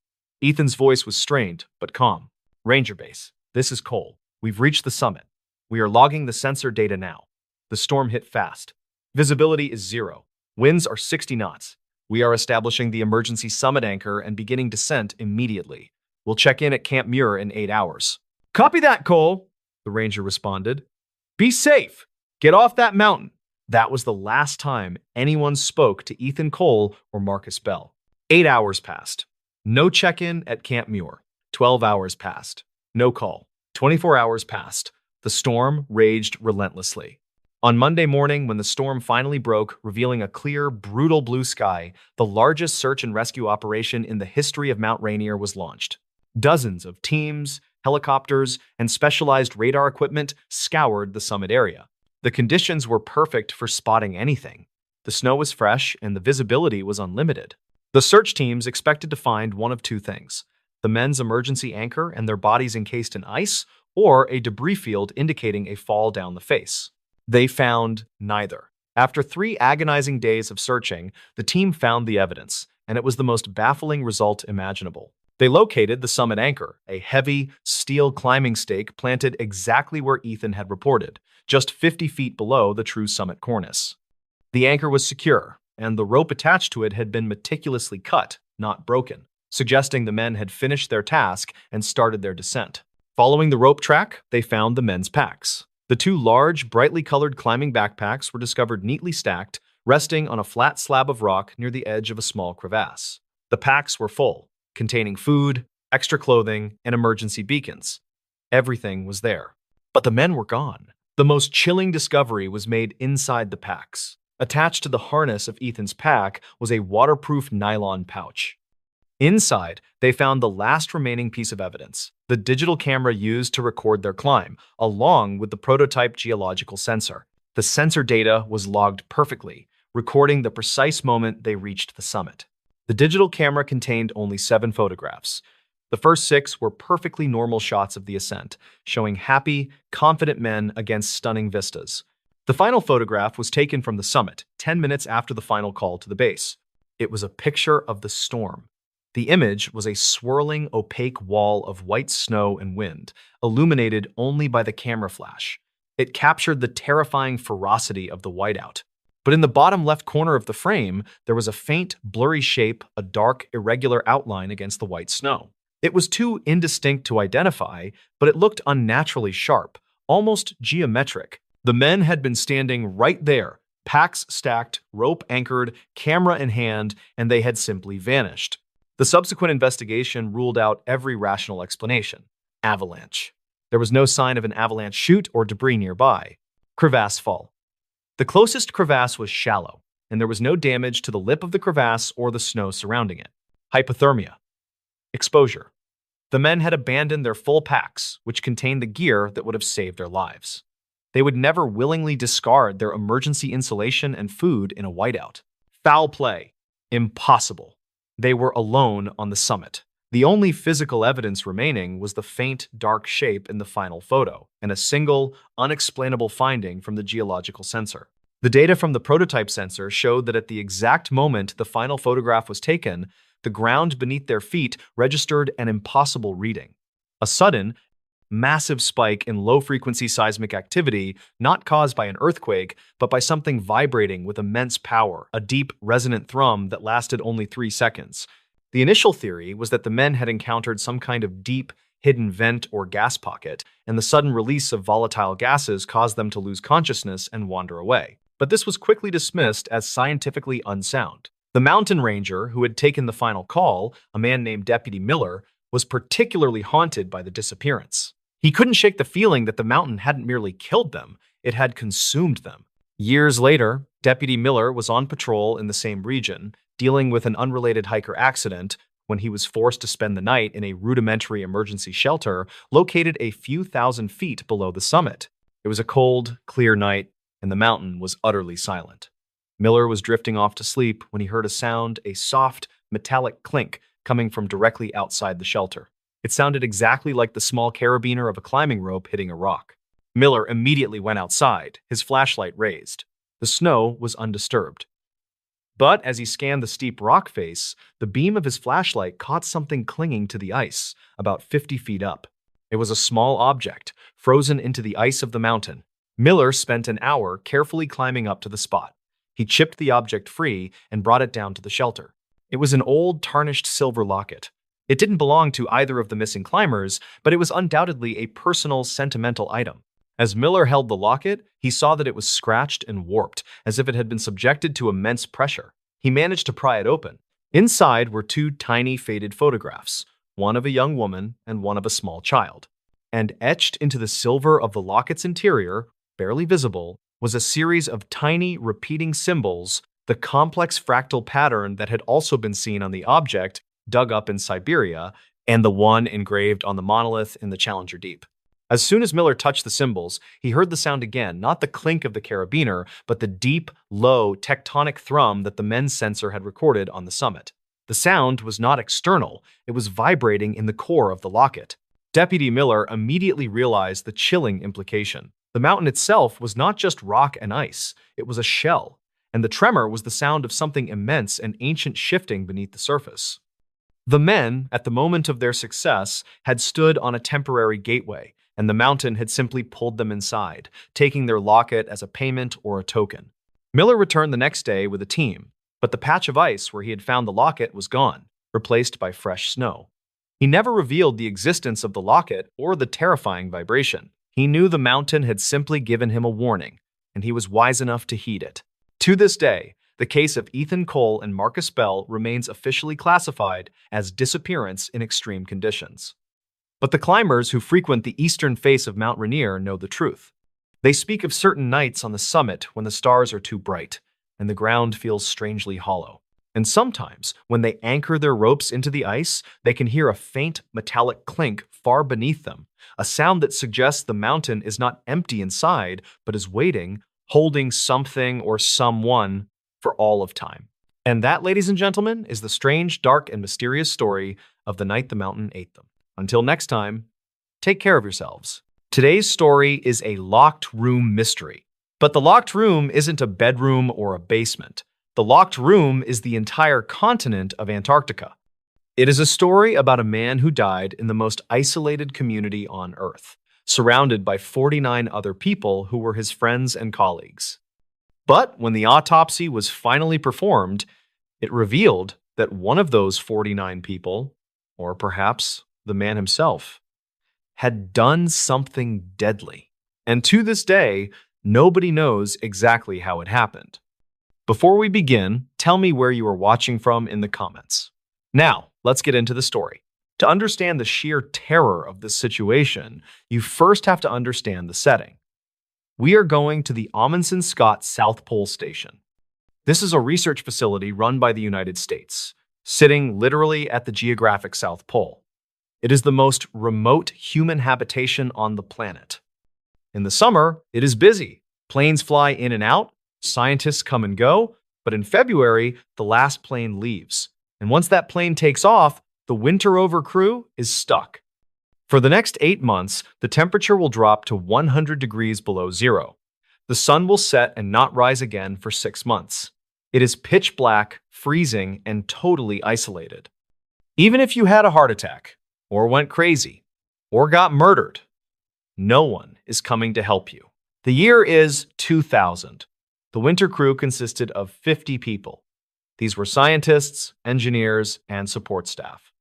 Ethan's voice was strained, but calm. Ranger Base, this is Cole. We've reached the summit. We are logging the sensor data now. The storm hit fast. Visibility is 0. Winds are 60 knots. We are establishing the emergency summit anchor and beginning descent immediately. We'll check in at Camp Muir in 8 hours. Copy that, Cole, the ranger responded. Be safe. Get off that mountain. That was the last time anyone spoke to Ethan Cole or Marcus Bell. 8 hours passed. No check-in at Camp Muir. 12 hours passed. No call. 24 hours passed. The storm raged relentlessly. On Monday morning, when the storm finally broke, revealing a clear, brutal blue sky, the largest search and rescue operation in the history of Mount Rainier was launched. Dozens of teams, helicopters, and specialized radar equipment scoured the summit area. The conditions were perfect for spotting anything. The snow was fresh and the visibility was unlimited. The search teams expected to find one of two things: the men's emergency anchor and their bodies encased in ice, or a debris field indicating a fall down the face. They found neither. After 3 agonizing days of searching, the team found the evidence, and it was the most baffling result imaginable. They located the summit anchor, a heavy, steel climbing stake planted exactly where Ethan had reported, just 50 feet below the true summit cornice. The anchor was secure, and the rope attached to it had been meticulously cut, not broken, suggesting the men had finished their task and started their descent. Following the rope track, they found the men's packs. The 2 large, brightly colored climbing backpacks were discovered neatly stacked, resting on a flat slab of rock near the edge of a small crevasse. The packs were full, containing food, extra clothing, and emergency beacons. Everything was there. But the men were gone. The most chilling discovery was made inside the packs. Attached to the harness of Ethan's pack was a waterproof nylon pouch. Inside, they found the last remaining piece of evidence: the digital camera used to record their climb, along with the prototype geological sensor. The sensor data was logged perfectly, recording the precise moment they reached the summit. The digital camera contained only 7 photographs. The first 6 were perfectly normal shots of the ascent, showing happy, confident men against stunning vistas. The final photograph was taken from the summit, 10 minutes after the final call to the base. It was a picture of the storm. The image was a swirling, opaque wall of white snow and wind, illuminated only by the camera flash. It captured the terrifying ferocity of the whiteout. But in the bottom left corner of the frame, there was a faint, blurry shape, a dark, irregular outline against the white snow. It was too indistinct to identify, but it looked unnaturally sharp, almost geometric. The men had been standing right there, packs stacked, rope anchored, camera in hand, and they had simply vanished. The subsequent investigation ruled out every rational explanation. Avalanche. There was no sign of an avalanche chute or debris nearby. Crevasse fall. The closest crevasse was shallow, and there was no damage to the lip of the crevasse or the snow surrounding it. Hypothermia. Exposure. The men had abandoned their full packs, which contained the gear that would have saved their lives. They would never willingly discard their emergency insulation and food in a whiteout. Foul play. Impossible. They were alone on the summit. The only physical evidence remaining was the faint, dark shape in the final photo, and a single, unexplainable finding from the geological sensor. The data from the prototype sensor showed that at the exact moment the final photograph was taken, the ground beneath their feet registered an impossible reading. A sudden, massive spike in low-frequency seismic activity, not caused by an earthquake, but by something vibrating with immense power, a deep, resonant thrum that lasted only 3 seconds. The initial theory was that the men had encountered some kind of deep, hidden vent or gas pocket, and the sudden release of volatile gases caused them to lose consciousness and wander away. But this was quickly dismissed as scientifically unsound. The mountain ranger who had taken the final call, a man named Deputy Miller, was particularly haunted by the disappearance. He couldn't shake the feeling that the mountain hadn't merely killed them, it had consumed them. Years later, Deputy Miller was on patrol in the same region, dealing with an unrelated hiker accident when he was forced to spend the night in a rudimentary emergency shelter located a few thousand feet below the summit. It was a cold, clear night, and the mountain was utterly silent. Miller was drifting off to sleep when he heard a sound, a soft, metallic clink coming from directly outside the shelter. It sounded exactly like the small carabiner of a climbing rope hitting a rock. Miller immediately went outside, his flashlight raised. The snow was undisturbed. But as he scanned the steep rock face, the beam of his flashlight caught something clinging to the ice, about 50 feet up. It was a small object, frozen into the ice of the mountain. Miller spent an hour carefully climbing up to the spot. He chipped the object free and brought it down to the shelter. It was an old, tarnished silver locket. It didn't belong to either of the missing climbers, but it was undoubtedly a personal, sentimental item. As Miller held the locket, he saw that it was scratched and warped, as if it had been subjected to immense pressure. He managed to pry it open. Inside were 2 tiny, faded photographs, one of a young woman and one of a small child. And etched into the silver of the locket's interior, barely visible, was a series of tiny, repeating symbols, the complex fractal pattern that had also been seen on the object dug up in Siberia, and the one engraved on the monolith in the Challenger Deep. As soon as Miller touched the symbols, he heard the sound again, not the clink of the carabiner, but the deep, low, tectonic thrum that the men's sensor had recorded on the summit. The sound was not external, it was vibrating in the core of the locket. Deputy Miller immediately realized the chilling implication. The mountain itself was not just rock and ice, it was a shell, and the tremor was the sound of something immense and ancient shifting beneath the surface. The men, at the moment of their success, had stood on a temporary gateway, and the mountain had simply pulled them inside, taking their locket as a payment or a token. Miller returned the next day with a team, but the patch of ice where he had found the locket was gone, replaced by fresh snow. He never revealed the existence of the locket or the terrifying vibration. He knew the mountain had simply given him a warning, and he was wise enough to heed it. To this day, the case of Ethan Cole and Marcus Bell remains officially classified as disappearance in extreme conditions. But the climbers who frequent the eastern face of Mount Rainier know the truth. They speak of certain nights on the summit when the stars are too bright and the ground feels strangely hollow. And sometimes, when they anchor their ropes into the ice, they can hear a faint metallic clink far beneath them, a sound that suggests the mountain is not empty inside, but is waiting, holding something or someone for all of time. And that, ladies and gentlemen, is the strange, dark, and mysterious story of the night the mountain ate them. Until next time, take care of yourselves. Today's story is a locked room mystery. But the locked room isn't a bedroom or a basement. The locked room is the entire continent of Antarctica. It is a story about a man who died in the most isolated community on Earth, surrounded by 49 other people who were his friends and colleagues. But when the autopsy was finally performed, it revealed that one of those 49 people, or perhaps the man himself, had done something deadly. And to this day, nobody knows exactly how it happened. Before we begin, tell me where you are watching from in the comments. Now, let's get into the story. To understand the sheer terror of this situation, you first have to understand the setting. We are going to the Amundsen Scott South Pole Station. This is a research facility run by the United States, sitting literally at the geographic South Pole. It is the most remote human habitation on the planet. In the summer, it is busy. Planes fly in and out, scientists come and go, but in February, the last plane leaves. And once that plane takes off, the winter-over crew is stuck. For the next 8 months, the temperature will drop to 100 degrees below zero. The sun will set and not rise again for 6 months. It is pitch black, freezing, and totally isolated. Even if you had a heart attack, or went crazy, or got murdered, no one is coming to help you. The year is 2000. The winter crew consisted of 50 people. These were scientists, engineers, and support staff.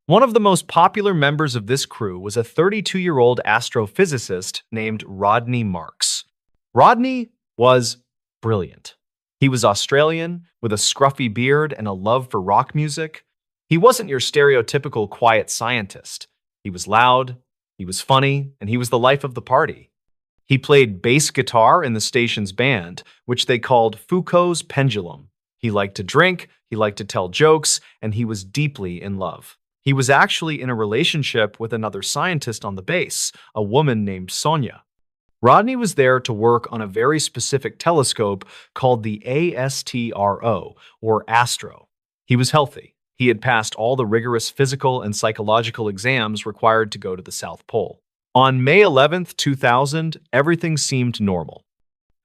One of the most popular members of this crew was a 32-year-old astrophysicist named Rodney Marks. Rodney was brilliant. He was Australian, with a scruffy beard and a love for rock music. He wasn't your stereotypical quiet scientist. He was loud, he was funny, and he was the life of the party. He played bass guitar in the station's band, which they called Foucault's Pendulum. He liked to drink, he liked to tell jokes, and he was deeply in love. He was actually in a relationship with another scientist on the base, a woman named Sonia. Rodney was there to work on a very specific telescope called the ASTRO, or ASTRO. He was healthy. He had passed all the rigorous physical and psychological exams required to go to the South Pole. On May 11th, 2000, everything seemed normal.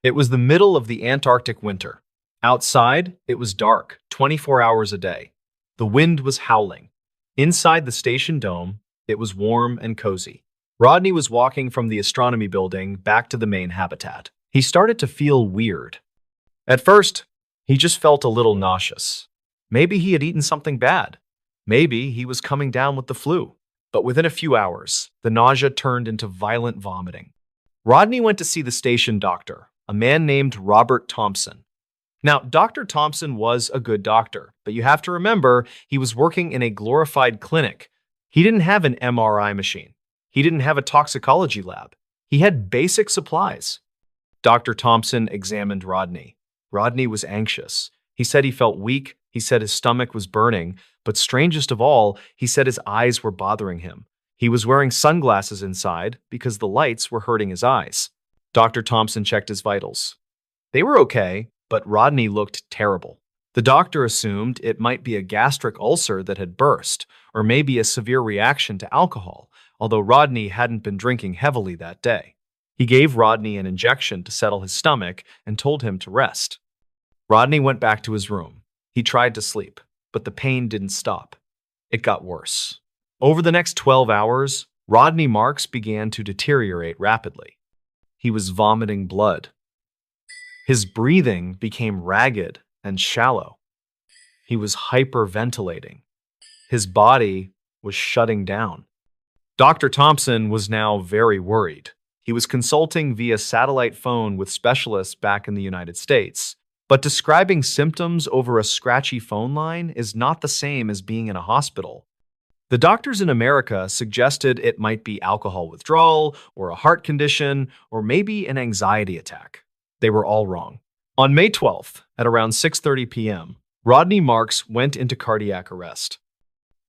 It was the middle of the Antarctic winter. Outside, it was dark, 24 hours a day. The wind was howling. Inside the station dome, it was warm and cozy. Rodney was walking from the astronomy building back to the main habitat. He started to feel weird. At first, he just felt a little nauseous. Maybe he had eaten something bad. Maybe he was coming down with the flu. But within a few hours, the nausea turned into violent vomiting. Rodney went to see the station doctor, a man named Robert Thompson. Now, Dr. Thompson was a good doctor, but you have to remember he was working in a glorified clinic. He didn't have an MRI machine. He didn't have a toxicology lab. He had basic supplies. Dr. Thompson examined Rodney. Rodney was anxious. He said he felt weak. He said his stomach was burning. But strangest of all, he said his eyes were bothering him. He was wearing sunglasses inside because the lights were hurting his eyes. Dr. Thompson checked his vitals. They were okay, but Rodney looked terrible. The doctor assumed it might be a gastric ulcer that had burst, or maybe a severe reaction to alcohol, although Rodney hadn't been drinking heavily that day. He gave Rodney an injection to settle his stomach and told him to rest. Rodney went back to his room. He tried to sleep, but the pain didn't stop. It got worse. Over the next 12 hours, Rodney Marks began to deteriorate rapidly. He was vomiting blood. His breathing became ragged and shallow. He was hyperventilating. His body was shutting down. Dr. Thompson was now very worried. He was consulting via satellite phone with specialists back in the United States, but describing symptoms over a scratchy phone line is not the same as being in a hospital. The doctors in America suggested it might be alcohol withdrawal, or a heart condition, or maybe an anxiety attack. They were all wrong. On May 12th, at around 6:30 p.m., Rodney Marks went into cardiac arrest.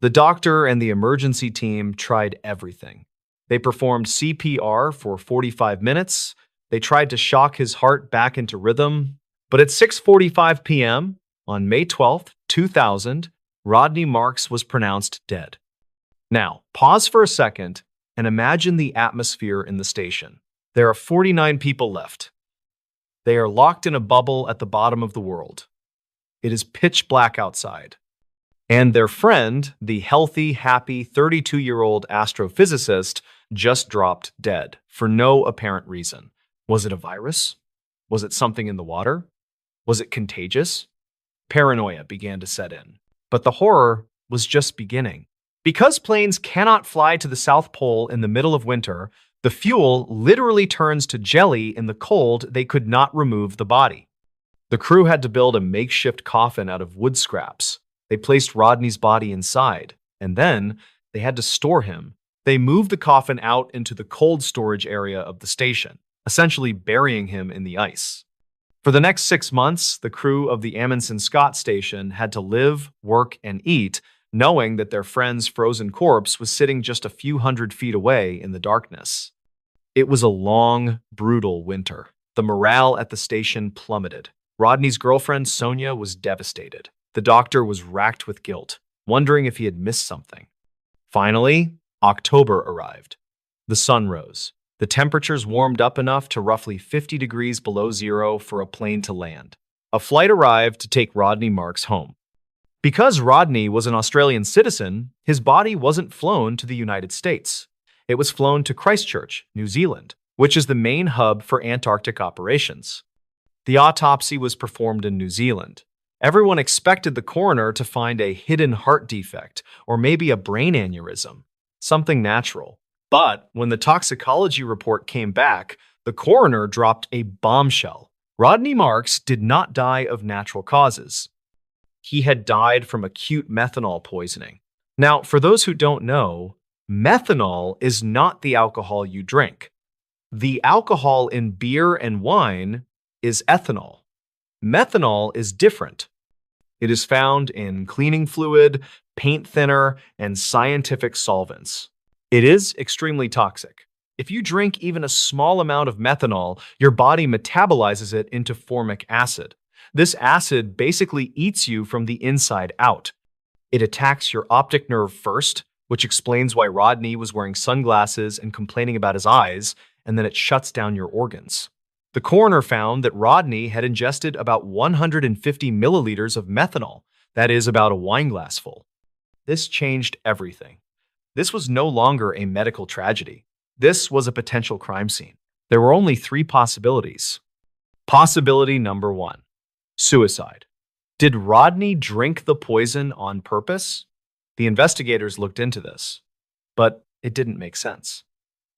The doctor and the emergency team tried everything. They performed CPR for 45 minutes. They tried to shock his heart back into rhythm. But at 6:45 p.m. on May 12th, 2000, Rodney Marks was pronounced dead. Now, pause for a second and imagine the atmosphere in the station. There are 49 people left. They are locked in a bubble at the bottom of the world. It is pitch black outside. And their friend, the healthy, happy 32-year-old astrophysicist, just dropped dead for no apparent reason. Was it a virus? Was it something in the water? Was it contagious? Paranoia began to set in. But the horror was just beginning. Because planes cannot fly to the South Pole in the middle of winter, the fuel literally turns to jelly in the cold. They could not remove the body. The crew had to build a makeshift coffin out of wood scraps. They placed Rodney's body inside, and then they had to store him. They moved the coffin out into the cold storage area of the station, essentially burying him in the ice. For the next 6 months, the crew of the Amundsen Scott station had to live, work, and eat, knowing that their friend's frozen corpse was sitting just a few hundred feet away in the darkness. It was a long, brutal winter. The morale at the station plummeted. Rodney's girlfriend, Sonia, was devastated. The doctor was racked with guilt, wondering if he had missed something. Finally, October arrived. The sun rose. The temperatures warmed up enough to roughly 50 degrees below zero for a plane to land. A flight arrived to take Rodney Marks home. Because Rodney was an Australian citizen, his body wasn't flown to the United States. It was flown to Christchurch, New Zealand, which is the main hub for Antarctic operations. The autopsy was performed in New Zealand. Everyone expected the coroner to find a hidden heart defect or maybe a brain aneurysm, something natural. But when the toxicology report came back, the coroner dropped a bombshell. Rodney Marks did not die of natural causes. He had died from acute methanol poisoning. Now, for those who don't know, methanol is not the alcohol you drink. The alcohol in beer and wine is ethanol. Methanol is different. It is found in cleaning fluid, paint thinner, and scientific solvents. It is extremely toxic. If you drink even a small amount of methanol, your body metabolizes it into formic acid. This acid basically eats you from the inside out. It attacks your optic nerve first, which explains why Rodney was wearing sunglasses and complaining about his eyes, and then it shuts down your organs. The coroner found that Rodney had ingested about 150 milliliters of methanol, that is about a wineglass full. This changed everything. This was no longer a medical tragedy. This was a potential crime scene. There were only 3 possibilities. Possibility number 1. Suicide. Did Rodney drink the poison on purpose? The investigators looked into this, but it didn't make sense.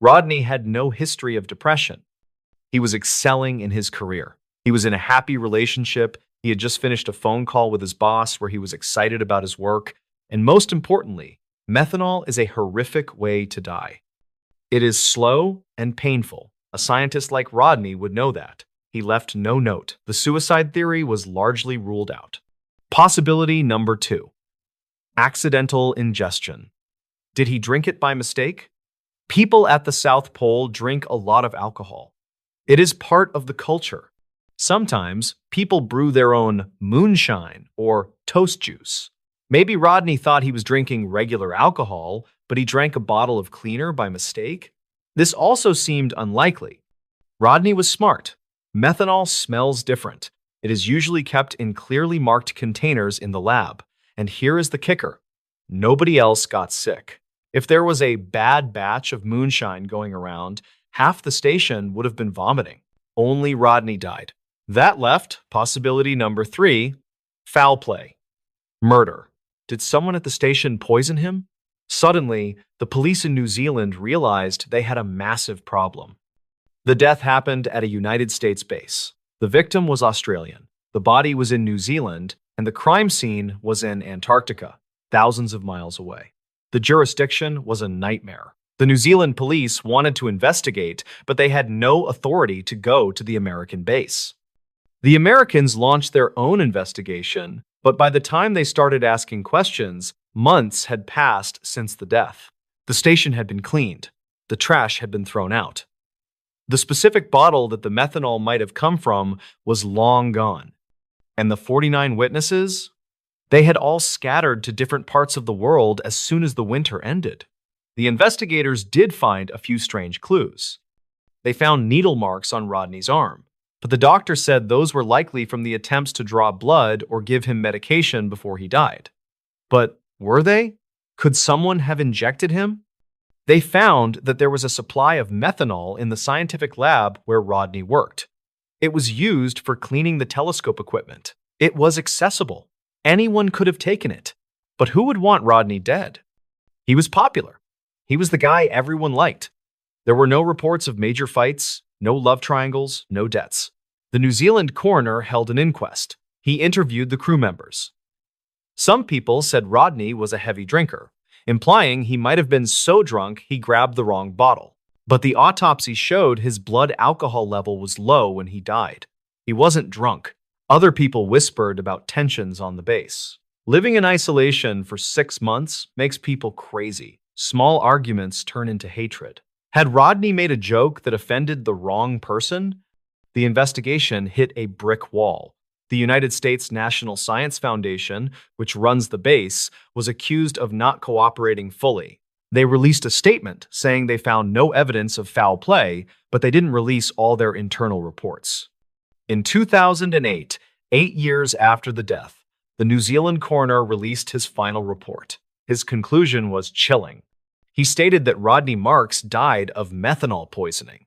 Rodney had no history of depression. He was excelling in his career. He was in a happy relationship. He had just finished a phone call with his boss where he was excited about his work. And most importantly, methanol is a horrific way to die. It is slow and painful. A scientist like Rodney would know that. He left no note. The suicide theory was largely ruled out. Possibility number 2. Accidental ingestion. Did he drink it by mistake? People at the South Pole drink a lot of alcohol. It is part of the culture. Sometimes people brew their own moonshine or toast juice. Maybe Rodney thought he was drinking regular alcohol, but he drank a bottle of cleaner by mistake. This also seemed unlikely. Rodney was smart. Methanol smells different. It is usually kept in clearly marked containers in the lab. And here is the kicker. Nobody else got sick. If there was a bad batch of moonshine going around, half the station would have been vomiting. Only Rodney died. That left possibility number 3, foul play. Murder. Did someone at the station poison him? Suddenly, the police in New Zealand realized they had a massive problem. The death happened at a United States base. The victim was Australian. The body was in New Zealand, and the crime scene was in Antarctica, thousands of miles away. The jurisdiction was a nightmare. The New Zealand police wanted to investigate, but they had no authority to go to the American base. The Americans launched their own investigation, but by the time they started asking questions, months had passed since the death. The station had been cleaned. The trash had been thrown out. The specific bottle that the methanol might have come from was long gone. And the 49 witnesses? They had all scattered to different parts of the world as soon as the winter ended. The investigators did find a few strange clues. They found needle marks on Rodney's arm, but the doctor said those were likely from the attempts to draw blood or give him medication before he died. But were they? Could someone have injected him? They found that there was a supply of methanol in the scientific lab where Rodney worked. It was used for cleaning the telescope equipment. It was accessible. Anyone could have taken it. But who would want Rodney dead? He was popular. He was the guy everyone liked. There were no reports of major fights, no love triangles, no deaths. The New Zealand coroner held an inquest. He interviewed the crew members. Some people said Rodney was a heavy drinker, implying he might have been so drunk he grabbed the wrong bottle. But the autopsy showed his blood alcohol level was low when he died. He wasn't drunk. Other people whispered about tensions on the base. Living in isolation for 6 months makes people crazy. Small arguments turn into hatred. Had Rodney made a joke that offended the wrong person? The investigation hit a brick wall. The United States National Science Foundation, which runs the base, was accused of not cooperating fully. They released a statement saying they found no evidence of foul play, but they didn't release all their internal reports. In 2008, 8 years after the death, the New Zealand coroner released his final report. His conclusion was chilling. He stated that Rodney Marks died of methanol poisoning,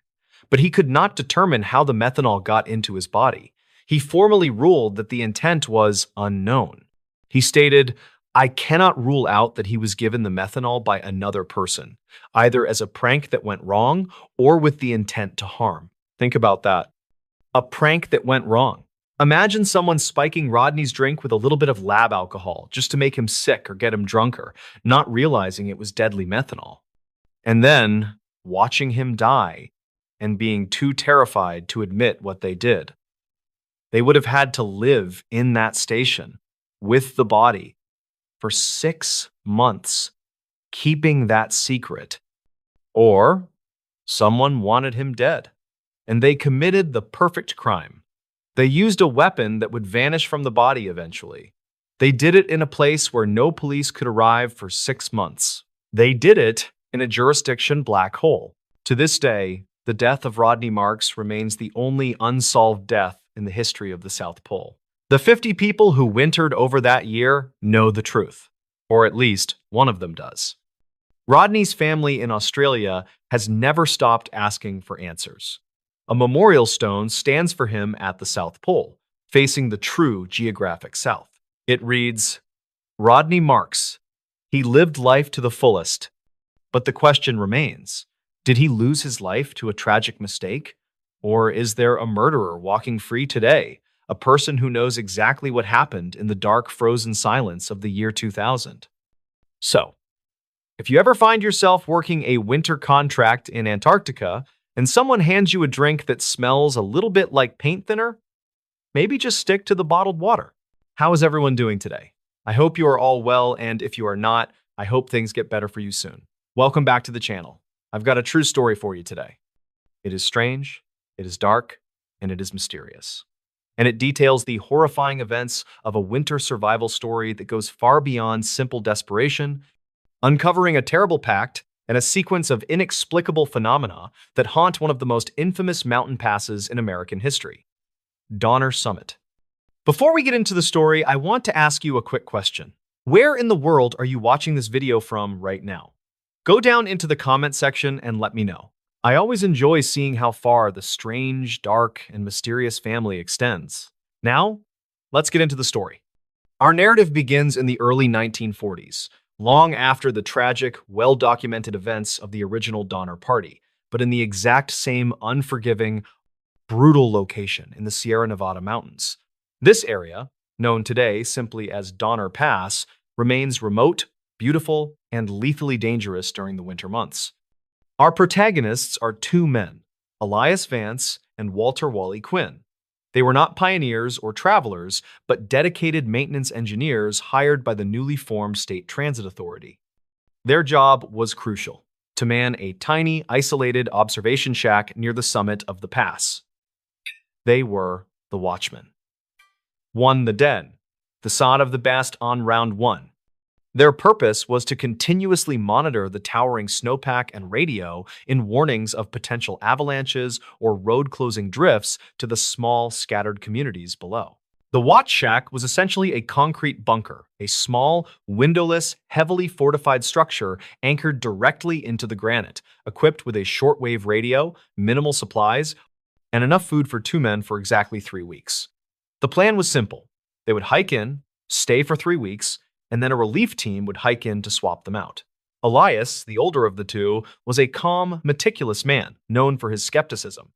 but he could not determine how the methanol got into his body. He formally ruled that the intent was unknown. He stated, "I cannot rule out that he was given the methanol by another person, either as a prank that went wrong or with the intent to harm." Think about that. A prank that went wrong. Imagine someone spiking Rodney's drink with a little bit of lab alcohol just to make him sick or get him drunker, not realizing it was deadly methanol. And then watching him die and being too terrified to admit what they did. They would have had to live in that station with the body for 6 months, keeping that secret. Or someone wanted him dead, and they committed the perfect crime. They used a weapon that would vanish from the body eventually. They did it in a place where no police could arrive for 6 months. They did it in a jurisdiction black hole. To this day, the death of Rodney Marks remains the only unsolved death in the history of the South Pole. The 50 people who wintered over that year know the truth, or at least one of them does. Rodney's family in Australia has never stopped asking for answers. A memorial stone stands for him at the South Pole, facing the true geographic South. It reads, "Rodney Marks. He lived life to the fullest." But the question remains, did he lose his life to a tragic mistake? Or is there a murderer walking free today, a person who knows exactly what happened in the dark, frozen silence of the year 2000? So, if you ever find yourself working a winter contract in Antarctica and someone hands you a drink that smells a little bit like paint thinner, maybe just stick to the bottled water. How is everyone doing today? I hope you are all well, and if you are not, I hope things get better for you soon. Welcome back to the channel. I've got a true story for you today. It is strange, it is dark, and it is mysterious. and it details the horrifying events of a winter survival story that goes far beyond simple desperation, uncovering a terrible pact and a sequence of inexplicable phenomena that haunt one of the most infamous mountain passes in American history, Donner Summit. Before we get into the story, I want to ask you a quick question. Where in the world are you watching this video from right now? Go down into the comment section and let me know. I always enjoy seeing how far the strange, dark, and mysterious family extends. Now, let's get into the story. Our narrative begins in the early 1940s, long after the tragic, well-documented events of the original Donner Party, but in the exact same unforgiving, brutal location in the Sierra Nevada mountains. This area, known today simply as Donner Pass, remains remote, beautiful, and lethally dangerous during the winter months. Our protagonists are two men, Elias Vance and Walter Wally Quinn. They were not pioneers or travelers, but dedicated maintenance engineers hired by the newly formed State Transit Authority. Their job was crucial, to man a tiny, isolated observation shack near the summit of the pass. They were the Watchmen. 1. The Den, the sod of the best on round 1. Their purpose was to continuously monitor the towering snowpack and radio in warnings of potential avalanches or road-closing drifts to the small, scattered communities below. The Watch Shack was essentially a concrete bunker, a small, windowless, heavily fortified structure anchored directly into the granite, equipped with a shortwave radio, minimal supplies, and enough food for 2 men for exactly 3 weeks. The plan was simple. They would hike in, stay for 3 weeks, and then a relief team would hike in to swap them out. Elias, the older of the two, was a calm, meticulous man, known for his skepticism.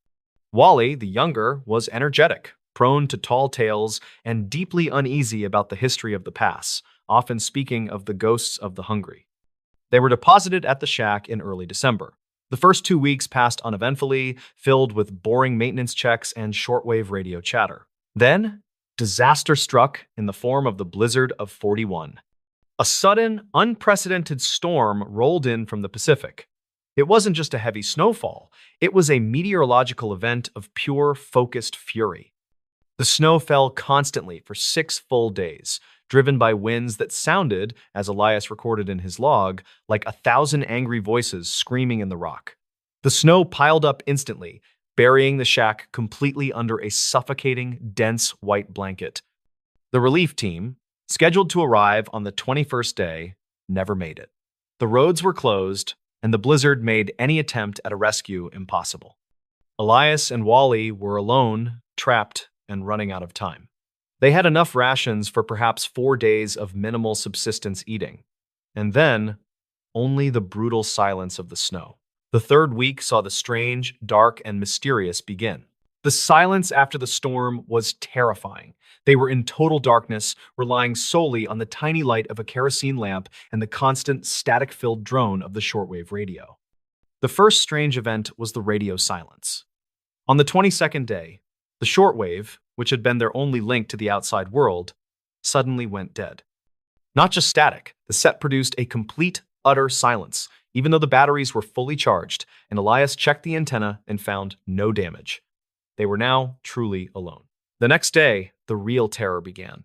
Wally, the younger, was energetic, prone to tall tales, and deeply uneasy about the history of the pass, often speaking of the ghosts of the hungry. They were deposited at the shack in early December. The first 2 weeks passed uneventfully, filled with boring maintenance checks and shortwave radio chatter. Then, disaster struck in the form of the blizzard of 41. A sudden, unprecedented storm rolled in from the Pacific. It wasn't just a heavy snowfall, it was a meteorological event of pure, focused fury. The snow fell constantly for 6 full days, driven by winds that sounded, as Elias recorded in his log, like 1,000 angry voices screaming in the rock. The snow piled up instantly, burying the shack completely under a suffocating, dense white blanket. The relief team, scheduled to arrive on the 21st day, never made it. The roads were closed, and the blizzard made any attempt at a rescue impossible. Elias and Wally were alone, trapped, and running out of time. They had enough rations for perhaps 4 days of minimal subsistence eating, and then only the brutal silence of the snow. The 3rd week saw the strange, dark, and mysterious begin. The silence after the storm was terrifying. They were in total darkness, relying solely on the tiny light of a kerosene lamp and the constant, static-filled drone of the shortwave radio. The first strange event was the radio silence. On the 22nd day, the shortwave, which had been their only link to the outside world, suddenly went dead. Not just static, the set produced a complete, utter silence, even though the batteries were fully charged, and Elias checked the antenna and found no damage. They were now truly alone. The next day, the real terror began.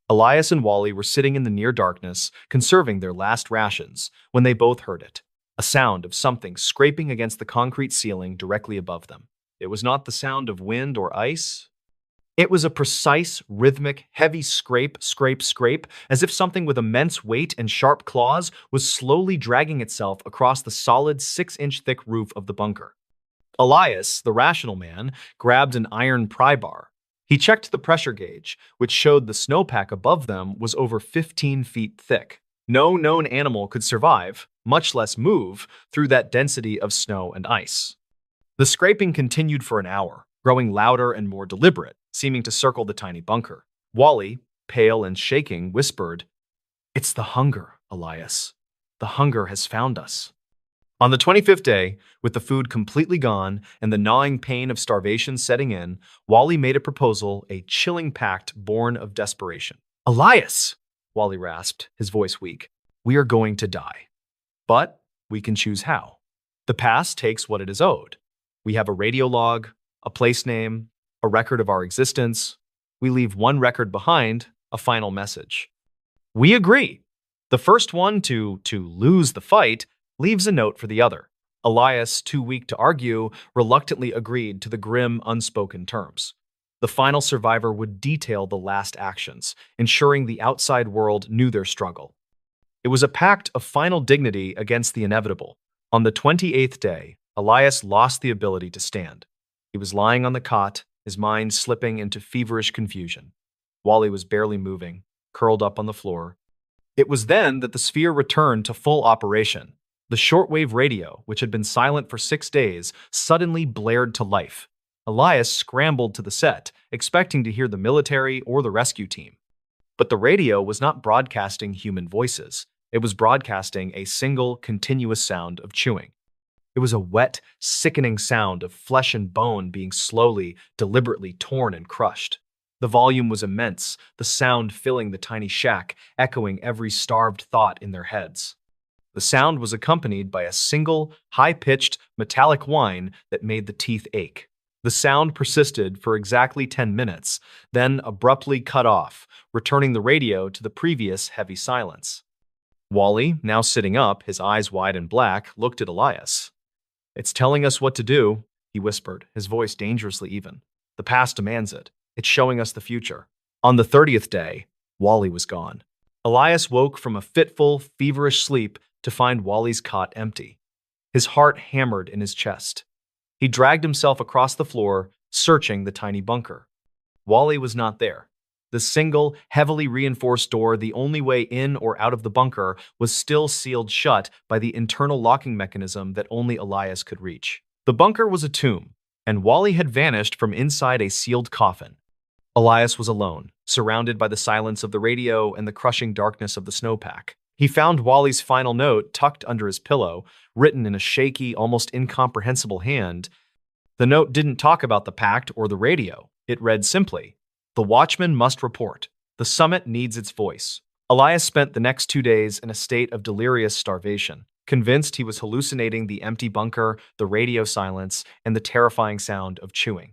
Elias and Wally were sitting in the near darkness, conserving their last rations, when they both heard it, a sound of something scraping against the concrete ceiling directly above them. It was not the sound of wind or ice. It was a precise, rhythmic, heavy scrape, scrape, scrape, as if something with immense weight and sharp claws was slowly dragging itself across the solid 6-inch thick roof of the bunker. Elias, the rational man, grabbed an iron pry bar. He checked the pressure gauge, which showed the snowpack above them was over 15 feet thick. No known animal could survive, much less move, through that density of snow and ice. The scraping continued for an hour, growing louder and more deliberate, seeming to circle the tiny bunker. Wally, pale and shaking, whispered, "It's the hunger, Elias. The hunger has found us." On the 25th day, with the food completely gone and the gnawing pain of starvation setting in, Wally made a proposal, a chilling pact born of desperation. "Elias," Wally rasped, his voice weak, "we are going to die. But we can choose how. The past takes what it is owed. We have a radio log, a place name, a record of our existence. we leave one record behind, a final message. We agree. The first one to lose the fight leaves a note for the other. Elias, too weak to argue, reluctantly agreed to the grim, unspoken terms. The final survivor would detail the last actions, ensuring the outside world knew their struggle. It was a pact of final dignity against the inevitable. On the 28th day, Elias lost the ability to stand. He was lying on the cot, his mind slipping into feverish confusion. Wally was barely moving, curled up on the floor. It was then that the sphere returned to full operation. The shortwave radio, which had been silent for 6 days, suddenly blared to life. Elias scrambled to the set, expecting to hear the military or the rescue team. But the radio was not broadcasting human voices. It was broadcasting a single, continuous sound of chewing. It was a wet, sickening sound of flesh and bone being slowly, deliberately torn and crushed. The volume was immense, the sound filling the tiny shack, echoing every starved thought in their heads. The sound was accompanied by a single, high-pitched, metallic whine that made the teeth ache. The sound persisted for exactly 10 minutes, then abruptly cut off, returning the radio to the previous heavy silence. Wally, now sitting up, his eyes wide and black, looked at Elias. "It's telling us what to do," he whispered, his voice dangerously even. "The past demands it. It's showing us the future." On the 30th day, Wally was gone. Elias woke from a fitful, feverish sleep to find Wally's cot empty. His heart hammered in his chest. He dragged himself across the floor, searching the tiny bunker. Wally was not there. The single, heavily reinforced door, the only way in or out of the bunker, was still sealed shut by the internal locking mechanism that only Elias could reach. The bunker was a tomb, and Wally had vanished from inside a sealed coffin. Elias was alone, surrounded by the silence of the radio and the crushing darkness of the snowpack. He found Wally's final note tucked under his pillow, written in a shaky, almost incomprehensible hand. The note didn't talk about the pact or the radio. It read simply, "The watchman must report. The summit needs its voice." Elias spent the next 2 days in a state of delirious starvation, convinced he was hallucinating the empty bunker, the radio silence, and the terrifying sound of chewing.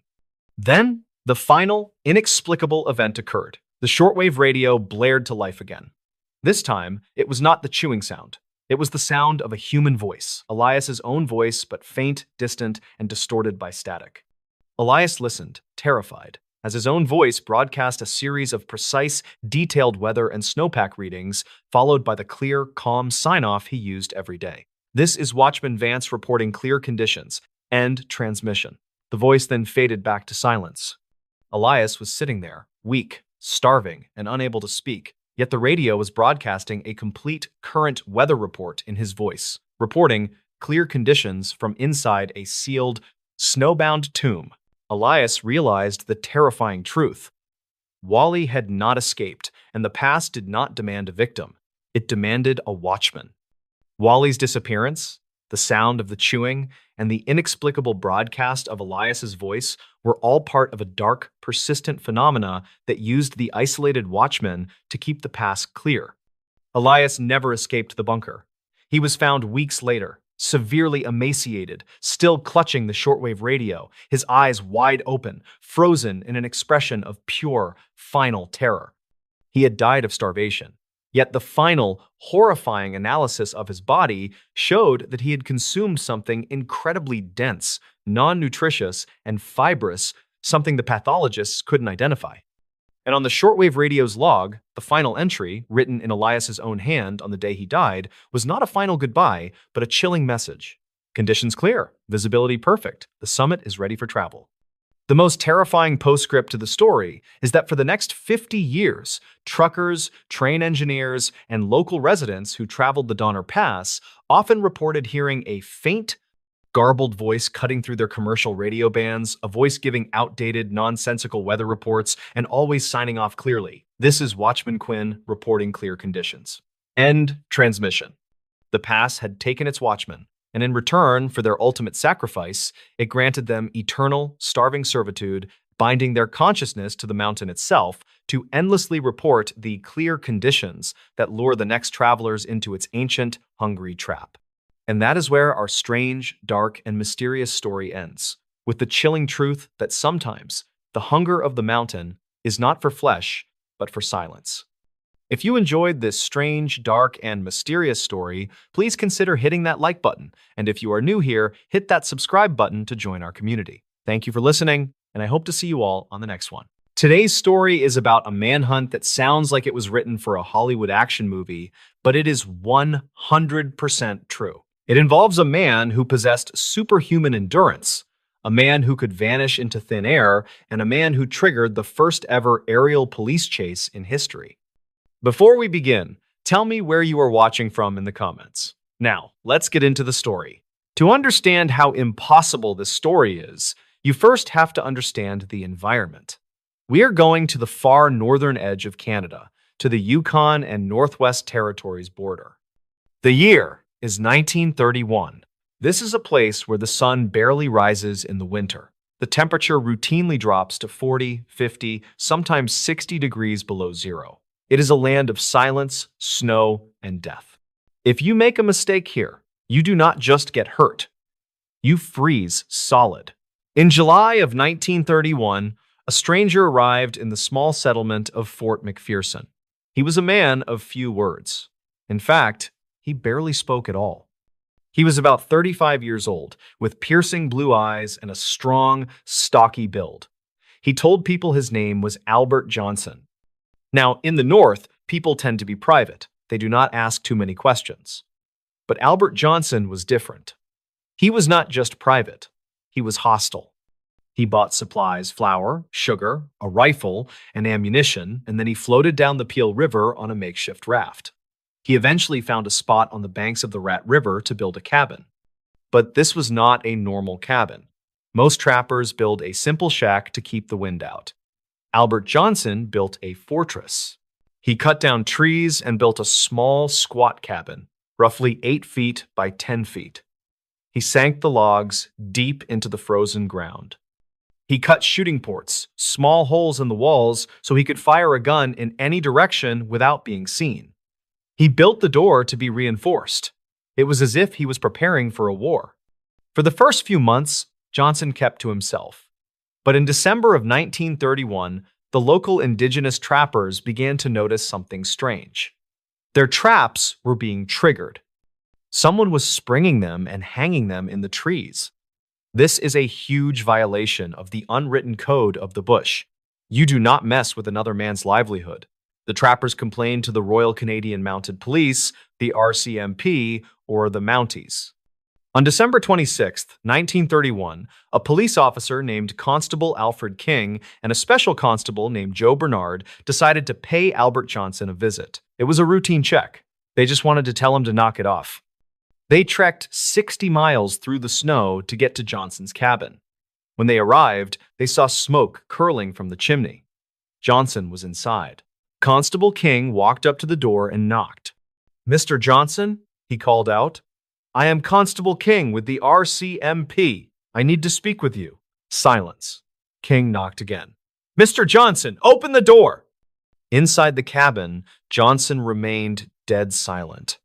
Then, the final, inexplicable event occurred. The shortwave radio blared to life again. This time, it was not the chewing sound. It was the sound of a human voice, Elias's own voice, but faint, distant, and distorted by static. Elias listened, terrified, as his own voice broadcast a series of precise, detailed weather and snowpack readings, followed by the clear, calm sign-off he used every day. "This is Watchman Vance reporting clear conditions. End transmission." The voice then faded back to silence. Elias was sitting there, weak, starving, and unable to speak. Yet the radio was broadcasting a complete current weather report in his voice, reporting clear conditions from inside a sealed, snowbound tomb. Elias realized the terrifying truth. Wally had not escaped, and the past did not demand a victim. It demanded a watchman. Wally's disappearance, the sound of the chewing, and the inexplicable broadcast of Elias's voice were all part of a dark, persistent phenomena that used the isolated watchman to keep the past clear. Elias never escaped the bunker. He was found weeks later, severely emaciated, still clutching the shortwave radio, his eyes wide open, frozen in an expression of pure, final terror. He had died of starvation. Yet the final, horrifying analysis of his body showed that he had consumed something incredibly dense, non-nutritious, and fibrous, something the pathologists couldn't identify. And on the shortwave radio's log, the final entry, written in Elias's own hand on the day he died, was not a final goodbye, but a chilling message. "Conditions clear, visibility perfect, the summit is ready for travel." The most terrifying postscript to the story is that for the next 50 years, truckers, train engineers, and local residents who traveled the Donner Pass often reported hearing a faint, garbled voice cutting through their commercial radio bands, a voice giving outdated, nonsensical weather reports, and always signing off clearly. "This is Watchman Quinn reporting clear conditions." End transmission. The pass had taken its watchman, and in return for their ultimate sacrifice, it granted them eternal, starving servitude, binding their consciousness to the mountain itself to endlessly report the clear conditions that lure the next travelers into its ancient, hungry trap. And that is where our strange, dark, and mysterious story ends, with the chilling truth that sometimes the hunger of the mountain is not for flesh, but for silence. If you enjoyed this strange, dark, and mysterious story, please consider hitting that like button. And if you are new here, hit that subscribe button to join our community. Thank you for listening, and I hope to see you all on the next one. Today's story is about a manhunt that sounds like it was written for a Hollywood action movie, but it is 100% true. It involves a man who possessed superhuman endurance, a man who could vanish into thin air, and a man who triggered the first ever aerial police chase in history. Before we begin, tell me where you are watching from in the comments. Now, let's get into the story. To understand how impossible this story is, you first have to understand the environment. We are going to the far northern edge of Canada, to the Yukon and Northwest Territories border. The year is 1931. This is a place where the sun barely rises in the winter. The temperature routinely drops to 40, 50, sometimes 60 degrees below zero. It is a land of silence, snow, and death. If you make a mistake here, you do not just get hurt. You freeze solid. In July of 1931, a stranger arrived in the small settlement of Fort McPherson. He was a man of few words. In fact, he barely spoke at all. He was about 35 years old, with piercing blue eyes and a strong, stocky build. He told people his name was Albert Johnson. Now, in the North, people tend to be private. They do not ask too many questions. But Albert Johnson was different. He was not just private. He was hostile. He bought supplies, flour, sugar, a rifle, and ammunition, and then he floated down the Peel River on a makeshift raft. He eventually found a spot on the banks of the Rat River to build a cabin. But this was not a normal cabin. Most trappers build a simple shack to keep the wind out. Albert Johnson built a fortress. He cut down trees and built a small, squat cabin, roughly 8 feet by 10 feet. He sank the logs deep into the frozen ground. He cut shooting ports, small holes in the walls, so he could fire a gun in any direction without being seen. He built the door to be reinforced. It was as if he was preparing for a war. For the first few months, Johnson kept to himself. But in December of 1931, the local indigenous trappers began to notice something strange. Their traps were being triggered. Someone was springing them and hanging them in the trees. This is a huge violation of the unwritten code of the bush. You do not mess with another man's livelihood. The trappers complained to the Royal Canadian Mounted Police, the RCMP, or the Mounties. On December 26, 1931, a police officer named Constable Alfred King and a special constable named Joe Bernard decided to pay Albert Johnson a visit. It was a routine check. They just wanted to tell him to knock it off. They trekked 60 miles through the snow to get to Johnson's cabin. When they arrived, they saw smoke curling from the chimney. Johnson was inside. Constable King walked up to the door and knocked. "Mr. Johnson?" he called out. "I am Constable King with the RCMP. I need to speak with you." Silence. King knocked again. "Mr. Johnson, open the door!" Inside the cabin, Johnson remained dead silent.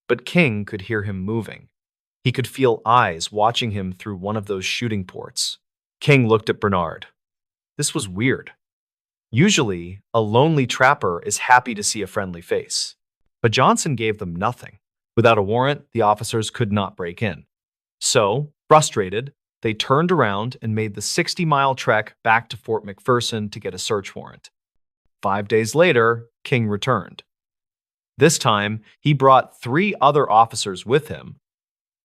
But King could hear him moving. He could feel eyes watching him through one of those shooting ports. King looked at Bernard. This was weird. Usually, a lonely trapper is happy to see a friendly face. But Johnson gave them nothing. Without a warrant, the officers could not break in. So, frustrated, they turned around and made the 60-mile trek back to Fort McPherson to get a search warrant. 5 days later, King returned. This time, he brought 3 other officers with him.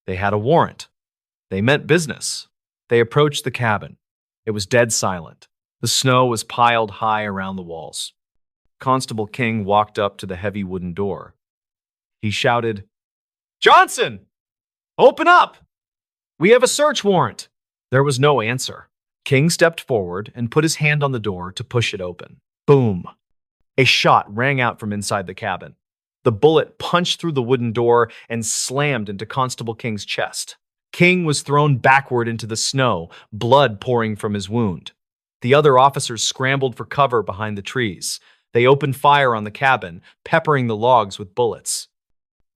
They had a warrant. They meant business. They approached the cabin. It was dead silent. The snow was piled high around the walls. Constable King walked up to the heavy wooden door. He shouted, "Johnson! Open up! We have a search warrant!" There was no answer. King stepped forward and put his hand on the door to push it open. Boom! A shot rang out from inside the cabin. The bullet punched through the wooden door and slammed into Constable King's chest. King was thrown backward into the snow, blood pouring from his wound. The other officers scrambled for cover behind the trees. They opened fire on the cabin, peppering the logs with bullets.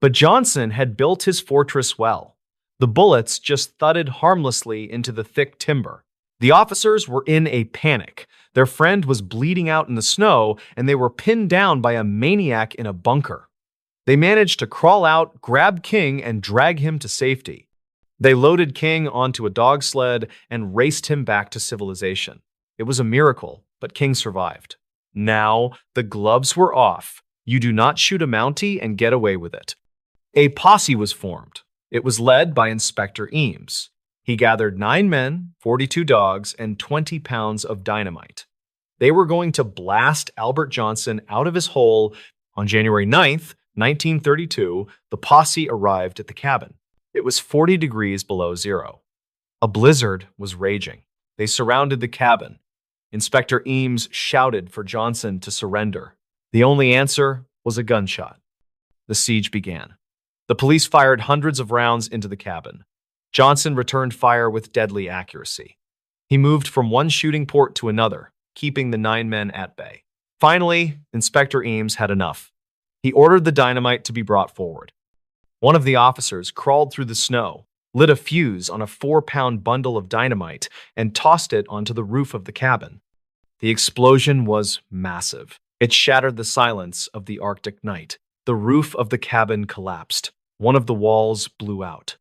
But Johnson had built his fortress well. The bullets just thudded harmlessly into the thick timber. The officers were in a panic. Their friend was bleeding out in the snow, and they were pinned down by a maniac in a bunker. They managed to crawl out, grab King, and drag him to safety. They loaded King onto a dog sled and raced him back to civilization. It was a miracle, but King survived. Now, the gloves were off. You do not shoot a Mountie and get away with it. A posse was formed. It was led by Inspector Eames. He gathered 9 men, 42 dogs, and 20 pounds of dynamite. They were going to blast Albert Johnson out of his hole. On January 9th, 1932, the posse arrived at the cabin. It was 40 degrees below zero. A blizzard was raging. They surrounded the cabin. Inspector Eames shouted for Johnson to surrender. The only answer was a gunshot. The siege began. The police fired hundreds of rounds into the cabin. Johnson returned fire with deadly accuracy. He moved from one shooting port to another, keeping the 9 men at bay. Finally, Inspector Eames had enough. He ordered the dynamite to be brought forward. One of the officers crawled through the snow, lit a fuse on a 4-pound bundle of dynamite, and tossed it onto the roof of the cabin. The explosion was massive. It shattered the silence of the Arctic night. The roof of the cabin collapsed. One of the walls blew out.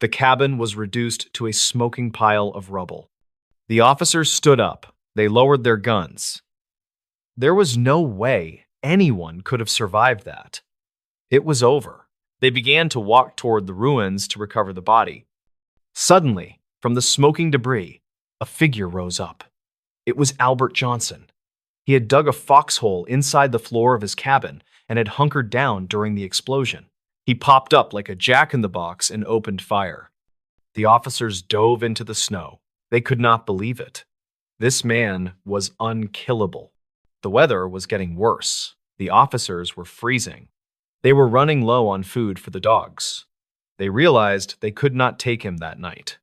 The cabin was reduced to a smoking pile of rubble. The officers stood up. They lowered their guns. There was no way anyone could have survived that. It was over. They began to walk toward the ruins to recover the body. Suddenly, from the smoking debris, a figure rose up. It was Albert Johnson. He had dug a foxhole inside the floor of his cabin and had hunkered down during the explosion. He popped up like a jack-in-the-box and opened fire. The officers dove into the snow. They could not believe it. This man was unkillable. The weather was getting worse. The officers were freezing. They were running low on food for the dogs. They realized they could not take him that night.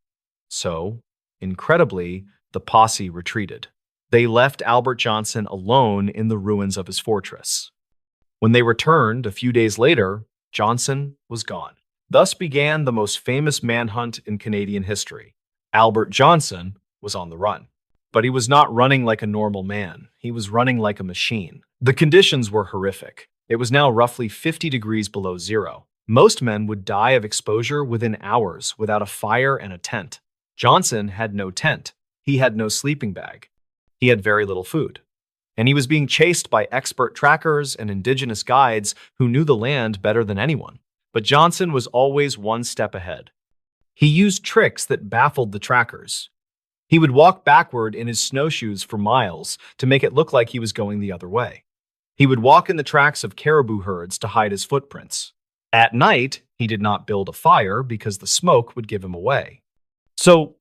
So, incredibly, the posse retreated. They left Albert Johnson alone in the ruins of his fortress. When they returned a few days later, Johnson was gone. Thus began the most famous manhunt in Canadian history. Albert Johnson was on the run. But he was not running like a normal man. He was running like a machine. The conditions were horrific. It was now roughly 50 degrees below zero. Most men would die of exposure within hours without a fire and a tent. Johnson had no tent. He had no sleeping bag. He had very little food. And he was being chased by expert trackers and indigenous guides who knew the land better than anyone. But Johnson was always one step ahead. He used tricks that baffled the trackers. He would walk backward in his snowshoes for miles to make it look like he was going the other way. He would walk in the tracks of caribou herds to hide his footprints. At night, he did not build a fire because the smoke would give him away. So,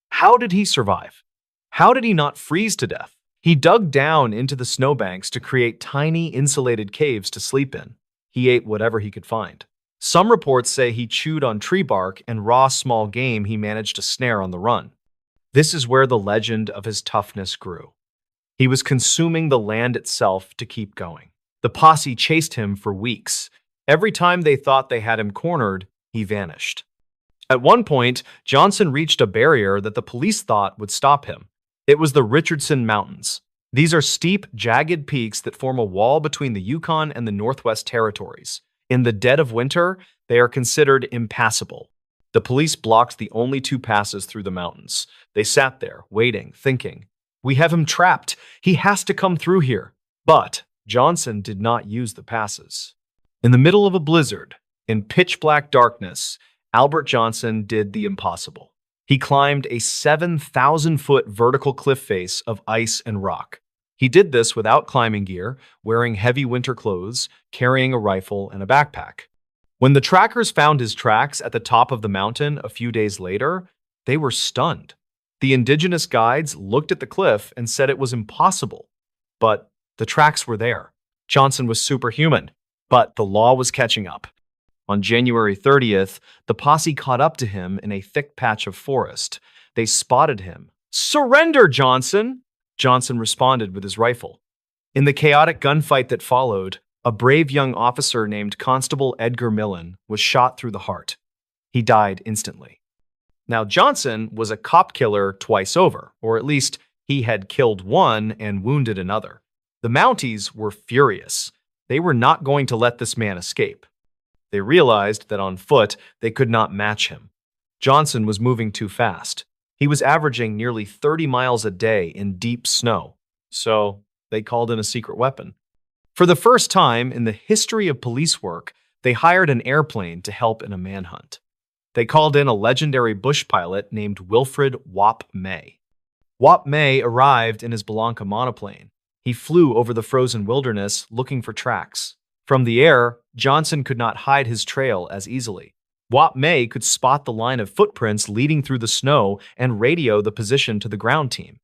how did he survive? How did he not freeze to death? He dug down into the snowbanks to create tiny insulated caves to sleep in. He ate whatever he could find. Some reports say he chewed on tree bark and raw small game he managed to snare on the run. This is where the legend of his toughness grew. He was consuming the land itself to keep going. The posse chased him for weeks. Every time they thought they had him cornered, he vanished. At one point, Johnson reached a barrier that the police thought would stop him. It was the Richardson Mountains. These are steep, jagged peaks that form a wall between the Yukon and the Northwest Territories. In the dead of winter, they are considered impassable. The police blocked the only 2 passes through the mountains. They sat there, waiting, thinking, "We have him trapped. He has to come through here." But Johnson did not use the passes. In the middle of a blizzard, in pitch-black darkness, Albert Johnson did the impossible. He climbed a 7,000-foot vertical cliff face of ice and rock. He did this without climbing gear, wearing heavy winter clothes, carrying a rifle and a backpack. When the trackers found his tracks at the top of the mountain a few days later, they were stunned. The indigenous guides looked at the cliff and said it was impossible. But the tracks were there. Johnson was superhuman, but the law was catching up. On January 30th, the posse caught up to him in a thick patch of forest. They spotted him. "Surrender, Johnson!" Johnson responded with his rifle. In the chaotic gunfight that followed, a brave young officer named Constable Edgar Millen was shot through the heart. He died instantly. Now, Johnson was a cop killer twice over, or at least he had killed one and wounded another. The Mounties were furious. They were not going to let this man escape. They realized that on foot they could not match him. Johnson was moving too fast. He was averaging nearly 30 miles a day in deep snow, so they called in a secret weapon. For the first time in the history of police work, they hired an airplane to help in a manhunt. They called in a legendary bush pilot named Wilfred Whop May. Whop May arrived in his Blanca monoplane. He flew over the frozen wilderness looking for tracks. From the air, Johnson could not hide his trail as easily. Whop May could spot the line of footprints leading through the snow and radio the position to the ground team.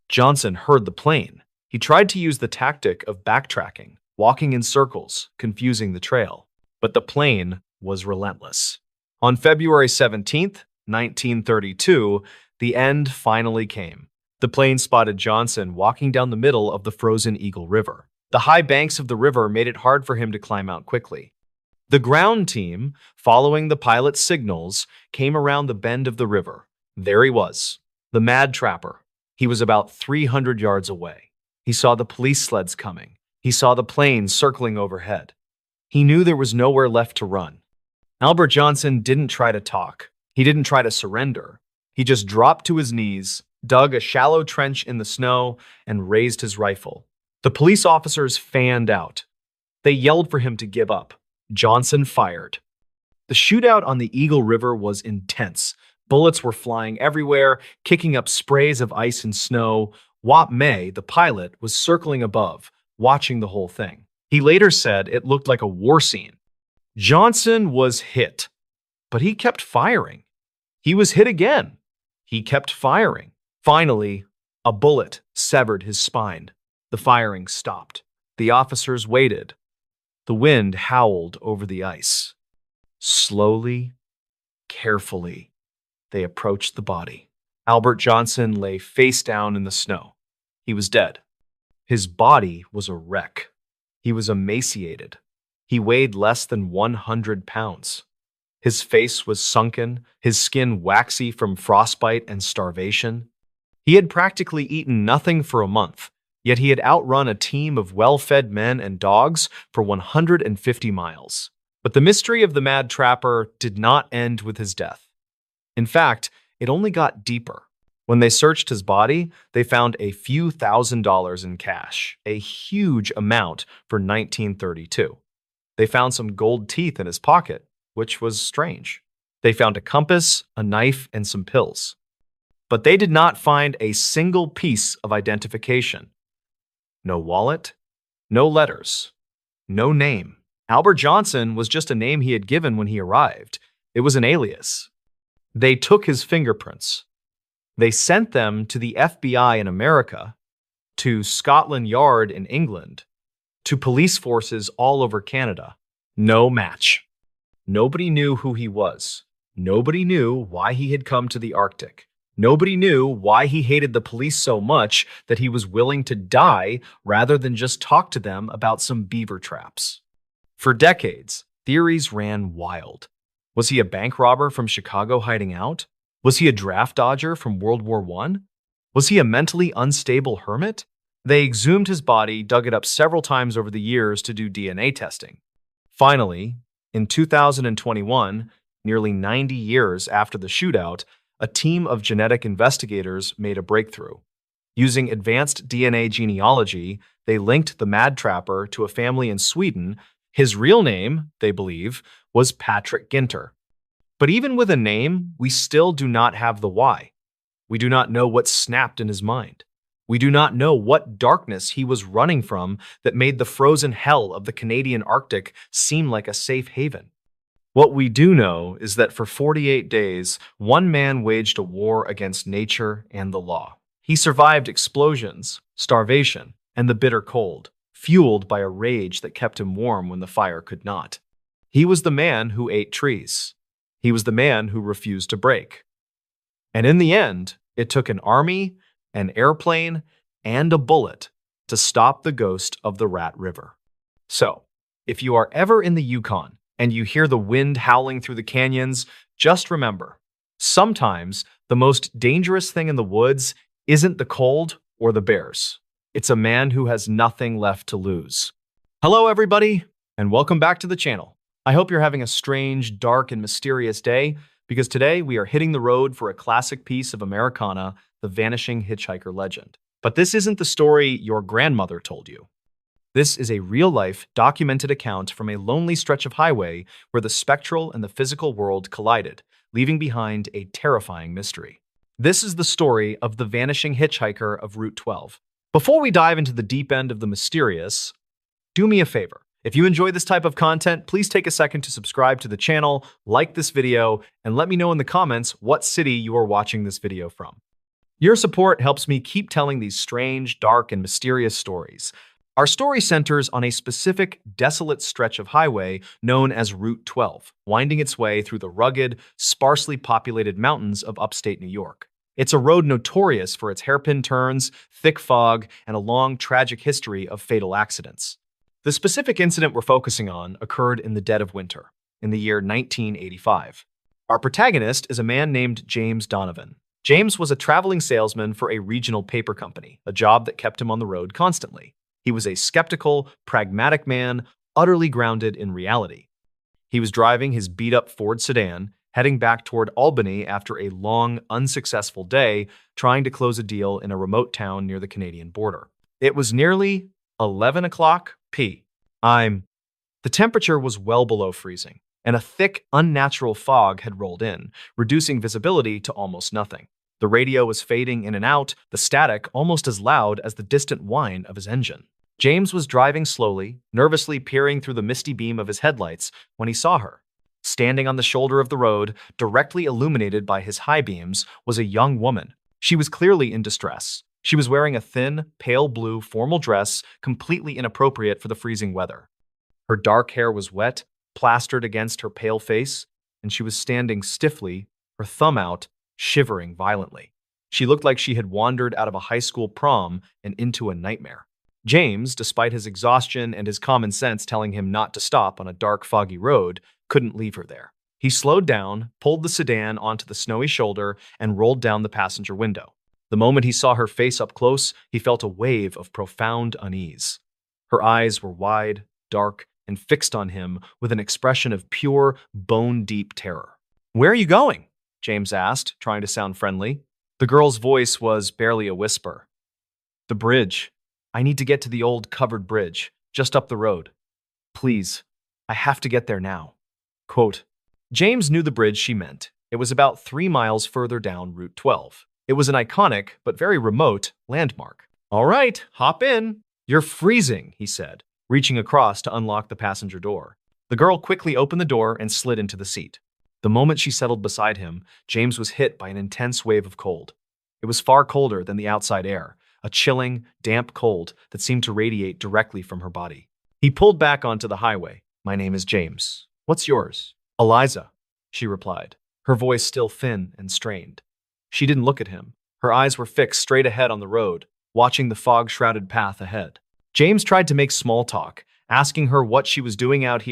Johnson heard the plane. He tried to use the tactic of backtracking, walking in circles, confusing the trail. But the plane was relentless. On February 17th, 1932, the end finally came. The plane spotted Johnson walking down the middle of the frozen Eagle River. The high banks of the river made it hard for him to climb out quickly. The ground team, following the pilot's signals, came around the bend of the river. There he was, the mad trapper. He was about 300 yards away. He saw the police sleds coming. He saw the plane circling overhead. He knew there was nowhere left to run. Albert Johnson didn't try to talk. He didn't try to surrender. He just dropped to his knees, dug a shallow trench in the snow, and raised his rifle. The police officers fanned out. They yelled for him to give up. Johnson fired. The shootout on the Eagle River was intense. Bullets were flying everywhere, kicking up sprays of ice and snow. Whop May, the pilot, was circling above, watching the whole thing. He later said it looked like a war scene. Johnson was hit, but he kept firing. He was hit again. He kept firing. Finally, a bullet severed his spine. The firing stopped. The officers waited. The wind howled over the ice. Slowly, carefully, they approached the body. Albert Johnson lay face down in the snow. He was dead. His body was a wreck. He was emaciated. He weighed less than 100 pounds. His face was sunken, his skin waxy from frostbite and starvation. He had practically eaten nothing for a month, yet he had outrun a team of well-fed men and dogs for 150 miles. But the mystery of the mad trapper did not end with his death. In fact, it only got deeper. When they searched his body, they found a few $1,000s in cash, a huge amount for 1932. They found some gold teeth in his pocket, which was strange. They found a compass, a knife, and some pills. But they did not find a single piece of identification. No wallet, no letters, no name. Albert Johnson was just a name he had given when he arrived. It was an alias. They took his fingerprints. They sent them to the FBI in America, to Scotland Yard in England, to police forces all over Canada. No match. Nobody knew who he was. Nobody knew why he had come to the Arctic. Nobody knew why he hated the police so much that he was willing to die rather than just talk to them about some beaver traps. For decades, theories ran wild. Was he a bank robber from Chicago hiding out? Was he a draft dodger from World War I? Was he a mentally unstable hermit? They exhumed his body, dug it up several times over the years to do DNA testing. Finally, in 2021, nearly 90 years after the shootout, a team of genetic investigators made a breakthrough. Using advanced DNA genealogy, they linked the mad trapper to a family in Sweden. His real name, they believe, was Patrick Ginter. But even with a name, we still do not have the why. We do not know what snapped in his mind. We do not know what darkness he was running from that made the frozen hell of the Canadian Arctic seem like a safe haven. What we do know is that for 48 days, one man waged a war against nature and the law. He survived explosions, starvation, and the bitter cold, fueled by a rage that kept him warm when the fire could not. He was the man who ate trees. He was the man who refused to break. And in the end, it took an army, an airplane, and a bullet to stop the ghost of the Rat River. So, if you are ever in the Yukon and you hear the wind howling through the canyons, just remember, Sometimes the most dangerous thing in the woods isn't the cold or the bears. It's a man who has nothing left to lose. Hello, everybody, and welcome back to the channel. I hope you're having a strange, dark, and mysterious day because today we are hitting the road for a classic piece of Americana, the vanishing hitchhiker legend. But this isn't the story your grandmother told you. This is a real-life, documented account from a lonely stretch of highway where the spectral and the physical world collided, leaving behind a terrifying mystery. This is the story of the vanishing hitchhiker of Route 12. Before we dive into the deep end of the mysterious, do me a favor. If you enjoy this type of content, please take a second to subscribe to the channel, like this video, and let me know in the comments what city you are watching this video from. Your support helps me keep telling these strange, dark, and mysterious stories. Our story centers on a specific, desolate stretch of highway known as Route 12, winding its way through the rugged, sparsely populated mountains of upstate New York. It's a road notorious for its hairpin turns, thick fog, and a long, tragic history of fatal accidents. The specific incident we're focusing on occurred in the dead of winter, in the year 1985. Our protagonist is a man named James Donovan. James was a traveling salesman for a regional paper company, a job that kept him on the road constantly. He was a skeptical, pragmatic man, utterly grounded in reality. He was driving his beat-up Ford sedan, heading back toward Albany after a long, unsuccessful day trying to close a deal in a remote town near the Canadian border. It was nearly 11 o'clock p.m. The temperature was well below freezing, and a thick, unnatural fog had rolled in, reducing visibility to almost nothing. The radio was fading in and out, the static almost as loud as the distant whine of his engine. James was driving slowly, nervously peering through the misty beam of his headlights when he saw her. Standing on the shoulder of the road, directly illuminated by his high beams, was a young woman. She was clearly in distress. She was wearing a thin, pale blue formal dress completely inappropriate for the freezing weather. Her dark hair was wet, plastered against her pale face, and she was standing stiffly, her thumb out, shivering violently. She looked like she had wandered out of a high school prom and into a nightmare. James, despite his exhaustion and his common sense telling him not to stop on a dark, foggy road, couldn't leave her there. He slowed down, pulled the sedan onto the snowy shoulder, and rolled down the passenger window. The moment he saw her face up close, he felt a wave of profound unease. Her eyes were wide, dark, and fixed on him with an expression of pure, bone-deep terror. "Where are you going?" James asked, trying to sound friendly. The girl's voice was barely a whisper. "The bridge. I need to get to the old covered bridge, just up the road. Please, I have to get there now." Quote, James knew the bridge she meant. It was about 3 miles further down Route 12. It was an iconic, but very remote, landmark. "All right, hop in. You're freezing," he said, reaching across to unlock the passenger door. The girl quickly opened the door and slid into the seat. The moment she settled beside him, James was hit by an intense wave of cold. It was far colder than the outside air, a chilling, damp cold that seemed to radiate directly from her body. He pulled back onto the highway. "My name is James. What's yours?" "Eliza," she replied, her voice still thin and strained. She didn't look at him. Her eyes were fixed straight ahead on the road, watching the fog-shrouded path ahead. James tried to make small talk, asking her what she was doing out here